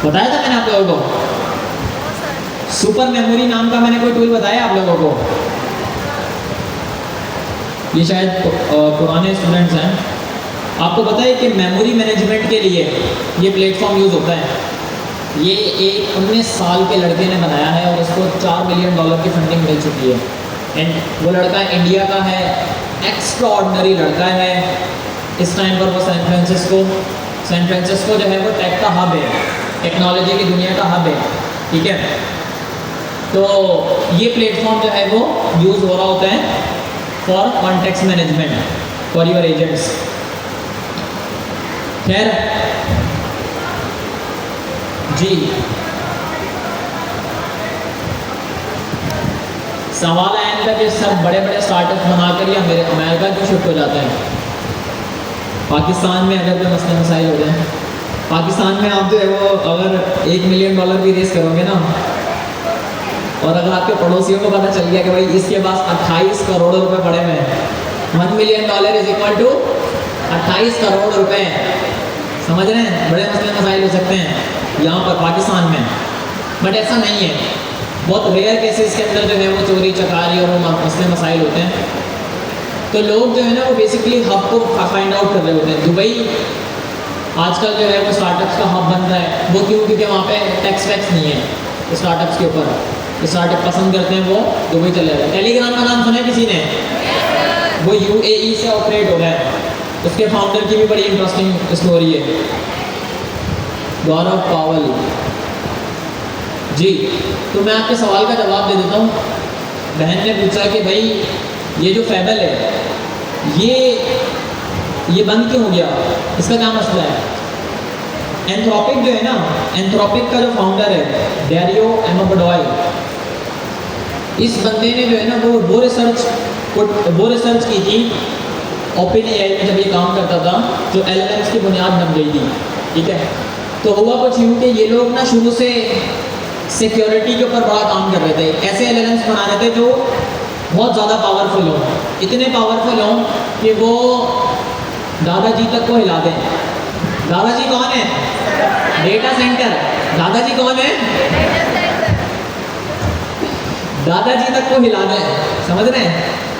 बताया था मैंने आप लोगों को। सुपर मेमोरी नाम का मैंने कोई टूल बताया आप लोगों को, ये शायद पुराने स्टूडेंट्स हैं। आपको पता है कि मेमोरी मैनेजमेंट के लिए ये प्लेटफॉर्म यूज़ होता है। ये एक 19 साल के लड़के ने बनाया है और इसको $4 मिलियन की फंडिंग मिल चुकी है। एंड वो लड़का इंडिया का है, एक्स्ट्राऑर्डिनरी लड़का है। इस टाइम पर वो सैन फ्रांसिस्को जो है वो टेक का हब है, टेक्नोलॉजी की दुनिया का हब है, ठीक है। तो ये प्लेटफॉर्म जो है वो यूज़ हो रहा होता है for context management for your agents. खैर जी, सवाल आया इनका कि सब बड़े बड़े स्टार्टअप बनाकर या अमेरिका क्यों शिफ्ट हो जाते हैं। पाकिस्तान में अगर कोई मसले मसाइल हो जाए, पाकिस्तान में आप जो है वो अगर $1 मिलियन भी रेस करोगे ना, और अगर आपके पड़ोसियों को पता चल गया कि भाई इसके पास 28 करोड़ रुपए पड़े हुए हैं, $1 million is equal to 28 crore रुपए, समझ रहे हैं, बड़े मसले मसाइल हो सकते हैं यहाँ पर पाकिस्तान में। बट ऐसा नहीं है, बहुत रेयर केसेस के अंदर जो है वो चोरी चकारी और वो मसले मसाइल होते हैं। तो लोग जो है ना वो बेसिकली हब को फाइंड आउट कर रहे होते हैं। दुबई आजकल जो है वो स्टार्टअप्स का हब बन रहा है। वो क्यों? क्योंकि वहाँ पे टैक्स वैक्स नहीं है स्टार्टअप्स के ऊपर। स्टार्टअप पसंद करते हैं वो दुबई चले जाते हैं। टेलीग्राम का नाम सुना है किसी ने? वो UAE से ऑपरेट हो रहा है। उसके फाउंडर की भी बड़ी इंटरेस्टिंग स्टोरी है, गौरव पावल जी। तो मैं आपके सवाल का जवाब दे देता हूँ। बहन ने पूछा कि भाई ये जो फैबल है ये बंद क्यों हो गया, इसका क्या मसला है? एंथ्रोपिक जो है ना, एंथ्रोपिक का जो फाउंडर है डैरियो एमागोडॉय, इस बंदे ने जो है ना वो रिसर्च की थी ओपन एआई में जब ये काम करता था, जो LLMs की बुनियाद बन गई थी। ठीक है, तो हुआ कुछ यूँ कि ये लोग ना शुरू से सिक्योरिटी के ऊपर बड़ा काम कर रहे थे, ऐसे LLMs बना रहे थे जो बहुत ज़्यादा पावरफुल हों, इतने पावरफुल हों कि वो दादाजी तक को हिला दें। दादाजी कौन है? Data centre. दादाजी कौन है? दादाजी तक को हिला दें, समझ रहे हैं?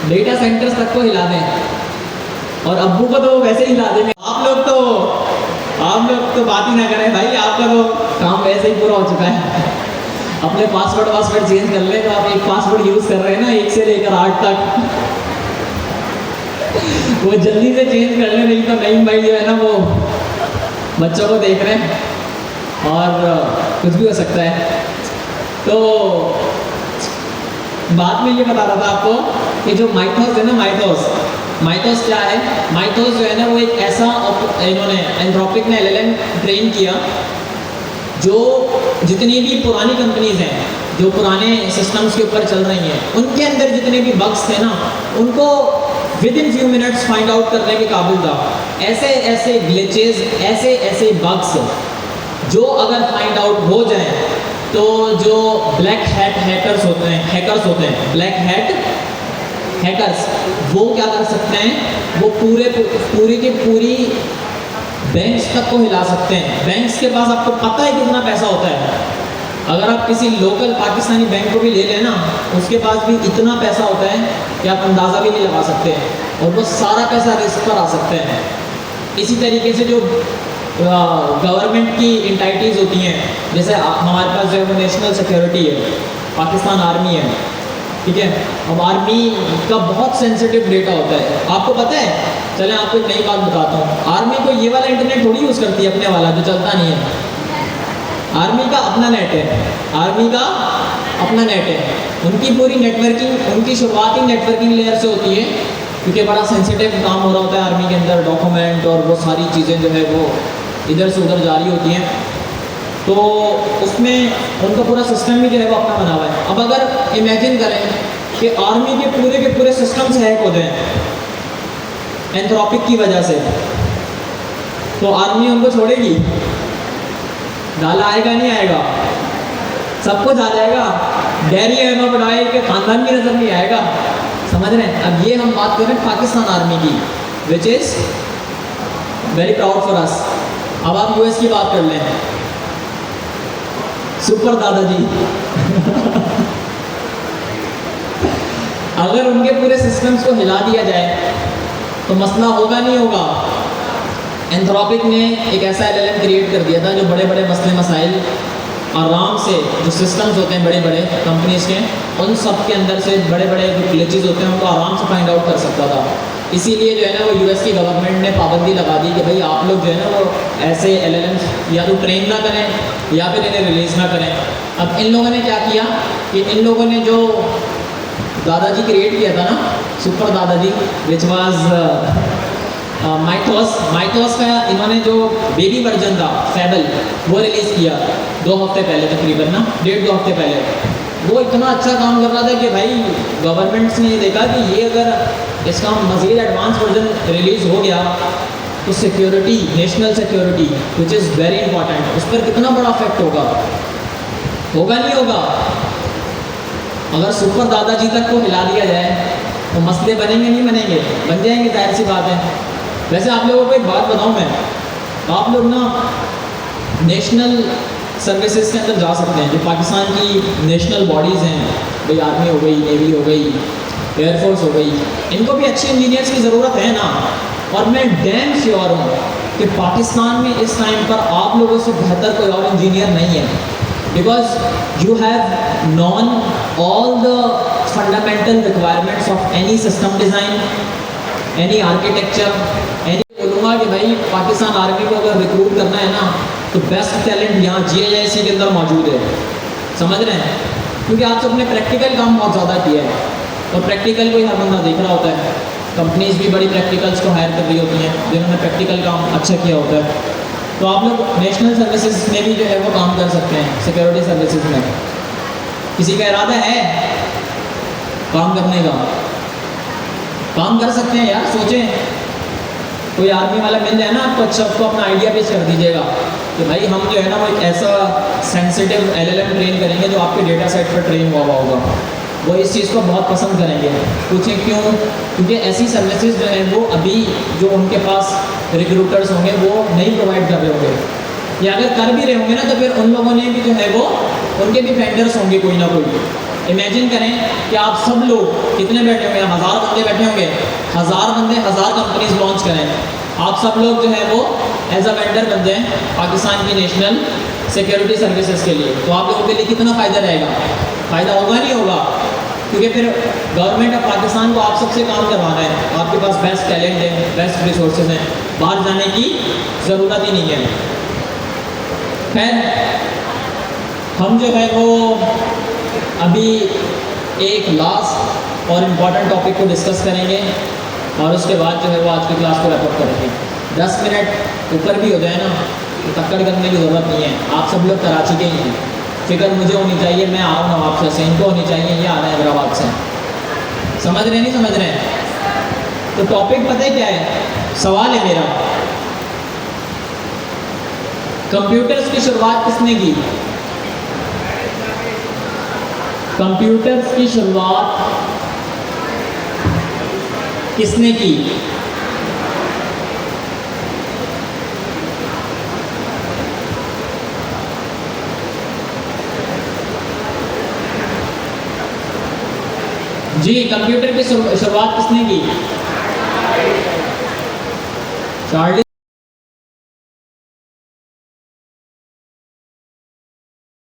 डेटा सेंटर्स तक को हिला दें, और अब्बू को तो वैसे ही हिला देंगे। आप लोग तो बात ही ना करें भाई, आपका तो काम वैसे ही पूरा हो चुका है। अपने पासवर्ड चेंज कर ले, तो आप एक पासवर्ड यूज़ कर रहे हैं ना 1 से लेकर 8 तक, वो जल्दी से चेंज कर ले, नहीं तो नईम भाई जो है ना वो बच्चों को देख रहे हैं और कुछ भी हो सकता है। तो बाद में ये बता रहा था आपको कि जो माइथोस है ना, माइथोस क्या है? माइथोस जो है ना वो एक ऐसा इन्होंने एंथ्रोपिक ने LLM ट्रेन किया, जो जितनी भी पुरानी कंपनीज हैं जो पुराने सिस्टम्स के ऊपर चल रही हैं, उनके अंदर जितने भी बग्स थे ना, उनको with in few minutes find out करने के काबिल था। ऐसे ग्लिचेस, ऐसे बग्स जो अगर फाइंड आउट हो जाएं, तो जो ब्लैक हैट हैकर्स होते हैं, ब्लैक हैट हैकर्स, वो क्या कर सकते हैं? वो पूरी की पूरी बैंक्स तक को हिला सकते हैं। बैंक्स के पास आपको पता है कितना पैसा होता है? अगर आप किसी लोकल पाकिस्तानी बैंक को भी ले लें ना, उसके पास भी इतना पैसा होता है कि आप अंदाज़ा भी नहीं लगा सकते हैं, और वो सारा पैसा रिस्क पर आ सकते हैं। इसी तरीके से जो गवर्नमेंट की इंटाइटीज़ होती हैं, जैसे हमारे पास जो है वो नेशनल सिक्योरिटी है, पाकिस्तान आर्मी है, ठीक है। अब आर्मी का बहुत सेंसिटिव डेटा होता है, आपको पता है? चलें आपको एक नई बात बताता हूँ। आर्मी को ये वाला इंटरनेट थोड़ी यूज़ करती है अपने वाला जो चलता नहीं है। आर्मी का अपना नेट है, उनकी पूरी नेटवर्किंग, उनकी शुरुआत ही नेटवर्किंग लेयर से होती है, क्योंकि बड़ा सेंसिटिव काम हो रहा होता है आर्मी के अंदर, डॉक्यूमेंट और वो सारी चीज़ें जो है वो इधर से उधर जारी होती हैं, तो उसमें उनका पूरा सिस्टम भी जो है वो अपना बना हुआ है। अब अगर इमेजिन करें कि आर्मी के पूरे सिस्टम्स हैक हो जाएं एंथ्रोपिक की वजह से, तो आर्मी उनको छोड़ेगी? डाला आएगा नहीं आएगा? सब कुछ आ जाएगा, डैरियो एमागोडॉय के खानदान की नज़र नहीं आएगा, समझ रहे हैं? अब ये हम बात करें पाकिस्तान आर्मी की, which is very proud for us. अब आप US की बात कर लें, सुपर दादाजी अगर उनके पूरे सिस्टम्स को हिला दिया जाए तो मसला होगा नहीं होगा? एंथ्रोपिक ने एक ऐसा LLM क्रिएट कर दिया था जो बड़े बड़े मसले मसाइल आराम से, जो सिस्टम्स होते हैं बड़े बड़े कंपनीज के, उन सब के अंदर से बड़े बड़े जो ग्लिचेस होते हैं उनको आराम से फाइंड आउट कर सकता था। इसीलिए जो है ना वो US की गवर्नमेंट ने पाबंदी लगा दी कि भाई आप लोग जो है ना वो ऐसे LLMs या तो ट्रेन ना करें या फिर इन्हें रिलीज़ ना करें। अब इन लोगों ने क्या किया कि इन लोगों ने जो दादाजी क्रिएट किया था ना, सुपर दादाजी, विच वाज माइथोस का इन्होंने जो बेबी वर्जन था फेबल, वो रिलीज़ किया 2 हफ्ते पहले, तकरीबन ना 1.5-2 हफ्ते पहले। वो इतना अच्छा काम कर रहा था कि भाई गवर्नमेंट्स ने ये देखा कि ये अगर इसका मज़ीद एडवांस वर्जन रिलीज़ हो गया तो security, national security which is very important, उस पर कितना बड़ा इफेक्ट होगा नहीं होगा? अगर सुपर दादाजी तक को हिला दिया जाए तो मसले बनेंगे नहीं बनेंगे? बन जाएंगे, जाहिर सी बात है। वैसे आप लोगों को एक बात बताऊं मैं, आप लोग ना नेशनल सर्विसेज के अंदर जा सकते हैं, जो पाकिस्तान की नेशनल बॉडीज़ हैं, भाई आर्मी हो गई, नेवी हो गई, एयरफोर्स हो गई, इनको भी अच्छे इंजीनियर्स की ज़रूरत है ना। और मैं डैम श्योर हूँ कि पाकिस्तान में इस टाइम पर आप लोगों से बेहतर कोई और इंजीनियर नहीं है, because you have non all the fundamental requirements of any system design, any architecture, any. बोलूँगा कि भाई पाकिस्तान आर्मी को अगर रिक्रूट करना है ना तो बेस्ट टैलेंट यहाँ GIIC के अंदर मौजूद है, समझ रहे हैं? क्योंकि आप सबने प्रैक्टिकल काम बहुत ज़्यादा किया है, और प्रैक्टिकल को ही हर बंदा देख रहा होता है। कंपनीज भी बड़ी प्रैक्टिकल्स को हायर कर रही होती हैं जिन्होंने प्रैक्टिकल काम अच्छा किया होता है। तो आप लोग नेशनल सर्विसेज में भी जो है वो काम कर सकते हैं, सिक्योरिटी सर्विसेज में। किसी का इरादा है काम करने का? काम कर सकते हैं यार, सोचें। कोई आर्मी वाला मिल जाए ना आपको, अच्छा उसको अपना आइडिया पेश कर दीजिएगा कि भाई हम जो है ना वो एक ऐसा सेंसिटिव LLM ट्रेन करेंगे जो आपके डेटा सेट पर ट्रेन हुआ होगा। वो इस चीज़ को बहुत पसंद करेंगे। पूछें क्यों? क्योंकि ऐसी सर्विसेज जो है वो अभी जो उनके पास रिक्रूटर्स होंगे वो नहीं प्रोवाइड कर रहे होंगे, या अगर कर भी रहे होंगे ना तो फिर उन लोगों ने भी जो है वो, उनके भी वेंडर्स होंगे कोई ना कोई। इमेजिन करें कि आप सब लोग कितने बैठे होंगे, 1000 बंदे बैठे होंगे, 1000 बंदे 1000 कंपनीज लॉन्च करें, आप सब लोग जो है वो एज अ वेंडर बन जाएं पाकिस्तान की नेशनल सिक्योरिटी सर्विसेज के लिए, तो आप लोगों के लिए कितना फ़ायदा रहेगा? फ़ायदा होगा नहीं होगा? क्योंकि फिर गवर्नमेंट ऑफ पाकिस्तान को आप सबसे काम करवाना है, आपके पास बेस्ट टैलेंट है, बेस्ट रिसोर्सेज हैं, बाहर जाने की ज़रूरत ही नहीं है। खैर, हम जो है वो अभी एक लास्ट और इम्पॉर्टेंट टॉपिक को डिस्कस करेंगे और उसके बाद जो है वो आज की क्लास को रैप अप करेंगे। 10 मिनट ऊपर भी हो जाए ना तो तक्कड़ करने की ज़रूरत नहीं है। आप सब लोग कराची के ही हैं, फिक्र मुझे होनी चाहिए, मैं आ रहा हूँ आपसे से, इनको होनी चाहिए, ये आ रहे हैं हैदराबाद से। समझ रहे नहीं समझ रहे हैं? तो टॉपिक पता है क्या है? सवाल है मेरा, कंप्यूटर्स की शुरुआत किसने की? कंप्यूटर्स की शुरुआत किसने की? जी, कंप्यूटर की शुरुआत किसने की? चार्ली